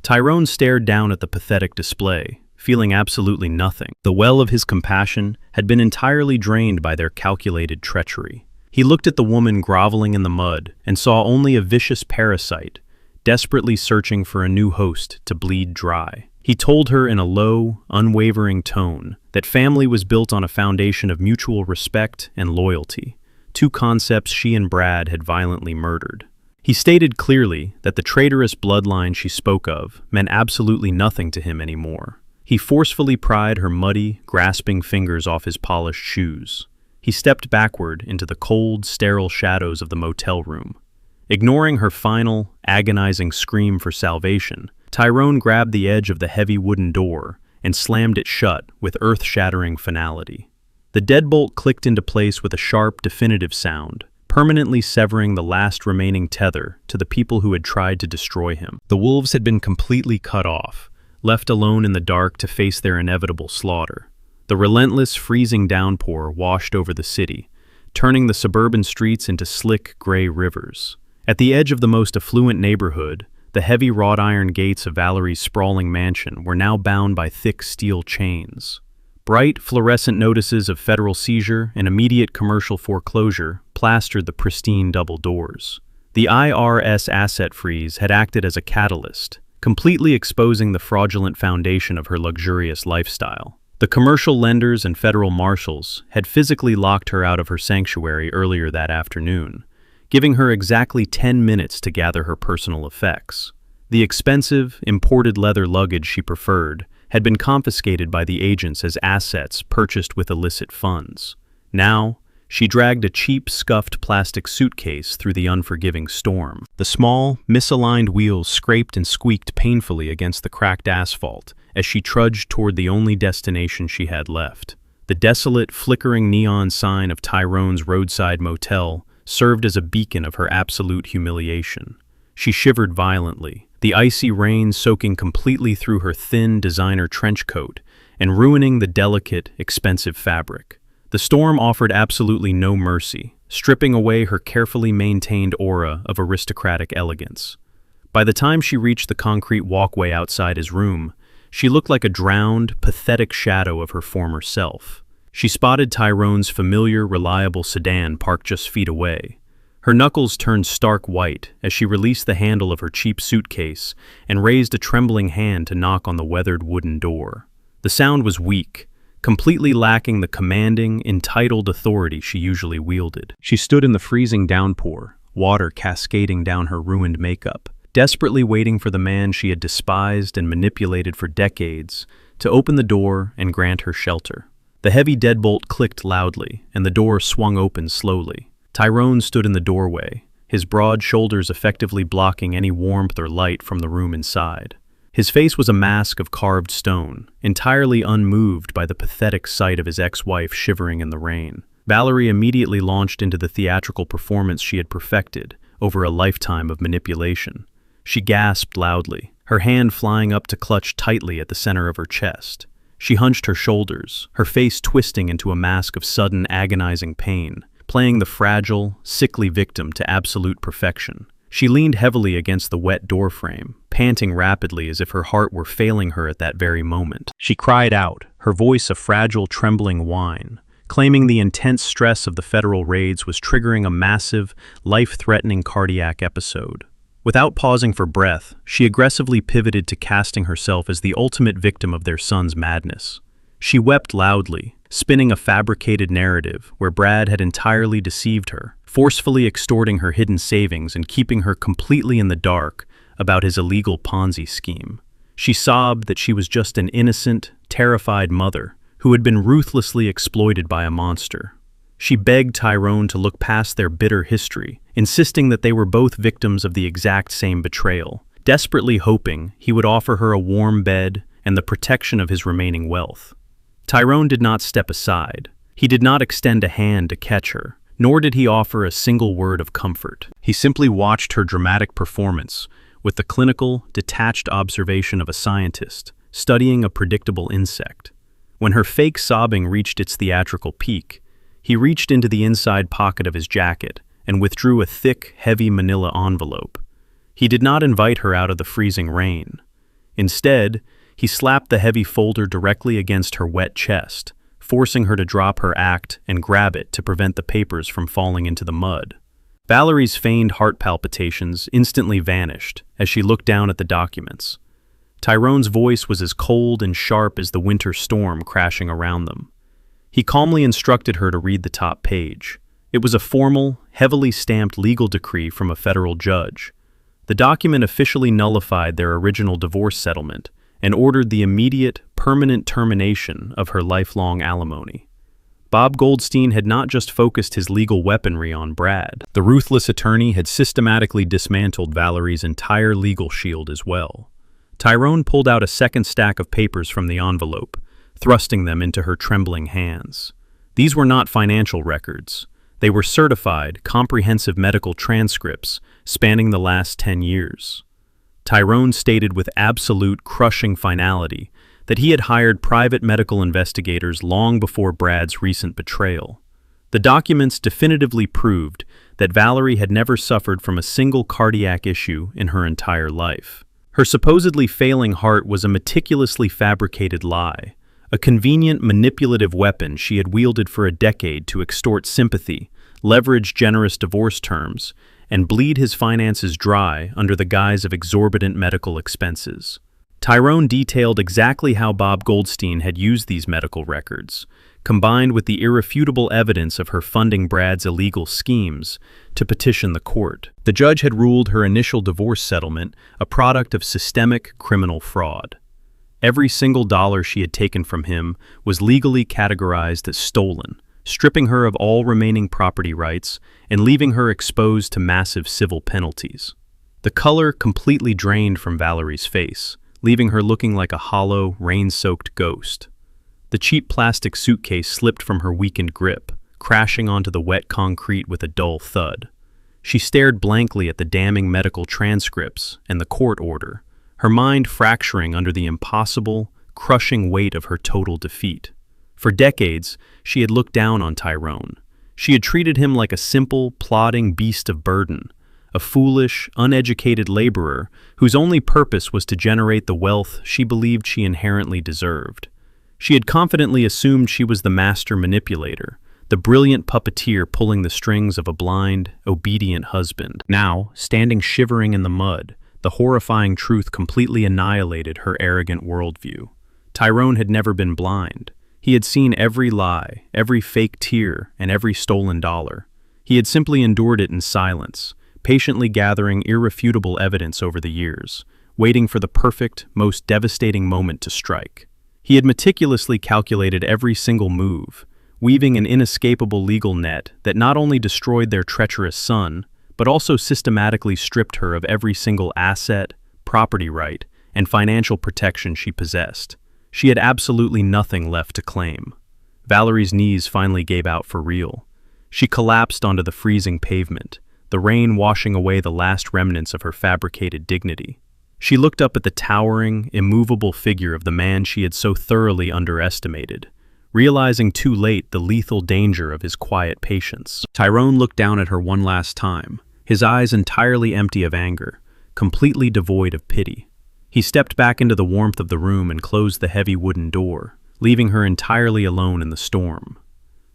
S1: Tyrone stared down at the pathetic display, feeling absolutely nothing. The well of his compassion had been entirely drained by their calculated treachery. He looked at the woman groveling in the mud and saw only a vicious parasite, desperately searching for a new host to bleed dry. He told her in a low, unwavering tone that family was built on a foundation of mutual respect and loyalty, two concepts she and Brad had violently murdered. He stated clearly that the traitorous bloodline she spoke of meant absolutely nothing to him anymore. He forcefully pried her muddy, grasping fingers off his polished shoes. He stepped backward into the cold, sterile shadows of the motel room. Ignoring her final, agonizing scream for salvation, Tyrone grabbed the edge of the heavy wooden door and slammed it shut with earth-shattering finality. The deadbolt clicked into place with a sharp, definitive sound, permanently severing the last remaining tether to the people who had tried to destroy him. The wolves had been completely cut off, left alone in the dark to face their inevitable slaughter. The relentless, freezing downpour washed over the city, turning the suburban streets into slick, gray rivers. At the edge of the most affluent neighborhood, the heavy wrought iron gates of Valerie's sprawling mansion were now bound by thick steel chains. Bright, fluorescent notices of federal seizure and immediate commercial foreclosure plastered the pristine double doors. The IRS asset freeze had acted as a catalyst, completely exposing the fraudulent foundation of her luxurious lifestyle. The commercial lenders and federal marshals had physically locked her out of her sanctuary earlier that afternoon, giving her exactly 10 minutes to gather her personal effects. The expensive, imported leather luggage she preferred had been confiscated by the agents as assets purchased with illicit funds. Now, she dragged a cheap, scuffed plastic suitcase through the unforgiving storm. The small, misaligned wheels scraped and squeaked painfully against the cracked asphalt as she trudged toward the only destination she had left. The desolate, flickering neon sign of Tyrone's roadside motel served as a beacon of her absolute humiliation. She shivered violently, the icy rain soaking completely through her thin designer trench coat and ruining the delicate, expensive fabric. The storm offered absolutely no mercy, stripping away her carefully maintained aura of aristocratic elegance. By the time she reached the concrete walkway outside his room, she looked like a drowned, pathetic shadow of her former self. She spotted Tyrone's familiar, reliable sedan parked just feet away. Her knuckles turned stark white as she released the handle of her cheap suitcase and raised a trembling hand to knock on the weathered wooden door. The sound was weak, completely lacking the commanding, entitled authority she usually wielded. She stood in the freezing downpour, water cascading down her ruined makeup, desperately waiting for the man she had despised and manipulated for decades to open the door and grant her shelter. The heavy deadbolt clicked loudly, and the door swung open slowly. Tyrone stood in the doorway, his broad shoulders effectively blocking any warmth or light from the room inside. His face was a mask of carved stone, entirely unmoved by the pathetic sight of his ex-wife shivering in the rain. Valerie immediately launched into the theatrical performance she had perfected over a lifetime of manipulation. She gasped loudly, her hand flying up to clutch tightly at the center of her chest. She hunched her shoulders, her face twisting into a mask of sudden, agonizing pain, playing the fragile, sickly victim to absolute perfection. She leaned heavily against the wet doorframe, panting rapidly as if her heart were failing her at that very moment. She cried out, her voice a fragile, trembling whine, claiming the intense stress of the federal raids was triggering a massive, life-threatening cardiac episode. Without pausing for breath, she aggressively pivoted to casting herself as the ultimate victim of their son's madness. She wept loudly, spinning a fabricated narrative where Brad had entirely deceived her, forcefully extorting her hidden savings and keeping her completely in the dark about his illegal Ponzi scheme. She sobbed that she was just an innocent, terrified mother who had been ruthlessly exploited by a monster. She begged Tyrone to look past their bitter history, insisting that they were both victims of the exact same betrayal, desperately hoping he would offer her a warm bed and the protection of his remaining wealth. Tyrone did not step aside. He did not extend a hand to catch her, nor did he offer a single word of comfort. He simply watched her dramatic performance with the clinical, detached observation of a scientist studying a predictable insect. When her fake sobbing reached its theatrical peak, he reached into the inside pocket of his jacket and withdrew a thick, heavy manila envelope. He did not invite her out of the freezing rain. Instead, he slapped the heavy folder directly against her wet chest, forcing her to drop her act and grab it to prevent the papers from falling into the mud. Valerie's feigned heart palpitations instantly vanished as she looked down at the documents. Tyrone's voice was as cold and sharp as the winter storm crashing around them. He calmly instructed her to read the top page. It was a formal, heavily stamped legal decree from a federal judge. The document officially nullified their original divorce settlement and ordered the immediate, permanent termination of her lifelong alimony. Bob Goldstein had not just focused his legal weaponry on Brad. The ruthless attorney had systematically dismantled Valerie's entire legal shield as well. Tyrone pulled out a second stack of papers from the envelope, thrusting them into her trembling hands. These were not financial records. They were certified, comprehensive medical transcripts spanning the last 10 years. Tyrone stated with absolute, crushing finality that he had hired private medical investigators long before Brad's recent betrayal. The documents definitively proved that Valerie had never suffered from a single cardiac issue in her entire life. Her supposedly failing heart was a meticulously fabricated lie, a convenient manipulative weapon she had wielded for a decade to extort sympathy, leverage generous divorce terms, and bleed his finances dry under the guise of exorbitant medical expenses. Tyrone detailed exactly how Bob Goldstein had used these medical records, combined with the irrefutable evidence of her funding Brad's illegal schemes, to petition the court. The judge had ruled her initial divorce settlement a product of systemic criminal fraud. Every single dollar she had taken from him was legally categorized as stolen, stripping her of all remaining property rights and leaving her exposed to massive civil penalties. The color completely drained from Valerie's face, leaving her looking like a hollow, rain-soaked ghost. The cheap plastic suitcase slipped from her weakened grip, crashing onto the wet concrete with a dull thud. She stared blankly at the damning medical transcripts and the court order, her mind fracturing under the impossible, crushing weight of her total defeat. For decades, she had looked down on Tyrone. She had treated him like a simple, plodding beast of burden, a foolish, uneducated laborer whose only purpose was to generate the wealth she believed she inherently deserved. She had confidently assumed she was the master manipulator, the brilliant puppeteer pulling the strings of a blind, obedient husband. Now, standing shivering in the mud, the horrifying truth completely annihilated her arrogant worldview. Tyrone had never been blind. He had seen every lie, every fake tear, and every stolen dollar. He had simply endured it in silence, patiently gathering irrefutable evidence over the years, waiting for the perfect, most devastating moment to strike. He had meticulously calculated every single move, weaving an inescapable legal net that not only destroyed their treacherous son, but also systematically stripped her of every single asset, property right, and financial protection she possessed. She had absolutely nothing left to claim. Valerie's knees finally gave out for real. She collapsed onto the freezing pavement, the rain washing away the last remnants of her fabricated dignity. She looked up at the towering, immovable figure of the man she had so thoroughly underestimated, realizing too late the lethal danger of his quiet patience. Tyrone looked down at her one last time, his eyes entirely empty of anger, completely devoid of pity. He stepped back into the warmth of the room and closed the heavy wooden door, leaving her entirely alone in the storm.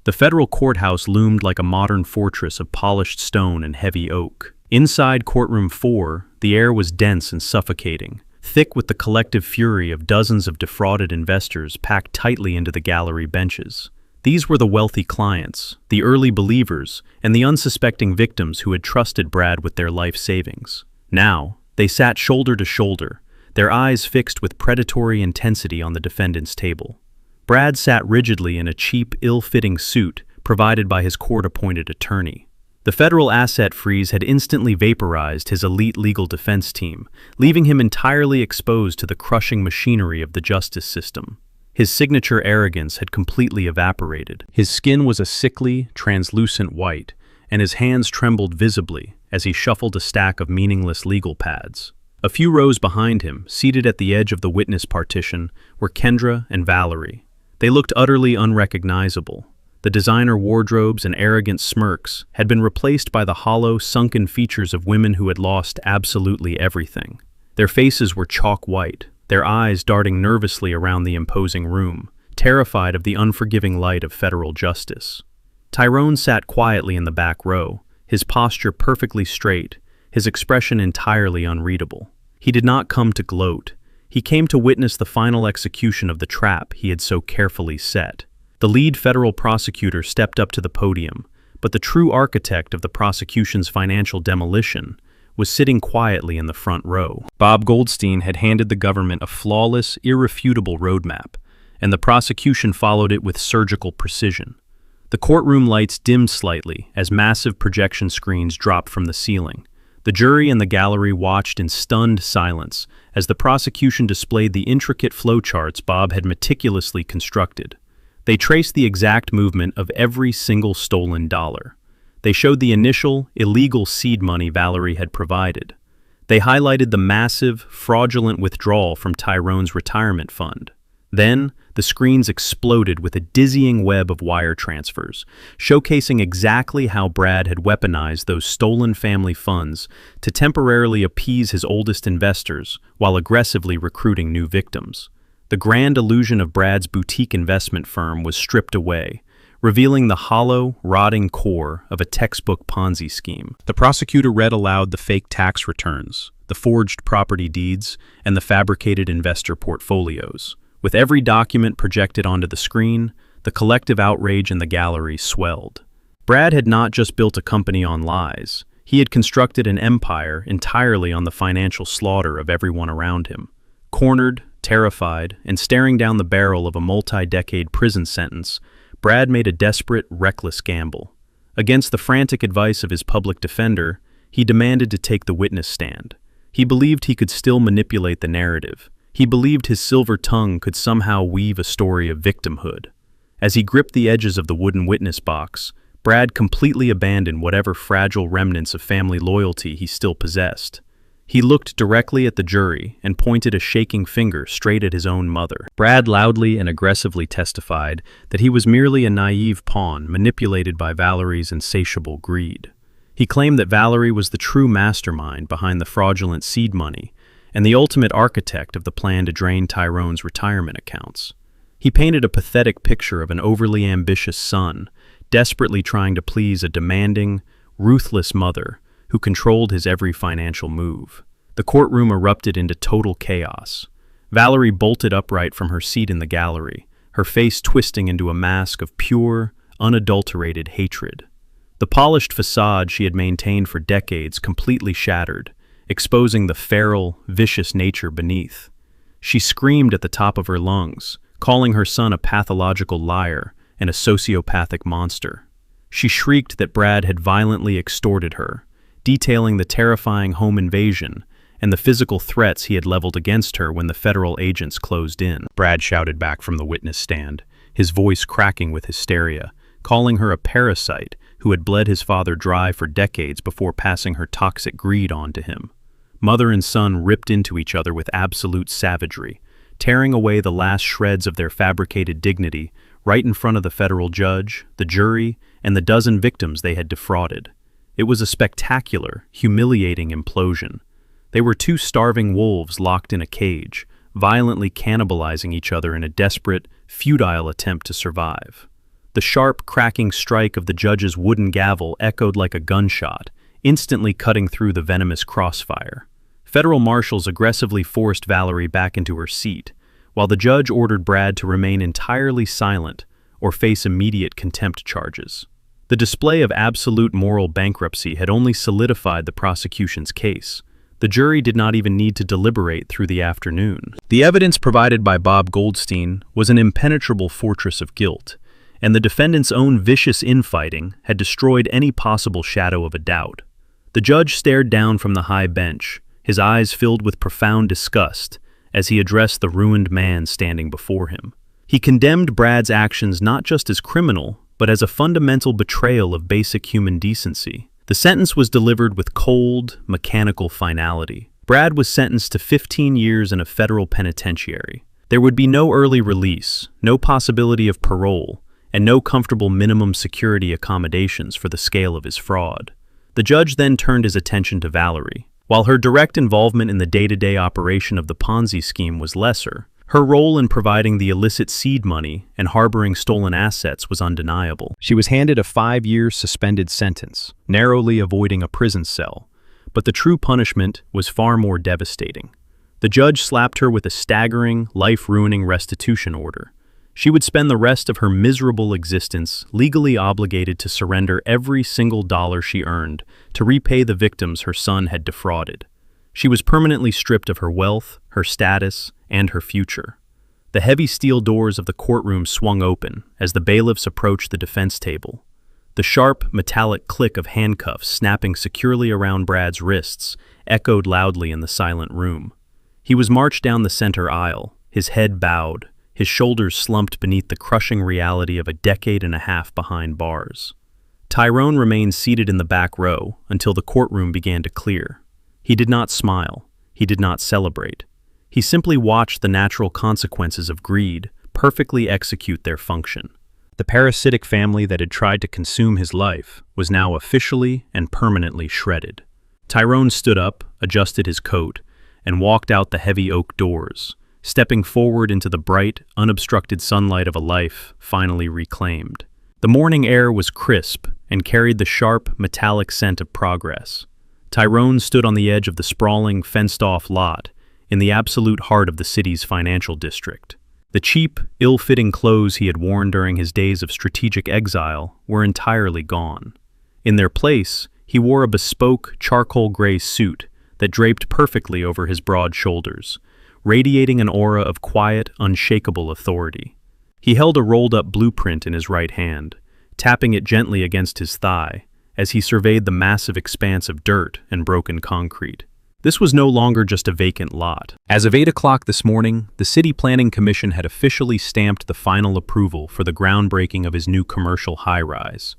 S1: The federal courthouse loomed like a modern fortress of polished stone and heavy oak. Inside courtroom 4, the air was dense and suffocating, thick with the collective fury of dozens of defrauded investors packed tightly into the gallery benches. These were the wealthy clients, the early believers, and the unsuspecting victims who had trusted Brad with their life savings. Now, they sat shoulder to shoulder, their eyes fixed with predatory intensity on the defendant's table. Brad sat rigidly in a cheap, ill-fitting suit provided by his court-appointed attorney. The federal asset freeze had instantly vaporized his elite legal defense team, leaving him entirely exposed to the crushing machinery of the justice system. His signature arrogance had completely evaporated. His skin was a sickly, translucent white, and his hands trembled visibly as he shuffled a stack of meaningless legal pads. A few rows behind him, seated at the edge of the witness partition, were Kendra and Valerie. They looked utterly unrecognizable. The designer wardrobes and arrogant smirks had been replaced by the hollow, sunken features of women who had lost absolutely everything. Their faces were chalk white, their eyes darting nervously around the imposing room, terrified of the unforgiving light of federal justice. Tyrone sat quietly in the back row, his posture perfectly straight, his expression entirely unreadable. He did not come to gloat. He came to witness the final execution of the trap he had so carefully set. The lead federal prosecutor stepped up to the podium, but the true architect of the prosecution's financial demolition was sitting quietly in the front row. Bob Goldstein had handed the government a flawless, irrefutable roadmap, and the prosecution followed it with surgical precision. The courtroom lights dimmed slightly as massive projection screens dropped from the ceiling. The jury and the gallery watched in stunned silence as the prosecution displayed the intricate flowcharts Bob had meticulously constructed. They traced the exact movement of every single stolen dollar. They showed the initial, illegal seed money Valerie had provided. They highlighted the massive, fraudulent withdrawal from Tyrone's retirement fund. Then, the screens exploded with a dizzying web of wire transfers, showcasing exactly how Brad had weaponized those stolen family funds to temporarily appease his oldest investors while aggressively recruiting new victims. The grand illusion of Brad's boutique investment firm was stripped away, revealing the hollow, rotting core of a textbook Ponzi scheme. The prosecutor read aloud the fake tax returns, the forged property deeds, and the fabricated investor portfolios. With every document projected onto the screen, the collective outrage in the gallery swelled. Brad had not just built a company on lies. He had constructed an empire entirely on the financial slaughter of everyone around him. Cornered, terrified, and staring down the barrel of a multi-decade prison sentence, Brad made a desperate, reckless gamble. Against the frantic advice of his public defender, he demanded to take the witness stand. He believed he could still manipulate the narrative. He believed his silver tongue could somehow weave a story of victimhood. As he gripped the edges of the wooden witness box, Brad completely abandoned whatever fragile remnants of family loyalty he still possessed. He looked directly at the jury and pointed a shaking finger straight at his own mother. Brad loudly and aggressively testified that he was merely a naive pawn manipulated by Valerie's insatiable greed. He claimed that Valerie was the true mastermind behind the fraudulent seed money and the ultimate architect of the plan to drain Tyrone's retirement accounts. He painted a pathetic picture of an overly ambitious son, desperately trying to please a demanding, ruthless mother who controlled his every financial move. The courtroom erupted into total chaos. Valerie bolted upright from her seat in the gallery, her face twisting into a mask of pure, unadulterated hatred. The polished facade she had maintained for decades completely shattered, exposing the feral, vicious nature beneath. She screamed at the top of her lungs, calling her son a pathological liar and a sociopathic monster. She shrieked that Brad had violently extorted her, detailing the terrifying home invasion and the physical threats he had leveled against her when the federal agents closed in. Brad shouted back from the witness stand, his voice cracking with hysteria, calling her a parasite who had bled his father dry for decades before passing her toxic greed on to him. Mother and son ripped into each other with absolute savagery, tearing away the last shreds of their fabricated dignity right in front of the federal judge, the jury, and the dozen victims they had defrauded. It was a spectacular, humiliating implosion. They were two starving wolves locked in a cage, violently cannibalizing each other in a desperate, futile attempt to survive. The sharp, cracking strike of the judge's wooden gavel echoed like a gunshot, instantly cutting through the venomous crossfire. Federal marshals aggressively forced Valerie back into her seat, while the judge ordered Brad to remain entirely silent or face immediate contempt charges. The display of absolute moral bankruptcy had only solidified the prosecution's case. The jury did not even need to deliberate through the afternoon. The evidence provided by Bob Goldstein was an impenetrable fortress of guilt, and the defendant's own vicious infighting had destroyed any possible shadow of a doubt. The judge stared down from the high bench, his eyes filled with profound disgust as he addressed the ruined man standing before him. He condemned Brad's actions not just as criminal, but as a fundamental betrayal of basic human decency. The sentence was delivered with cold, mechanical finality. Brad was sentenced to 15 years in a federal penitentiary. There would be no early release, no possibility of parole, and no comfortable minimum security accommodations for the scale of his fraud. The judge then turned his attention to Valerie. While her direct involvement in the day-to-day operation of the Ponzi scheme was lesser, her role in providing the illicit seed money and harboring stolen assets was undeniable. She was handed a 5-year suspended sentence, narrowly avoiding a prison cell, but the true punishment was far more devastating. The judge slapped her with a staggering, life-ruining restitution order. She would spend the rest of her miserable existence legally obligated to surrender every single dollar she earned to repay the victims her son had defrauded. She was permanently stripped of her wealth, her status, and her future. The heavy steel doors of the courtroom swung open as the bailiffs approached the defense table. The sharp, metallic click of handcuffs snapping securely around Brad's wrists echoed loudly in the silent room. He was marched down the center aisle, his head bowed, his shoulders slumped beneath the crushing reality of a decade and a half behind bars. Tyrone remained seated in the back row until the courtroom began to clear. He did not smile. He did not celebrate. He simply watched the natural consequences of greed perfectly execute their function. The parasitic family that had tried to consume his life was now officially and permanently shredded. Tyrone stood up, adjusted his coat, and walked out the heavy oak doors, stepping forward into the bright, unobstructed sunlight of a life finally reclaimed. The morning air was crisp and carried the sharp, metallic scent of progress. Tyrone stood on the edge of the sprawling, fenced-off lot in the absolute heart of the city's financial district. The cheap, ill-fitting clothes he had worn during his days of strategic exile were entirely gone. In their place, he wore a bespoke, charcoal-gray suit that draped perfectly over his broad shoulders, radiating an aura of quiet, unshakable authority. He held a rolled-up blueprint in his right hand, tapping it gently against his thigh as he surveyed the massive expanse of dirt and broken concrete. This was no longer just a vacant lot. As of 8 o'clock this morning, the City Planning Commission had officially stamped the final approval for the groundbreaking of his new commercial high-rise.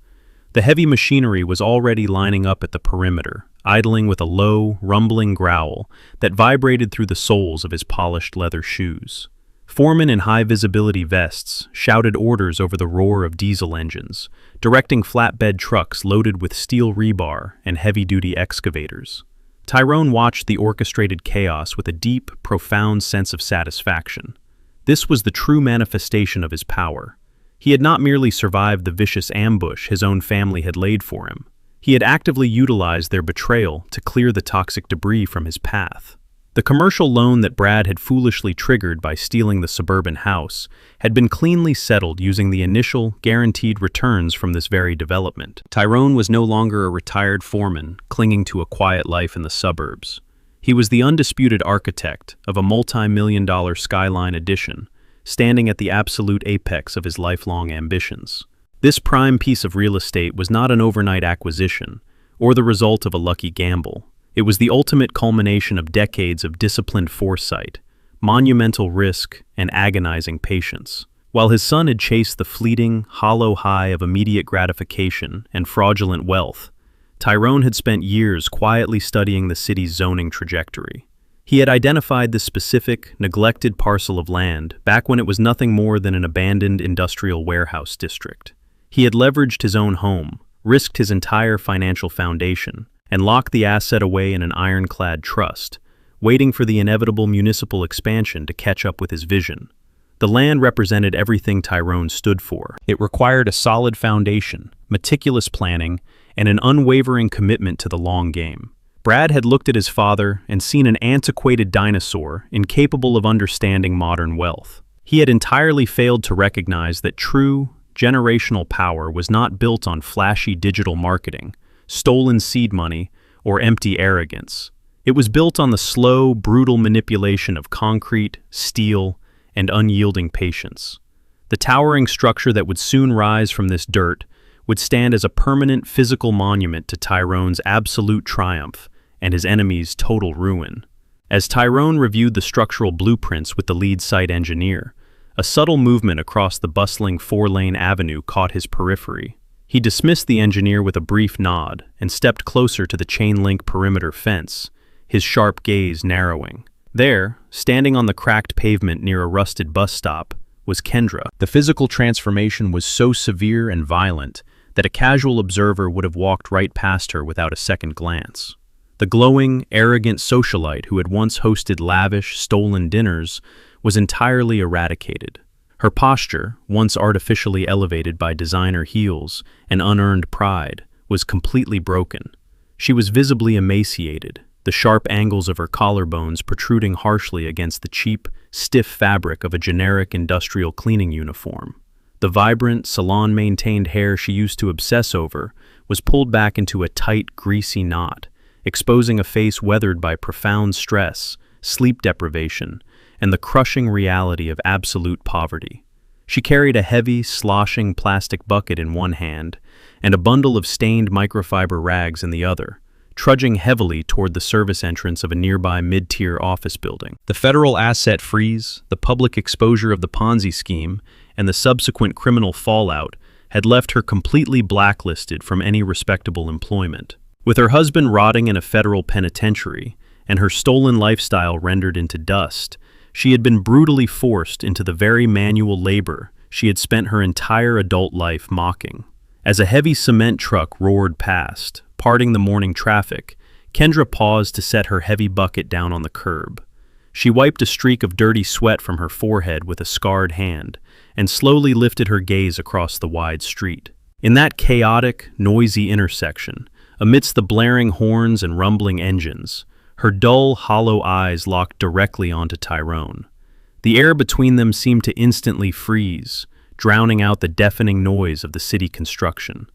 S1: The heavy machinery was already lining up at the perimeter, idling with a low, rumbling growl that vibrated through the soles of his polished leather shoes. Foremen in high-visibility vests shouted orders over the roar of diesel engines, directing flatbed trucks loaded with steel rebar and heavy-duty excavators. Tyrone watched the orchestrated chaos with a deep, profound sense of satisfaction. This was the true manifestation of his power. He had not merely survived the vicious ambush his own family had laid for him. He had actively utilized their betrayal to clear the toxic debris from his path. The commercial loan that Brad had foolishly triggered by stealing the suburban house had been cleanly settled using the initial, guaranteed returns from this very development. Tyrone was no longer a retired foreman clinging to a quiet life in the suburbs. He was the undisputed architect of a multi-million-dollar skyline addition, standing at the absolute apex of his lifelong ambitions. This prime piece of real estate was not an overnight acquisition, or the result of a lucky gamble. It was the ultimate culmination of decades of disciplined foresight, monumental risk, and agonizing patience. While his son had chased the fleeting, hollow high of immediate gratification and fraudulent wealth, Tyrone had spent years quietly studying the city's zoning trajectory. He had identified this specific, neglected parcel of land back when it was nothing more than an abandoned industrial warehouse district. He had leveraged his own home, risked his entire financial foundation, and locked the asset away in an ironclad trust, waiting for the inevitable municipal expansion to catch up with his vision. The land represented everything Tyrone stood for. It required a solid foundation, meticulous planning, and an unwavering commitment to the long game. Brad had looked at his father and seen an antiquated dinosaur incapable of understanding modern wealth. He had entirely failed to recognize that true, generational power was not built on flashy digital marketing, stolen seed money, or empty arrogance. It was built on the slow, brutal manipulation of concrete, steel, and unyielding patience. The towering structure that would soon rise from this dirt would stand as a permanent physical monument to Tyrone's absolute triumph and his enemy's total ruin. As Tyrone reviewed the structural blueprints with the lead site engineer, a subtle movement across the bustling four-lane avenue caught his periphery. He dismissed the engineer with a brief nod and stepped closer to the chain-link perimeter fence, his sharp gaze narrowing. There, standing on the cracked pavement near a rusted bus stop, was Kendra. The physical transformation was so severe and violent that a casual observer would have walked right past her without a second glance. The glowing, arrogant socialite who had once hosted lavish, stolen dinners was entirely eradicated. Her posture, once artificially elevated by designer heels and unearned pride, was completely broken. She was visibly emaciated, the sharp angles of her collarbones protruding harshly against the cheap, stiff fabric of a generic industrial cleaning uniform. The vibrant, salon-maintained hair she used to obsess over was pulled back into a tight, greasy knot, exposing a face weathered by profound stress, sleep deprivation, and the crushing reality of absolute poverty. She carried a heavy, sloshing plastic bucket in one hand and a bundle of stained microfiber rags in the other, trudging heavily toward the service entrance of a nearby mid-tier office building. The federal asset freeze, the public exposure of the Ponzi scheme, and the subsequent criminal fallout had left her completely blacklisted from any respectable employment. With her husband rotting in a federal penitentiary and her stolen lifestyle rendered into dust, she had been brutally forced into the very manual labor she had spent her entire adult life mocking. As a heavy cement truck roared past, parting the morning traffic, Kendra paused to set her heavy bucket down on the curb. She wiped a streak of dirty sweat from her forehead with a scarred hand and slowly lifted her gaze across the wide street. In that chaotic, noisy intersection, amidst the blaring horns and rumbling engines, her dull, hollow eyes locked directly onto Tyrone. The air between them seemed to instantly freeze, drowning out the deafening noise of the city construction.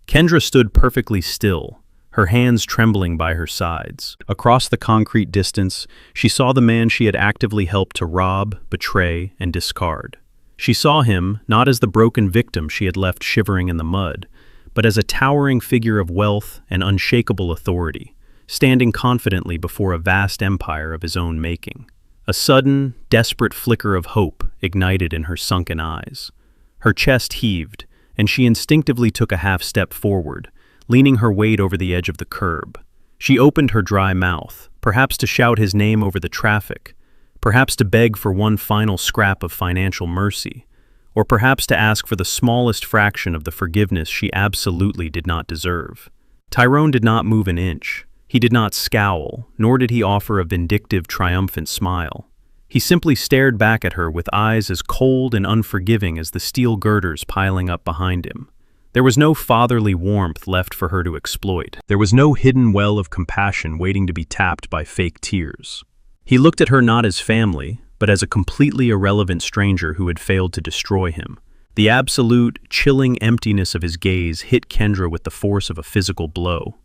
S1: Kendra stood perfectly still, her hands trembling by her sides. Across the concrete distance, she saw the man she had actively helped to rob, betray, and discard. She saw him not as the broken victim she had left shivering in the mud, but as a towering figure of wealth and unshakable authority, standing confidently before a vast empire of his own making. A sudden, desperate flicker of hope ignited in her sunken eyes. Her chest heaved, and she instinctively took a half-step forward, leaning her weight over the edge of the curb. She opened her dry mouth, perhaps to shout his name over the traffic, perhaps to beg for one final scrap of financial mercy, or perhaps to ask for the smallest fraction of the forgiveness she absolutely did not deserve. Tyrone did not move an inch. He did not scowl, nor did he offer a vindictive, triumphant smile. He simply stared back at her with eyes as cold and unforgiving as the steel girders piling up behind him. There was no fatherly warmth left for her to exploit. There was no hidden well of compassion waiting to be tapped by fake tears. He looked at her not as family, but as a completely irrelevant stranger who had failed to destroy him. The absolute, chilling emptiness of his gaze hit Kendra with the force of a physical blow.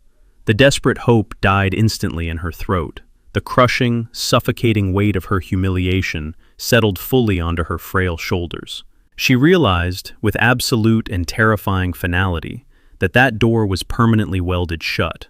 S1: The desperate hope died instantly in her throat. The crushing, suffocating weight of her humiliation settled fully onto her frail shoulders. She realized, with absolute and terrifying finality, that that door was permanently welded shut.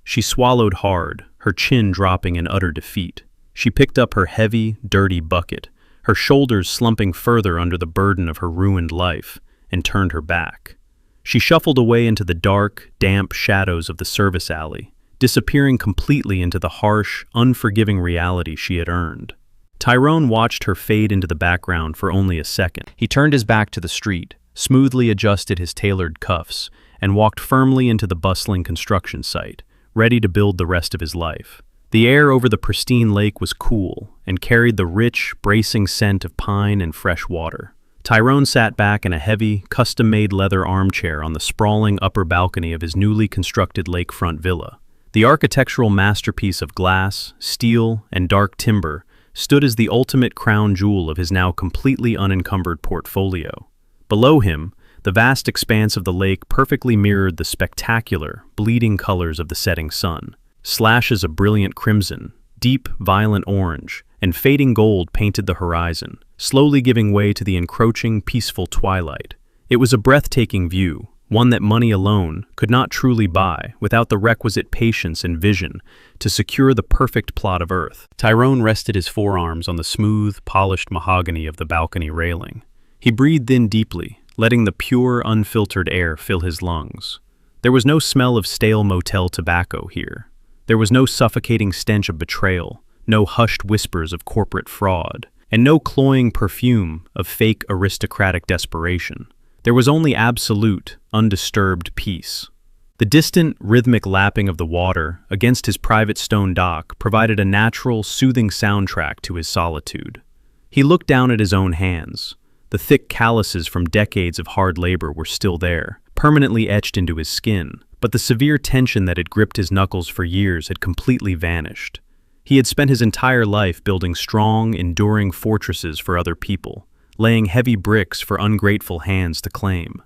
S1: She swallowed hard, her chin dropping in utter defeat. She picked up her heavy, dirty bucket, her shoulders slumping further under the burden of her ruined life, and turned her back. She shuffled away into the dark, damp shadows of the service alley, disappearing completely into the harsh, unforgiving reality she had earned. Tyrone watched her fade into the background for only a second. He turned his back to the street, smoothly adjusted his tailored cuffs, and walked firmly into the bustling construction site, ready to build the rest of his life. The air over the pristine lake was cool and carried the rich, bracing scent of pine and fresh water. Tyrone sat back in a heavy, custom-made leather armchair on the sprawling upper balcony of his newly constructed lakefront villa. The architectural masterpiece of glass, steel, and dark timber stood as the ultimate crown jewel of his now completely unencumbered portfolio. Below him, the vast expanse of the lake perfectly mirrored the spectacular, bleeding colors of the setting sun. Slashes of brilliant crimson, deep, violent orange, and fading gold painted the horizon, slowly giving way to the encroaching, peaceful twilight. It was a breathtaking view, one that money alone could not truly buy without the requisite patience and vision to secure the perfect plot of earth. Tyrone rested his forearms on the smooth, polished mahogany of the balcony railing. He breathed in deeply, letting the pure, unfiltered air fill his lungs. There was no smell of stale motel tobacco here. There was no suffocating stench of betrayal, no hushed whispers of corporate fraud, and no cloying perfume of fake aristocratic desperation. There was only absolute, undisturbed peace. The distant, rhythmic lapping of the water against his private stone dock provided a natural, soothing soundtrack to his solitude. He looked down at his own hands. The thick calluses from decades of hard labor were still there, permanently etched into his skin, but the severe tension that had gripped his knuckles for years had completely vanished. He had spent his entire life building strong, enduring fortresses for other people, laying heavy bricks for ungrateful hands to claim.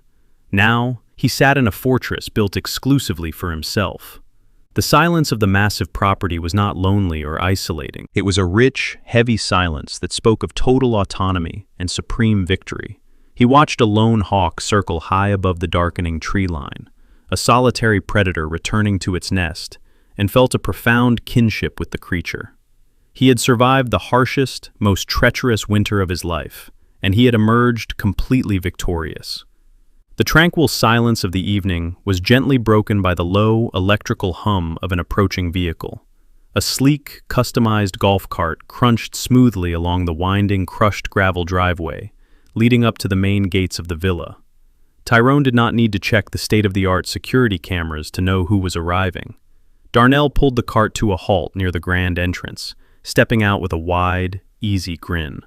S1: Now, he sat in a fortress built exclusively for himself. The silence of the massive property was not lonely or isolating. It was a rich, heavy silence that spoke of total autonomy and supreme victory. He watched a lone hawk circle high above the darkening tree line, a solitary predator returning to its nest, and felt a profound kinship with the creature. He had survived the harshest, most treacherous winter of his life, and he had emerged completely victorious. The tranquil silence of the evening was gently broken by the low, electrical hum of an approaching vehicle. A sleek, customized golf cart crunched smoothly along the winding, crushed gravel driveway, leading up to the main gates of the villa. Tyrone did not need to check the state-of-the-art security cameras to know who was arriving. Darnell pulled the cart to a halt near the grand entrance, stepping out with a wide, easy grin.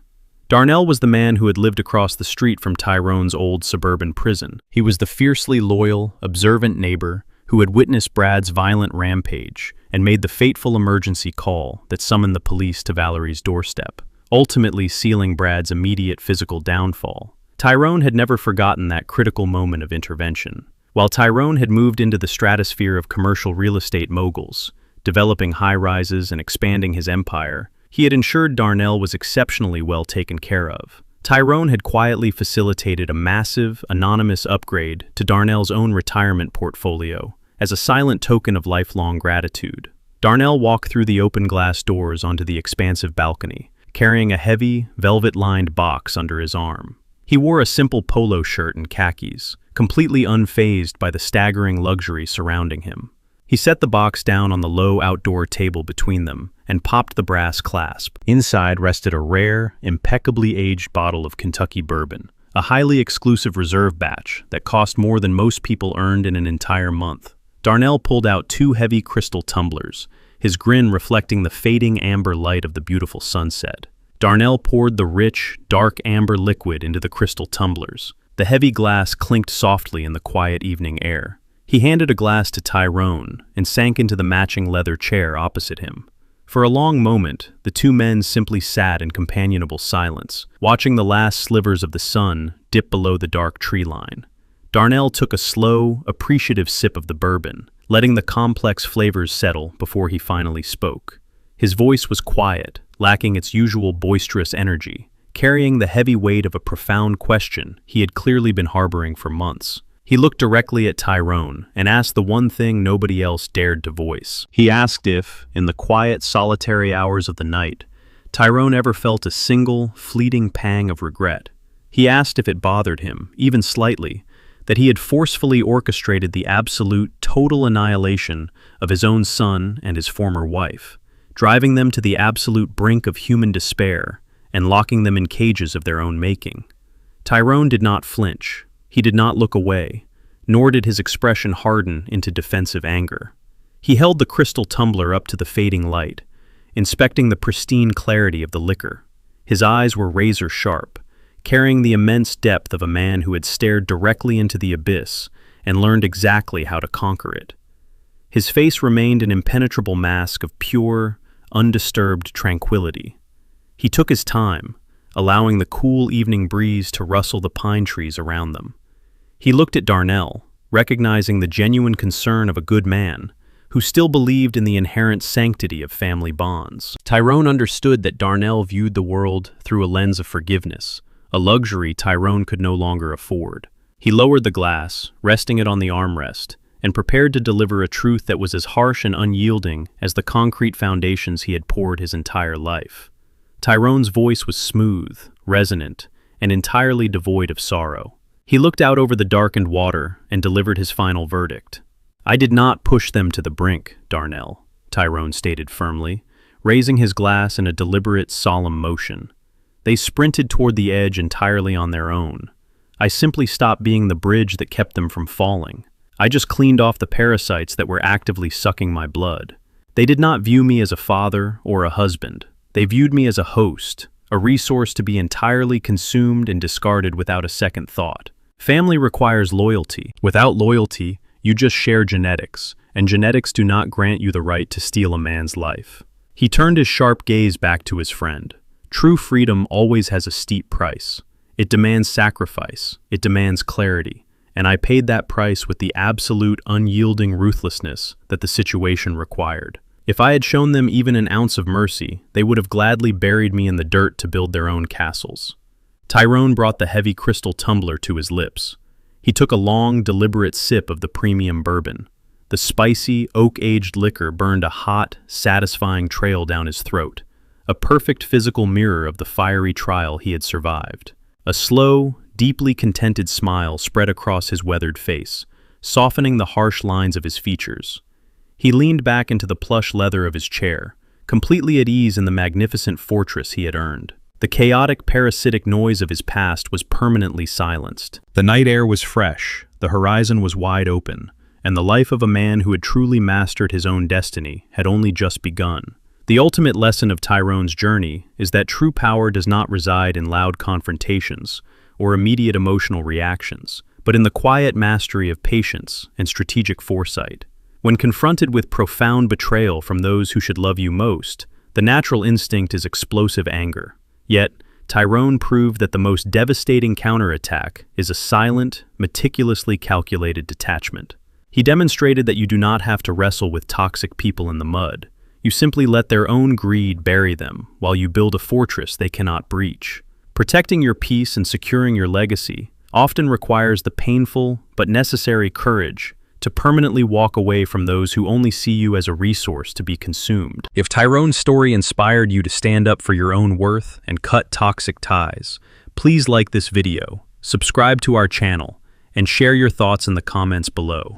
S1: Darnell was the man who had lived across the street from Tyrone's old suburban prison. He was the fiercely loyal, observant neighbor who had witnessed Brad's violent rampage and made the fateful emergency call that summoned the police to Valerie's doorstep, ultimately sealing Brad's immediate physical downfall. Tyrone had never forgotten that critical moment of intervention. While Tyrone had moved into the stratosphere of commercial real estate moguls, developing high-rises and expanding his empire, he had ensured Darnell was exceptionally well taken care of. Tyrone had quietly facilitated a massive, anonymous upgrade to Darnell's own retirement portfolio as a silent token of lifelong gratitude. Darnell walked through the open glass doors onto the expansive balcony, carrying a heavy, velvet-lined box under his arm. He wore a simple polo shirt and khakis, completely unfazed by the staggering luxury surrounding him. He set the box down on the low outdoor table between them and popped the brass clasp. Inside rested a rare, impeccably aged bottle of Kentucky bourbon, a highly exclusive reserve batch that cost more than most people earned in an entire month. Darnell pulled out 2 heavy crystal tumblers, his grin reflecting the fading amber light of the beautiful sunset. Darnell poured the rich, dark amber liquid into the crystal tumblers. The heavy glass clinked softly in the quiet evening air. He handed a glass to Tyrone and sank into the matching leather chair opposite him. For a long moment, the two men simply sat in companionable silence, watching the last slivers of the sun dip below the dark tree line. Darnell took a slow, appreciative sip of the bourbon, letting the complex flavors settle before he finally spoke. His voice was quiet, lacking its usual boisterous energy, carrying the heavy weight of a profound question he had clearly been harboring for months. He looked directly at Tyrone and asked the one thing nobody else dared to voice. He asked if, in the quiet, solitary hours of the night, Tyrone ever felt a single, fleeting pang of regret. He asked if it bothered him, even slightly, that he had forcefully orchestrated the absolute, total annihilation of his own son and his former wife, driving them to the absolute brink of human despair and locking them in cages of their own making. Tyrone did not flinch. He did not look away, nor did his expression harden into defensive anger. He held the crystal tumbler up to the fading light, inspecting the pristine clarity of the liquor. His eyes were razor sharp, carrying the immense depth of a man who had stared directly into the abyss and learned exactly how to conquer it. His face remained an impenetrable mask of pure, undisturbed tranquility. He took his time, allowing the cool evening breeze to rustle the pine trees around them. He looked at Darnell, recognizing the genuine concern of a good man who still believed in the inherent sanctity of family bonds. Tyrone understood that Darnell viewed the world through a lens of forgiveness, a luxury Tyrone could no longer afford. He lowered the glass, resting it on the armrest, and prepared to deliver a truth that was as harsh and unyielding as the concrete foundations he had poured his entire life. Tyrone's voice was smooth, resonant, and entirely devoid of sorrow. He looked out over the darkened water and delivered his final verdict. "I did not push them to the brink, Darnell," Tyrone stated firmly, raising his glass in a deliberate, solemn motion. "They sprinted toward the edge entirely on their own. I simply stopped being the bridge that kept them from falling. I just cleaned off the parasites that were actively sucking my blood. They did not view me as a father or a husband. They viewed me as a host, a resource to be entirely consumed and discarded without a second thought. Family requires loyalty. Without loyalty, you just share genetics, and genetics do not grant you the right to steal a man's life." He turned his sharp gaze back to his friend. True freedom always has a steep price. It demands sacrifice. It demands clarity. And I paid that price with the absolute, unyielding ruthlessness that the situation required. If I had shown them even an ounce of mercy, they would have gladly buried me in the dirt to build their own castles. Tyrone brought the heavy crystal tumbler to his lips. He took a long, deliberate sip of the premium bourbon. The spicy, oak-aged liquor burned a hot, satisfying trail down his throat, a perfect physical mirror of the fiery trial he had survived. A slow, deeply contented smile spread across his weathered face, softening the harsh lines of his features. He leaned back into the plush leather of his chair, completely at ease in the magnificent fortress he had earned. The chaotic, parasitic noise of his past was permanently silenced. The night air was fresh, the horizon was wide open, and the life of a man who had truly mastered his own destiny had only just begun. The ultimate lesson of Tyrone's journey is that true power does not reside in loud confrontations or immediate emotional reactions, but in the quiet mastery of patience and strategic foresight. When confronted with profound betrayal from those who should love you most, the natural instinct is explosive anger. Yet, Tyrone proved that the most devastating counterattack is a silent, meticulously calculated detachment. He demonstrated that you do not have to wrestle with toxic people in the mud. You simply let their own greed bury them while you build a fortress they cannot breach. Protecting your peace and securing your legacy often requires the painful but necessary courage to permanently walk away from those who only see you as a resource to be consumed. If Tyrone's story inspired you to stand up for your own worth and cut toxic ties, please like this video, subscribe to our channel, and share your thoughts in the comments below.